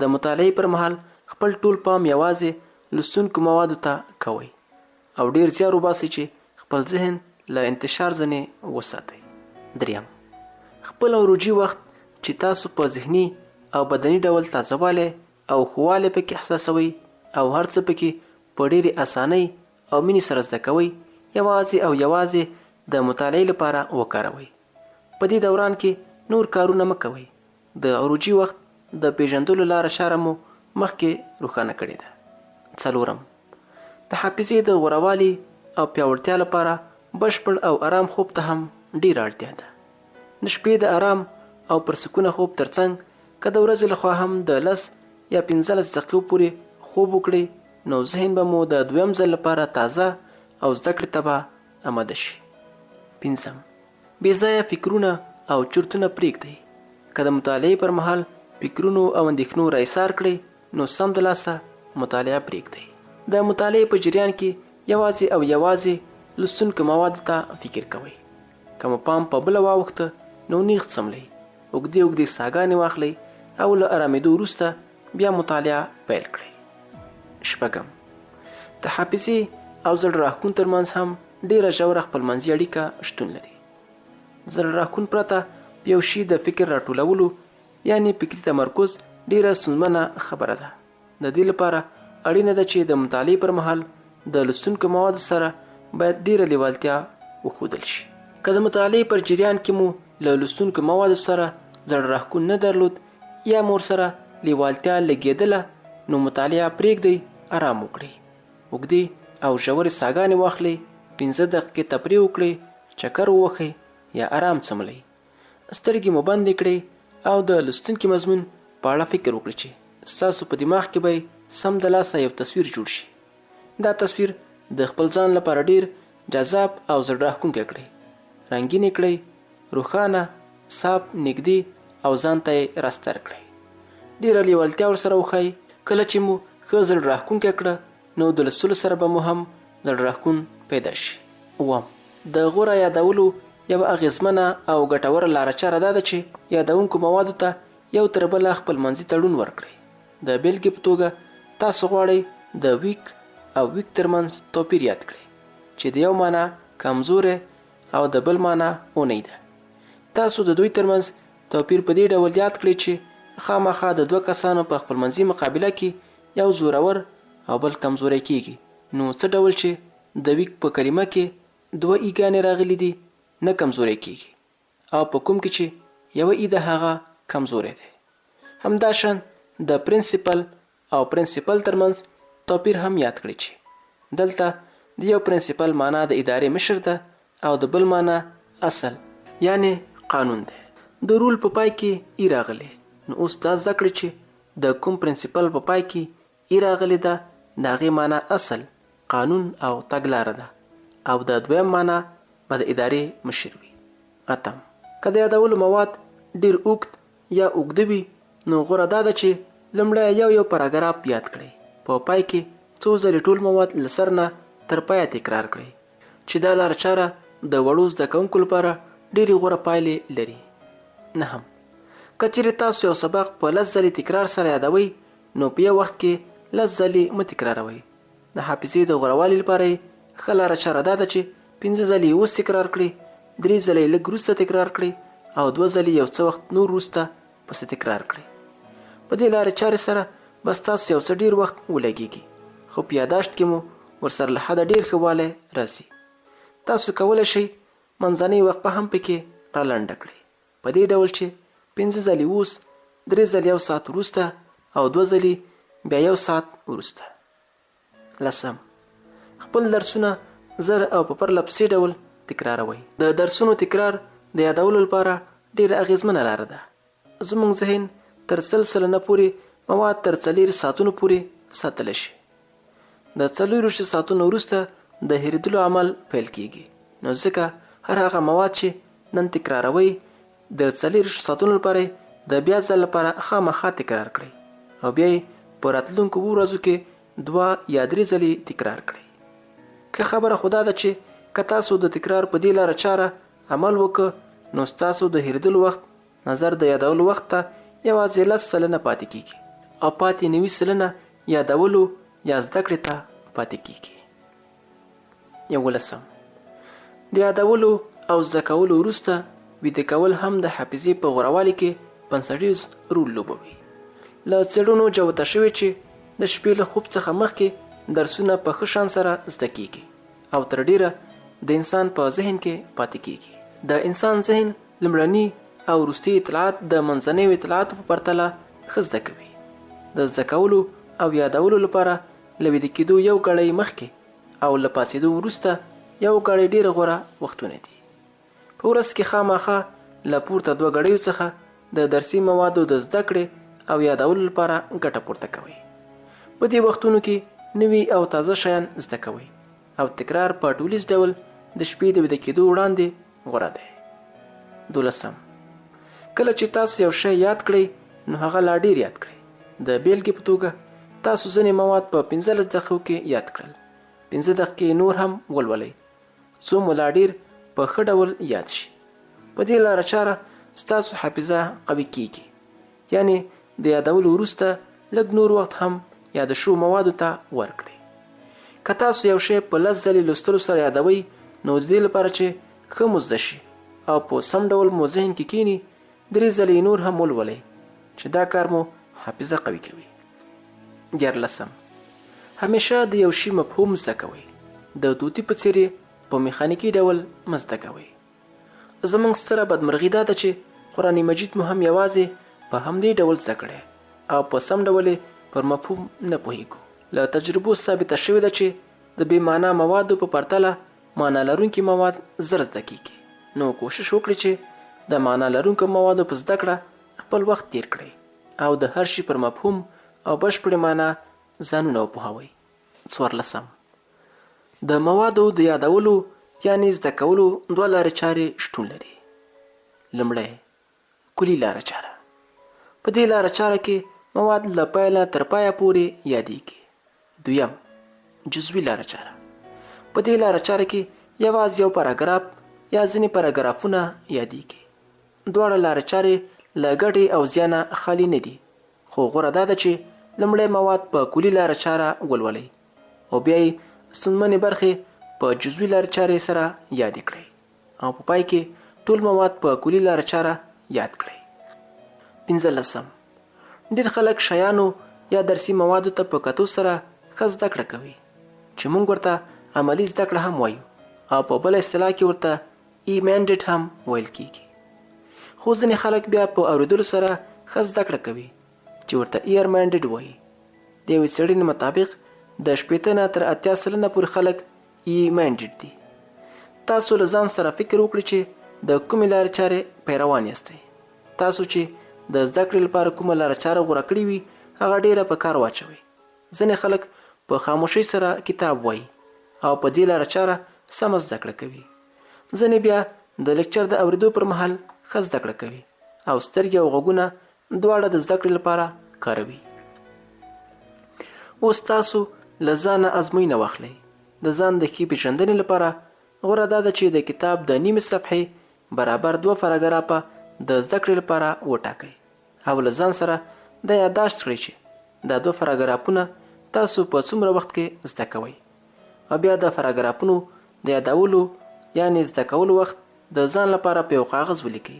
د مطالعې پر مهال خپل ټول پام یوازې لوستونکو موادو ته کوئ او ډیر زیار وباسئ چې خپل ذهن له انتشار ځنې وساتئ. دریم، خپل روجي وخت چې تاسو په ذهني او بدني ډول تازهوالی او ښهوالی پکې احساسوئ او هر څه پکې په ډیرې اسانۍ او مینې سره زده کوئ، یوازې د مطالعې لپاره وکاروئ. په دې دوران کې نور کارونه مه کوئ. د عروجي وخت د پیژندلو لاره چاره مو مخکې روښانه کړې ده. څلورم، د حافظې د غوروالي او پیاوړتیا لپاره بشپړ او آرام خوب ته هم ډیره اړتیا ده. د شپې د آرام او پرسکونه خوب ترڅنګ که د ورځې لخوا هم د 10 یا 15 دقیقو پورې خوب وکړئ، نو ذهن به مو د دویم ځل لپاره تازه او زده کړې ته به آماده شي. پنځم، بې ځایه فکرونه او چورتونه پرېږدئ. که د مطالعې پر مهال فکرونو او اندېښنو راایسار کړئ، نو سمدلاسه مطالعه پرېږدئ. د مطالعې په جریان کې یوازې لوستونکو موادو ته فکر کوئ. که مو پام په بله واوښته، نو نیغ څملئ، اوږدې ساګانې واخلئ او له ارامېدو وروسته بیا مطالعه پیل کړئ. شپږم، د حافظې او زړه راښکون ترمنځ هم ډیره ژوره خپلمنځي اړیکه شتون لري. زړه راښکون پرته یو شي د فکر راټولولو یعنی فکري تمرکز ډیره ستونزمنه خبره ده. د دې لپاره اړینه ده چې د مطالعې پر مهال د لوستونکو موادو سره باید ډیره لیوالتیا وښودل شي. که د مطالعې پر جریان کې مو له لوستونکو موادو سره زړه راښکون نه درلود یا مور سره لیوالتیا لګېدله، نو مطالعه پرېږدئ، آرام وکړئ. اوږدې او ژورې ساګانې واخلئ، 15 دقیقې تفریح وکړئ، چکر ووهئ یا آرام څملئ. سترګې مو بندې کړئ او د لوستونکي مضمون په اړه فکر وکړئ چې ستاسو په دماغ کې به سمدلاسه یو تصویر جوړ شي. دا تصویر د خپل ځان لپاره ډیر جذاب او زړه راښکونکی کړئ. رنګین کړئ، روښانه، صاف، نږدې او ځان ته یې راستر کړئ. ډیره لیوالتیا ورسره وښایئ. کله چې مو ښه زړه راښکونکی کړه، نو د لوستلو سره به مو هم زړه راښکون پیدا شي. اووم، د غوره یادولو یو اغیزمنه او ګټوره لاره چاره دا ده چې یادونکو موادو ته یو تر بله خپلمنځي تړون ورکړئ. د بیلګې په توګه تاسو غواړئ د ویک او ویک ترمنځ توپیر یاد کړئ چې د یو معنا کمزوری او د بل معنا اونۍ ده. تاسو د دوی ترمنځ توپیر په دې ډول یاد کړئ چې خامخا د دوه کسانو په خپلمنځي مقابله کې یو زورور او بل کمزوری کیږي. نو څه ډول چې د ویک په کلمه کې دوه ایګانې راغلي دي نه کمزوری کیږي او په کوم کې چې یو ای د هغه کمزوری دی. همداشان د پرنسپل او پرنسپل ترمنځ توپیر هم یاد کړئ چې دلته د یو پرنسپل معنا د ادارې مشر ده او د بل معنا اصل یعنی قانون دی. د رول په پای کې ای راغلی. نو اوس دا زده کړئ چې د کوم پرنسپل په پای کې ای راغلی ده د هغې معنا اصل قانون او تګلاره ده او د دویم معنا به د ادارې مشر وي. اتم، که د یادولو مواد ډیر اوږد یا اوږده وي نو غوره دا ده چې لومړی یو پاراګراف یاد کړئ. په پای کې څو ځلې ټول مواد له سر نه تر پایه تکرار کړئ چې دا لاره چاره د وړو زده کوونکو لپاره ډېرې غوره پایلې لري. نهم، که چیرې تاسو یو سبق په 10 ځلې تکرار سره یادوئ نو په یو وخت کې 10 ځلې مه تکراروئ. د حافظې د غوروالي لپاره یې ښه لاره چاره دا ده چې 5 ځلې اوس تکرار کړئ، 3 ځلې لږ وروسته تکرار کړئ او 2 ځلې یو څه وخت نور وروسته پسې تکرار کړئ. په دې لارې چارې سره بس تاسو یو څه ډیر وخت ولګیږي خو په یاداشت کې مو ورسره له حده ډیر ښه والی راځي. تاسو کولی شئ منځنۍ وقفه هم پکې رالنډه کړئ په دې ډول چې 5 ځلې اوس، 3 ځلې 1 ساعت وروسته او 2 ځلې بیا 1 ساعت وروسته. لسم، خپل درسونه زر او په پرله پسې ډول تکراروئ. د درسونو تکرار د یادولو لپاره ډیره اغیزمنه لاره ده. زموږ ذهن تر 100 سلنه پورې مواد تر 4 ساعتونو پورې ساتلی شي. د 4 ساعتونو وروسته د هېرېدلو عمل پیل کیږي. نو ځکه هر هغه مواد چې نن تکراروئ د 4 ساعتونو لپاره د بیا ځل لپاره خامخا تکرار کړئ او بیا یې په راتلونکو ورځو کې 2 یا 3 ځلې تکرار کړئ. که خبره خدا ده چې که تاسو د تکرار په دې لاره چاره عمل وکړ نو ستاسو د هېرېدلو وخت نظر د یادولو وخت ته یوازې 10 سلنه پاتې کیږي او پاتې 90 سلنه یادولو یا زده کړې ته پاتې کیږي. 11، د یادولو او زده کولو وروسته ویده کول هم د حافظې په غوروالي کې بنسټیز رول لوبوي. له څېړنو جوته شوې چې د شپې له خوب څخه مخکې درسونه په ښه شان سره زده کیږي او تر ډیره د انسان په ذهن کې پاتې کیږي. د انسان ذهن لومړني او وروستي اطلاعات د منځنیو اطلاعاتو په پرتله ښه زده کوي. د زده کولو او یادولو لپاره له ویده کېدو یو ګړی مخکې او له پاڅېدو وروسته یو ګړی ډیره غوره وختونه دي. په ورځ کې خامخا له پورته 2 ګړیو څخه د درسي موادو د زده کړې او یادولو لپاره ګټه پورته کوئ. په دې وختونو کې نوي او تازه شیان زده کوئ او تکرار په ټولیز ډول د شپې د ویده کېدو وړاندې غوره دی. 12، کله چې تاسو یو شی یاد کړئ نو هغه لا ډیر یاد کړئ. د بیلګې په توګه تاسو ځینې مواد په 15 دقیقو کې یاد کړل، 15 دقیقې نور هم ولولئ څو مو لا ډیر په ښه ډول یاد شي. په دې لاره چاره ستاسو حافظه قوي کیږي، یعنی د یادولو وروسته لږ نور وخت هم یاد شو موادو ته ورکړئ. که تاسو یو شی په 10 ځلې لوستلو سره یادوئ نو د دې لپاره چې ښه مو زده شي او په سم ډول مو ذهن کې کینی 3 ځلې نور هم ولولئ چې دا کار مو حافظه قوي کوي. 14، همیشه د یو شي مفهوم زده کوئ. د طوطي په څېر په میخانیکي ډول مه زده کوئ. زموږ ستره بدمرغي دا ده چې قرآن مجید مو هم یوازې په همدې ډول زده کړی او په سم ډول پر مفهوم نه پوهیږو. له تجربو ثابته شوې ده چې د بې معنا موادو په پرتله معنا لرونکي مواد زر زده کیږي. نو کوشش وکړئ چې د معنا لرونکو موادو په زده کړه خپل وخت تیر کړئ او د هر شي پر مفهوم او بشپړې معنا ځانونه وپوهوئ. 14، د موادو د یادولو یعنی زده کولو 2 لارې چارې شتون لري. لومړی، کلي لاره چاره. په دې لاره چاره کې مواد له پیله تر پایه پورې یادېږي. 2، جزوي لاره چاره. په دې لاره چاره کې یوازې یو پاراګراف یا ځینې پاراګرافونه یادېږي. دواړه لارې چارې له ګټې او زیانه خالي نه دي، خو غوره دا ده چې لومړی مواد په کلي لارې چاره ولولئ او بیا یې ستونزمنې برخې په جزوي لارې چارې سره یادې کړئ او په پای کې ټول مواد په کلي لارې چاره یاد کړئ. 15 ډېر خلک شیانو یا درسي موادو ته په کتو سره ښه زده کړه کوي چې موږ ورته عملي زده کړه هم وایو او په بل اصطلاح کې ورته ایمانډډ هم ویل کیږي. خو ځینې خلک بیا په اورېدلو سره ښه زده کړه کوي چې ورته ایرمانډډ وایي. د یوې څېړنې مطابق د 80 نه تر 80 سلنه پورې خلک ایمانډډ دي. تاسو له ځان سره فکر وکړئ چې د کومې لارې چارې پیروان یاستئ. تاسو چې د زده کړې لپاره کومه لاره چاره غوره کړې وي هغه ډیره په کار واچوئ. ځینې خلک په خاموشۍ سره کتاب وایي او په دې لاره چاره سمه زده کړه کوي. ځینې بیا د لیکچر د اورېدو پر مهال ښه زده کړه کوي او سترګې او غوږونه دواړه د زده کړې لپاره کاروي. اوس تاسو له ځانه ازموینه واخلئ. د ځان د ښې پېژندنې لپاره غوره دا ده چې د کتاب د نیمې صفحې برابر 2 پاراګرافه د زده کړې لپاره وټاکئ او له ځان سره د یادداشت کړئ چې دا 2 پاراګرافونه تاسو په څومره وخت کې زده کوئ او بیا د پاراګرافونو د یادولو یعنی زده کولو وخت د ځان لپاره په یو کاغذ ولیکئ.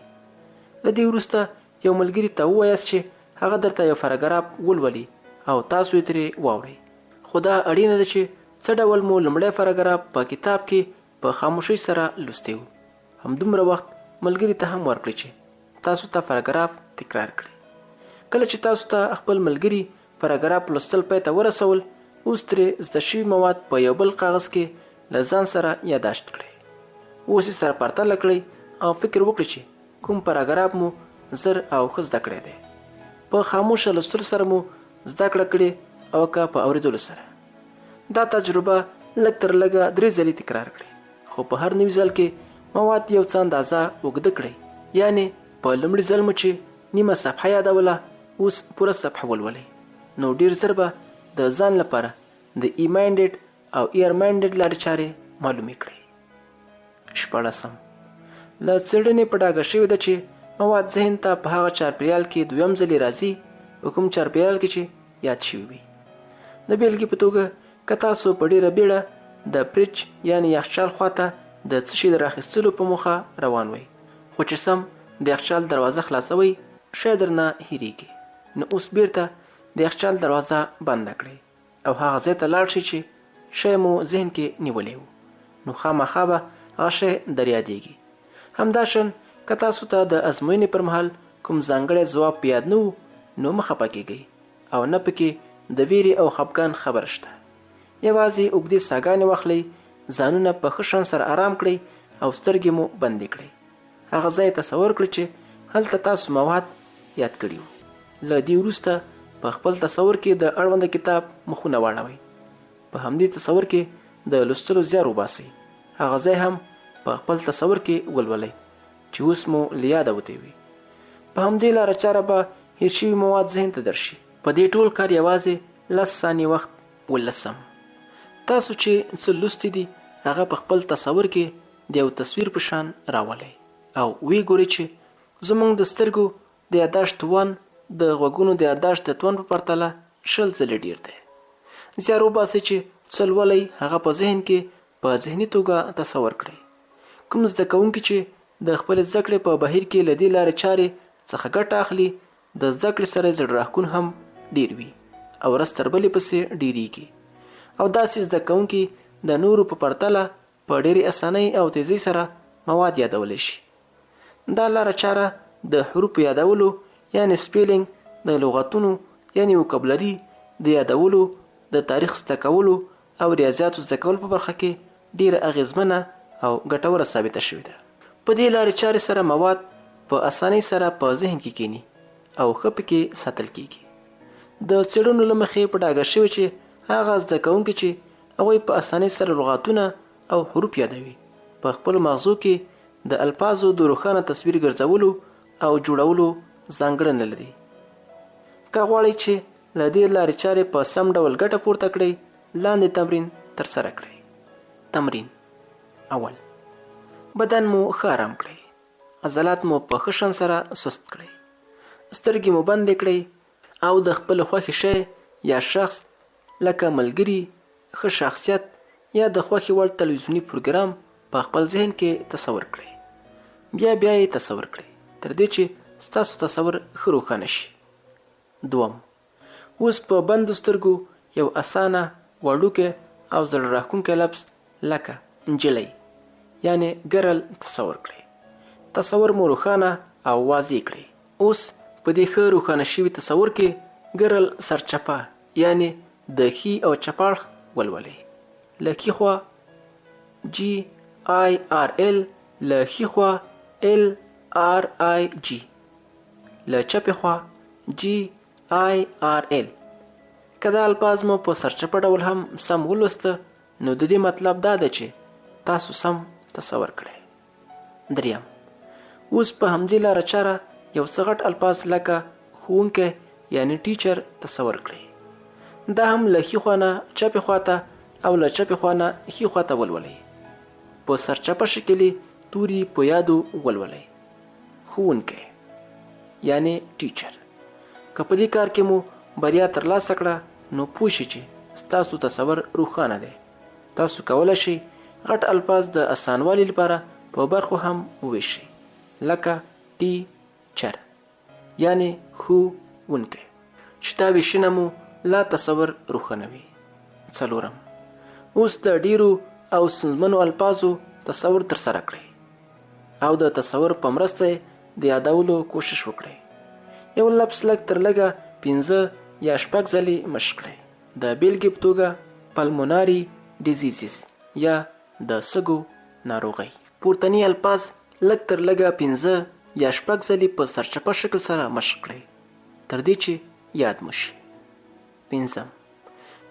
له دې وروسته یو ملګري ته ووایاست چې هغه درته یو پاراګراف ولولي او تاسو یې ترې واورئ. خو دا اړینه ده چې څه ډول مو لومړی پاراګراف په کتاب کې په خاموشۍ سره لوستی و. همدومره وخت ملګري ته هم ورکړئ چې تاسو ته پاراګراف تکرار کړئ. کله چې تاسو ته خپل ملګري پاراګراف لوستل پای ته ورسول، اوس ترې زده شوي مواد په یو بل کاغذ کې له ځان سره یادداشت کړئ. اوس یې سره پرتله کړئ او فکر وکړئ چې کوم پاراګراف مو زر او ښه زده کړی دی. په خاموشه لوستلو سره مو زده کړه کړې او که په اورېدلو سره. دا تجربه لږ تر لږه 3 ځلې تکرار کړئ، خو په هر نوي ځل کې مواد یو څه اندازه اوږده کړئ. یعنی په لومړي ځل مو چې نیمه صفحه یادوله، اوس پوره صفحه ولولئ. نو ډېر زر به د ځان لپاره د ایمانډډ او ایرمانډډ لارې چارې معلومې کړئ. 14 له څېړنې په ډاګه شوې ده چې مواد ذهن ته په هغه چاپېریال کې دویم ځلې راځي په کوم چاپېریال کې چې یاد شوي وي. د بېلګې په توګه که تاسو په ډېره بیړه د فریج یعنې یخچال خواته د څه شي د راخیستلو په موخه روان وئ، خو چې سم د یخچال دروازه خلاصوئ شاید درنه هېرېږي. نو اوس بیرته د یخچال دروازه بنده کړئ او هغه ځای ته لاړ شئ چې شی مو ذهن کې نیولی و. نو خامخا به هغه شی در یادېږي. همداشان که تاسو ته د ازموینې پر مهال کوم ځانګړی ځواب په یاد نه و، نو مه خفه کېږئ او نه پکې د ویرې او خفګان خبر شته. یوازې اوږدې ساګانې واخلئ، ځانونه په ښه شان سره آرام کړئ او سترګې مو بندې کړئ. هغه ځای تصور کړئ چې هلته تاسو مواد یاد کړي وو. له دې وروسته په خپل تصور کې د اړونده کتاب مخونه واړوئ. په همدې تصور کې د لوستلو زیار وباسئ. هغه ځای هم په خپل تصور کې ولولئ چې اوس مو له یاده وتی وي. په همدې لاره چاره به هېر شوي مواد ذهن ته درشي. په دې ټول کار یوازې 10 ثانیې وخت ولسم. تاسو چې څه لوستي دي هغه په خپل تصور کې د یو تصویر په شان راولئ او وی ګورئ چې زموږ د سترګو د یادداشت توان د غوږونو د یادداشت د توان په پرتله 20 ځلې ډیر دی. زیار وباسئ چې څه لولئ هغه په ذهن کې په ذهني توګه تصور کړئ. کوم زده کوونکي چې د خپل زده کړې په بهیر کې له دې لارې چارې څخه ګټه اخلي د زده کړې سره زړه راښکون هم ډیر وي او ورځ تر بلې پسې ډیریږي. او داسې زده کوونکي د نورو په پرتله په ډېرې اسانۍ او تیزۍ سره مواد یادولی شي. دا لاره چاره د حروفو یادولو یعنی سپیلینګ، د لغتونو یعنی وکابلري د یادولو، د تاریخ زده کولو او ریاضیاتو زده کولو په برخه کې ډېره اغیزمنه او ګټوره ثابته شوې ده. په دې لارې چارې سره مواد په اسانۍ سره په ذهن کې کینی او ښه پکې ساتل کیږي. د څېړنو له مخې په ډاګه شوی چې هغه زده کوونکي چې هغوی په اسانۍ سره لغاتونه او حروف یادوي په خپلو مغزو کې د الفاظو د روښانه تصویر ګرځولو او جوړولو ځانګړنه لري. که غواړئ چې له دې لارې چارې په سم ډول ګټه پورته کړئ، لاندې تمرین ترسره کړئ. تمرین: اول، بدن مو ښه آرام کړئ. عضلات مو په ښه شان سره سست کړئ. سترګې مو بندې کړئ او د خپل خوښې شی یا شخص لکه ملګري، ښه شخصیت یا د خوښې وړ تلویزیوني پروګرام په خپل ذهن کې تصور کړئ. بیا یې تصور کړئ تر دې چې ستاسو تصور ښه روښانه شي. 2. اوس په بندو سترګو یو اسانه، وړوکی او زړه راښکونکی لفظ لکه نجلۍ یعنی ګرل تصور کړئ. تصور مو روښانه او واضح کړئ. اوس په دې ښه روښانه شوي تصور کې ګرل سرچپه یعنی د ښي او چپ اړخ ولولئ. له ښي خوا GIRL، له ښي خوا LRIG، له چپې خوا GIRL. که دا الفاظ مو په سرچپه ډول هم سم ولوسته نو د دې مطلب دا ده چې تاسو سم تصور کړئ. 3. اوس په همدې لاره چاره یو څه غټ الفاظ لکه ښوونکی یعنی ټیچر تصور کړئ. دا هم له ښي خوا نه چپې خواته او له چپې خوا نه ښي خواته ولولئ. په سرچپه شکل توري په یادو ولولئ. ښوونکی یعنی ټیچر. که په دې کار کې مو بریا ترلاسه کړه نو پوه شئ چې ستاسو تصور روښانه دی. تاسو کولی شئ غټ الفاظ د اسانوالي لپاره په برخو هم وویشئ لکه ټیچر یعنی ښوونکی چې دا ویشنه مو لا تصور روښانوي. 4. اوس د ډیرو او ستونزمنو الفاظو تصور ترسره کړئ او د تصور په مرسته د یادولو کوشش وکړئ. یو لفظ لږ تر لږه 5 یا 6 ځلې مشق کړئ. د بیلګې په توګه پلموناري ډیزیزز یا د سږو ناروغۍ. پورتني الفاظ لږ تر لږه 5 یا 6 ځلې په سرچپه شکل سره مشق کړئ تر دې چې یاد مو شي. 5.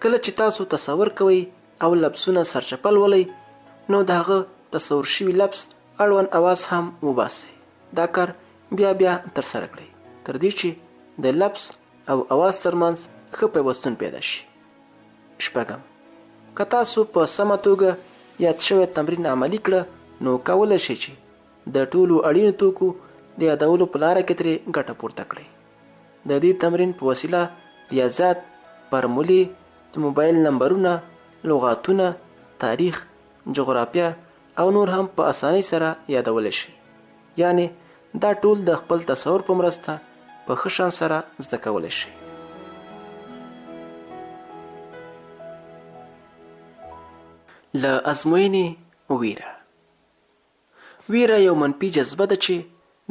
کله چې تاسو تصور کوئ او لفظونه سرچپه لولئ نو د هغه تصور شوي لفظ اړوند اواز هم وباسئ. دا کار بیا ترسره کړئ تر دې چې د لفظ او اواز ترمنځ ښه پیوستون پیدا شي. 6. که تاسو په سمه توګه یاد شوی تمرین عملي کړه نو کولی شئ چې د ټولو اړینو توکو د یادولو په لاره کې ترې ګټه پورته کړئ. د دې تمرین په وسیله ریاضیات، فارمولې، د موبایل نمبرونه، لغاتونه، تاریخ، جغرافیه او نور هم په اسانۍ سره یادولی شئ. یعنی دا ټول د خپل تصور په مرسته په ښه شان سره زده کولی شئ. له ازموینې ویره. ویره یو منفي جذبه ده چې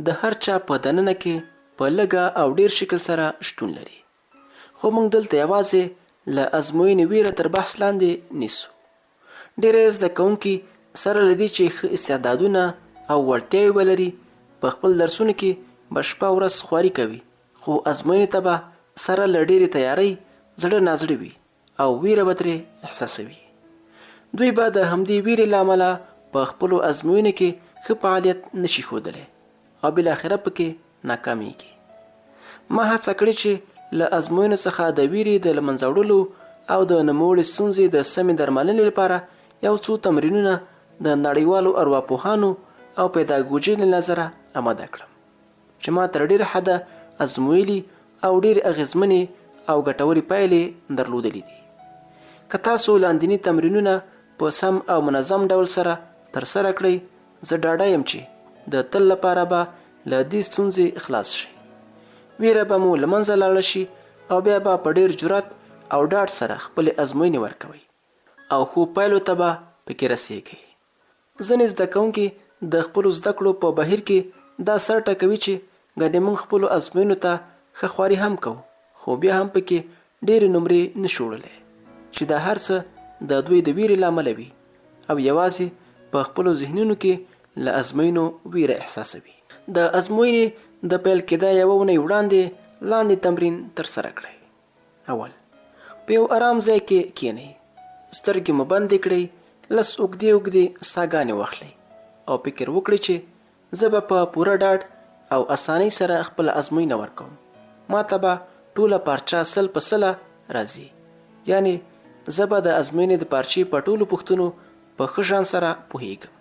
د هر چا په دننه کې په لږه او ډیر شکل سره شتون لري. خو موږ دلته یوازې له ازموینې ویره تر بحث لاندې نیسو. ډېری زده کوونکي سره له دې چې ښه استعدادونه او وړتیاوې ولري په خپل درسونو کې به شپه ورځ خواري کوي، خو ازموینې ته به سره له ډېرې تیارۍ زړه نازړه وي او ویره به ترې احساسوي. دوی به د همدې ویرې له امله په خپلو ازموینو کې ښه فعالیت نشي ښودلی او بالاخره پکې ناکامیږي. ما هڅه کړې چې له ازموینو څخه د ویرې د له منځه وړلو او د نوموړې ستونزې د سمې درملنې لپاره یو څو تمرینونه د نړیوالو ارواپوهانو او پیداګوژۍ له نظره آماده کړم چې ما تر ډېره حده ازمویلي او ډېرې اغېزمنې او ګټورې پایلې درلودلې دي. که تاسو لاندیني تمرینونه په سم او منظم ډول سره ترسره کړئ زه ډاډه یم چې د تل لپاره به له دې ستونزې خلاص شئ. ویره به مو له منځه لاړه شي او بیا به په ډېر جرأت او ډاډ سره خپلې ازموینې ورکوئ او ښو پایلو ته به پکې رسیږئ. ځینې زده کوونکي د خپلو زده کړو په بهیر کې دا سر ټکوي چې ګنې موږ خپلو ازموینو ته ښه خواري هم کوو خو بیا هم پکې ډېرې نمرې نشو وړلی چې دا هر څه د دوی د ویرې له امله وي او یوازې په خپلو ذهنونو کې له ازموینو ویره احساسوي. د ازموینې د پیل کېدا یوه اونۍ وړاندې لاندې تمرین ترسره کړئ. اول، په یو ارام ځای کې کښېنئ، سترګې مو بندې کړئ، لس اوږدې ساګانې واخلئ او فکر وکړئ چې زه به په پوره ډاډ او اسانۍ سره خپله ازموینه ورکوم. ما ته به ټوله پارچه سل په سله راځي، یعنی زه به د ازموینې د پارچې په ټولو پوښتنو په ښه شان سره پوهیږم.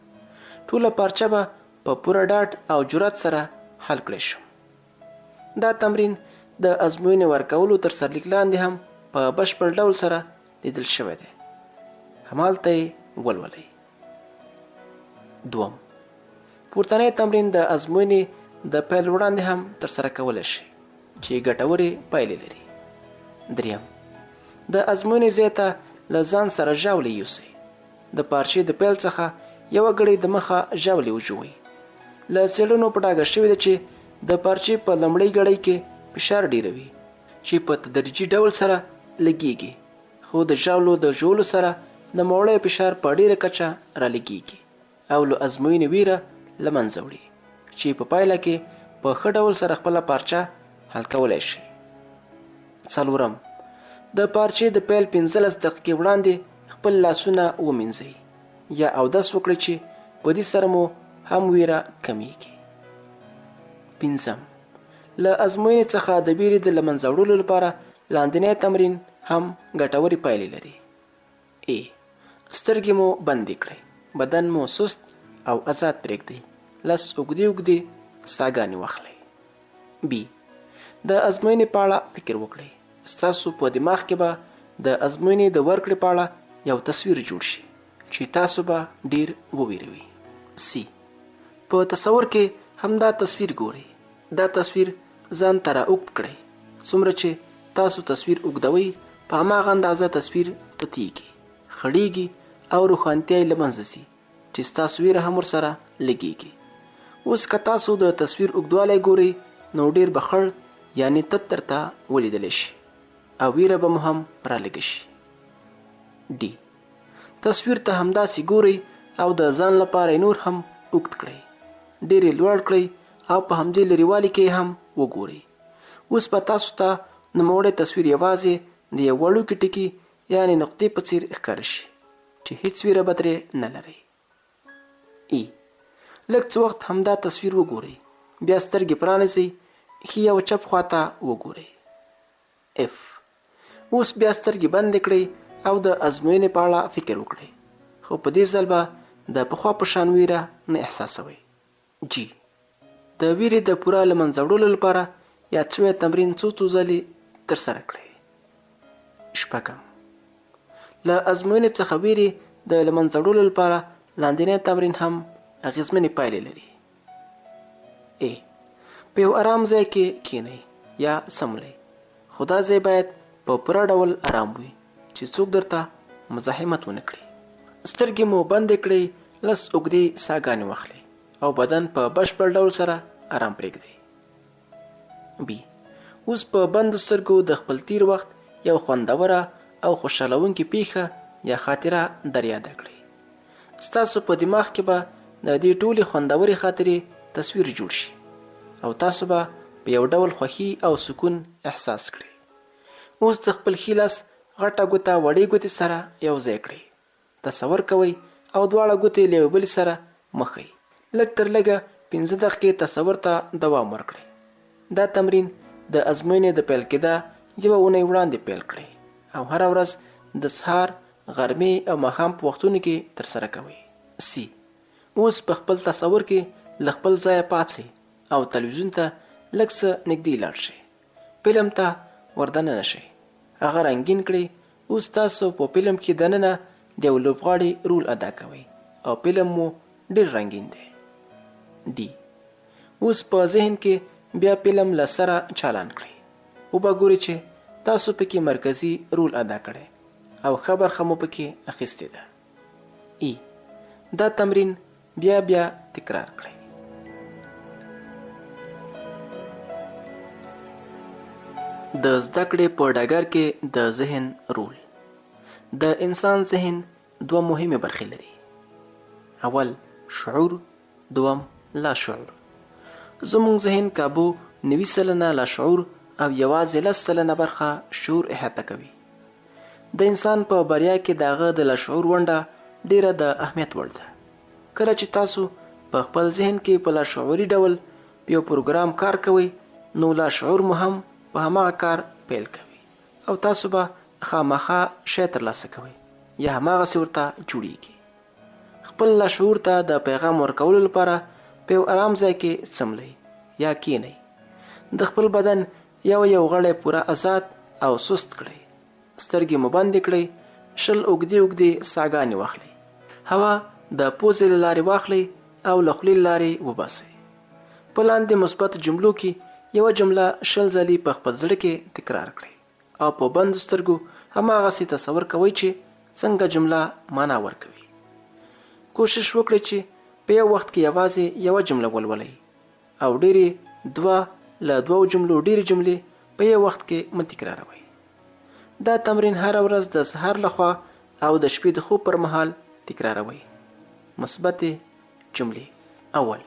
ټوله پارچه به په پوره ډاډ او جرأت سره حل کړی شم. دا تمرین د ازموینې ورکولو تر سرلیک لاندې هم په بشپړ ډول سره لیدل شوی دی. همالته یې ولولئ. 2. پورتنی تمرین د ازموینې د پیل وړاندې هم ترسره کولی شي چې ګټورې پایلې لري. 3. د ازموینې ځای ته له ځان سره ژاولې یوسئ. د پارچې د پیل څخه یوه ګړۍ د مخه ژاولې وژوئ. له څېړنو په ډاګه شوې ده چې د پارچې په لومړۍ ګړۍ کې فشار ډیروي چې په تدریجي ډول سره لګیږي، خو د ژاولو د ژولو سره د موړی فشار په ډیره کچه را لګیږي او له ازموینې ویره له منځه وړي چې په پایله کې په ښه ډول سره خپله پارچه حل کولی شي. 4. د پارچې د پیل 15 دقیقې وړاندې خپل لاسونه ومینځئ یا اودس وکړئ چې په دې سره مو هم ویره کمیږي. 5. له ازموینې څخه د ویرې د له منځه وړلو لپاره لاندینی تمرین هم ګټورې پایلې لري. A. سترګې مو بندې کړئ، بدن مو سست او آزاد پرېږدئ، لس اوږدې اوږدې ساګانې واخلئ. B. د ازموینې په اړه فکر وکړئ. ستاسو په دماغ کې به د ازموینې د ورکړې په اړه یو تصویر جوړ شي چې تاسو به ډیر وویروي. C. په تصور کې همدا تصویر ګورئ. دا تصویر ځان ته را اوږد کړئ. څومره چې تاسو تصویر اوږدوئ په هماغه اندازه تصویر تتیږي، خړیږي او روښانتیا یې له منځه ځي چې ستاسو ویره هم ورسره لګیږي. اوس که تاسو د تصویر اوږدوالی ګورئ نو ډیر به خړ یعنی تت درته ولیدلی شي او ویره به مو هم رالګه شي. D. تصویر ته همداسې ګورئ او د ځان لپاره نور هم اوږد کړئ، ډیر یې لوړ کړئ او په همدې لرېوالي کې هم وګورئ. اوس به تاسو ته نوموړی تصویر یوازې د یو وړوکي ټکي یعنې نقطې په څیر ښکاره شي چې هیڅ ویره به ترې نه لرئ. E. لږ څه وخت همدا تصویر وګورئ، بیا سترګې پرانیزئ، ښي او چپ خواته وګورئ. F. اوس بیا سترګې بندې کړئ او د ازموینې په اړه فکر وکړئ، خو په دې ځل به د پخوا په شان ویره نه احساسوئ. G. د ویرې د پوره له منځه وړلو لپاره یاد شوی تمرین څو ځلې ترسره کړئ. 6. له ازموینې څخه ویرې د له منځه وړلو لپاره لاندینی تمرین هم اغېزمنې پایلې لري. A. په یو ارام ځای کې کښینئ یا څملئ، خو دا ځای باید په پوره ډول ارام وي چې څوک درته مزاحمت ونه کړي. سترګې مو بندې کړئ، لس اوږدې ساګانې واخلئ او بدن په بشپړ ډول سره آرام پرېږدئ. B. اوس په بندو سترګو د خپل تیر وخت یو خوندوره او خوشحالونکې پیښه یا خاطره دریاده کړئ. ستاسو په دماغ کې به د دې ټولې خوندورې خاطرې تصویر جوړ شي او تاسو به په یو ډول خوښي او سکون احساس کړئ. اوس د خپل ښي لاس غټه ګوته وړې ګوتې سره یو ځای کړئ. تصور کوئ او دواړه ګوتې له یو بلې سره مخئ. لږ تر لږه 15 دقیقې تصور ته دوام ورکړئ. دا تمرین د ازموینې د پیل کېدا یوه اونۍ وړاندې پیل کړئ او هره ورځ د سهار، غرمې او ماښام په وختونو کې ترسره کوئ. C. اوس په خپل تصور کې له خپل ځایه پاڅئ او تلویزیون ته لږ څه نږدې لاړ شئ. فلم ته وردننه شئ، هغه رنګین کړئ. اوس تاسو په فلم کې دننه د یو لوبغاړي رول ادا کوئ او فلم مو ډېر رنګین دی. D. اوس په ذهن کې بیا فلم له سره چالان کړئ. وبګورئ چې تاسو پکې مرکزي رول ادا کړئ او ښه برخه مو پکې اخیستې ده. E. دا تمرین بیا بیا تکرار کړئ. د زده کړې په ډګر کې د ذهن رول. د انسان ذهن دوه مهمه برخې لري. اول شعور، دوم لا شعور. زموږ ذهن کابو 90% لا شعور او یوازې 10% برخه شعور احاطه کوي. د انسان په بریا کې داغه د لا شعور ونډه ډیره د اهمیت وړ ده. کله چې تاسو په خپل ذهن کې په لا شعوري ډول یو پروګرام کار کوئ نو لا شعور مو هم په هماغه کار پیل کوي او تاسو به خامخا شی ترلاسه کوئ یا هماغسې ورته جوړیږي. خپل لاشعور ته د پیغام ورکولو لپاره په یو آرام ځای کې څملئ یا کینئ. د خپل بدن یو غړی پوره آزاد او سست کړئ. سترګې مو بندې کړئ. شل اوږدې ساګانې واخلئ. هوا د پوزې له لارې واخلئ او له خولې له لارې وباسئ. په لاندې مثبت جملو کې یوه جمله 20 ځلې په خپل زړه کې تکرار کړئ او په بند سترګو هماغسې تصور کوئ چې څنګه جمله معنا ورکوي. کوشش وکړئ چې په یو وخت کې یوازې یوه جمله ولولئ او ډېرې 2 له 2 جملو ډېرې جملې په یو وخت کې مه تکراروئ. دا تمرین هره ورځ د سهار لخوا او د شپې د خوب پر مهال تکراروئ. مثبت جملې: اول،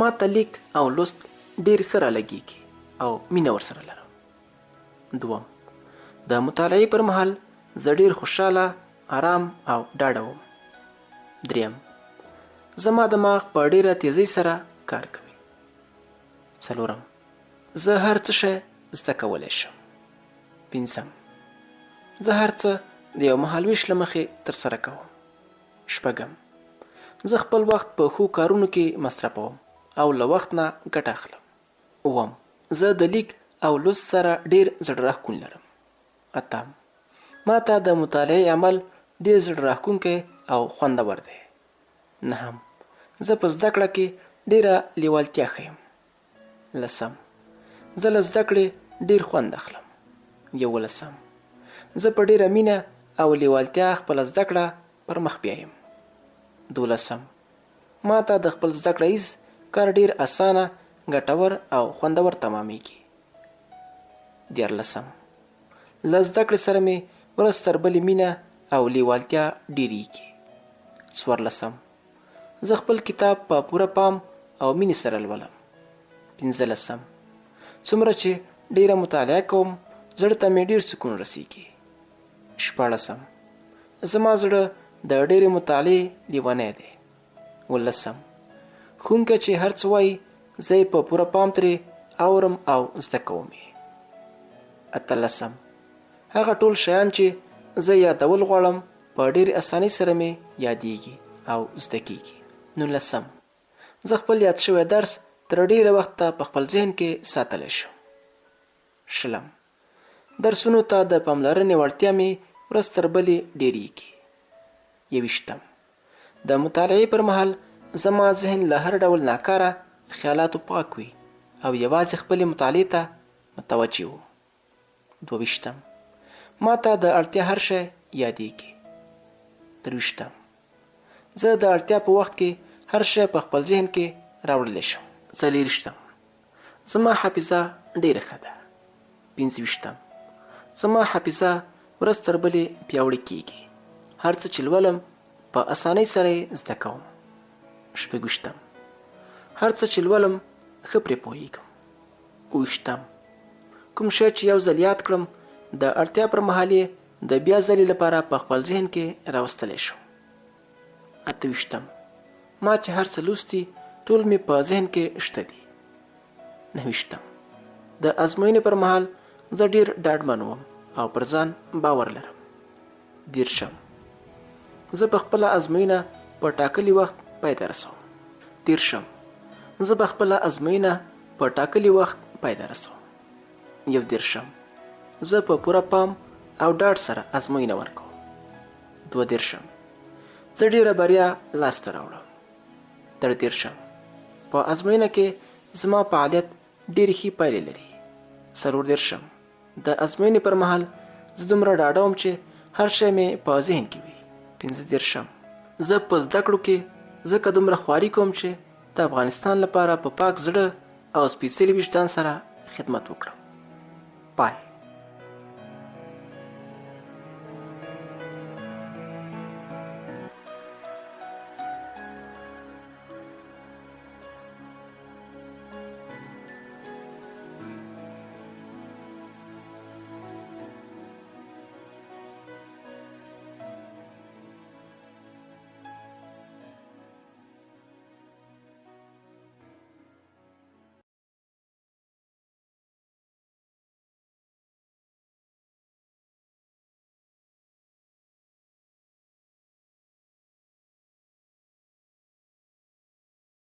ما ته لیک او لوست ډېر ښه رالګېږي او مینه ورسره لرم. دوم، د مطالعې پر مهال زه ډېر خوشحاله، آرام او ډاډه وم. دریم، زما دماغ په ډېره تیزۍ سره کار کوي. څلورم، زه هر څه شی زده کولی شم. پنځم، زه هر څه د یو مهالویش له مخې ترسره کوم. شپږم، زه خپل وخت په ښو کارونو کې مصرفوم او له وخت نه ګټه اخلم. اووم، زه د لیک او لوست سره ډېر زړه راښکون لرم. اتم، ما ته د مطالعې عمل ډېر زړه راښکونکی او خوندور دی. نهم، زه په زده کړه کې ډېره لیوالتیا ښیم. لسم، زه له زده کړې ډېر خوند اخلم. 11، زه په ډېره مینه او لیوالتیا خپله زده کړه پر مخ بیایم. 12، ما ته د خپل زده کړه ایز کار ډېر اسانه، ګټور او خوندور تمامیږي. 14، له زده کړې سره مې ورځ تر بلې مینه او لیوالتیا ډېریږي. 14، زه خپل کتاب په پوره پام او مینې سره لولم. 15، څومره چې ډېره مطالعه کوم زړه ته مې ډېر سکون رسیږي. 16، زما زړه د ډېرې مطالعې لیونی دی. 19، ښوونکی چې هر څه وایي زه یې په پوره پام ترې اورم او زده کوم یې. 18، هغه ټول شیان چې زه یادول غواړم په ډېرې اسانۍ سره مې یادیږي او زده کیږي. 19، زه خپل یاد شوی درس تر ډېره وخته په خپل ذهن کې ساتلی شم. 20، درسونو ته د پاملرنې وړتیا مې ورځ تر بلې ډېریږي. 21، د مطالعې پر مهال زما ذهن له هر ډول ناکاره خیالاتو پاک وي او یوازې خپلې مطالعې ته متوجه و. 22، ما ته د اړتیا هر شی یادیږي. 23، زه د اړتیا په وخت کې هر شی په خپل ذهن کې راوړلی شم. 24، زما حافظه ډېره ښه ده. 25، زما حافظه ورځ تر بلې پیاوړې کیږي. هر څه چې لولم په اسانۍ سره یې زده کوم. 26، هر څه چې لولم ښه پرې پوهیږم. 28، کوم شی چې یو ځل یاد کړم د اړتیا پر مهال یې د بیا ځلې لپاره په خپل ذهن کې راوستلی شم. 28، ما چې هر څه لوستي ټول مې په ذهن کې شته دي. 29، د ازموینې پر مهال زه ډېر ډاډمن وم او پر ځان باور لرم. 30، زه به خپله ازموینه په ټاکلي وخت پای ته رسوم. 30، زه به خپله ازموینه په ټاکلي وخت پای ته رسوم. 31، زه په پوره پام او ډاډ سره ازموینه ورکوم. 32، زه ډېره بریا لاسته راوړم. 33، په ازموینه کې زما فعالیت ډېرې ښې پایلې لري. 34، د ازموینې پر مهال زه دومره ډاډه وم چې هر شی مې په ذهن کې وي. 35، زه په زده کړو کې ځکه دومره خواري کوم چې د افغانستان لپاره په پاک زړه او سپېڅلي وجدان سره خدمت وکړم. پای.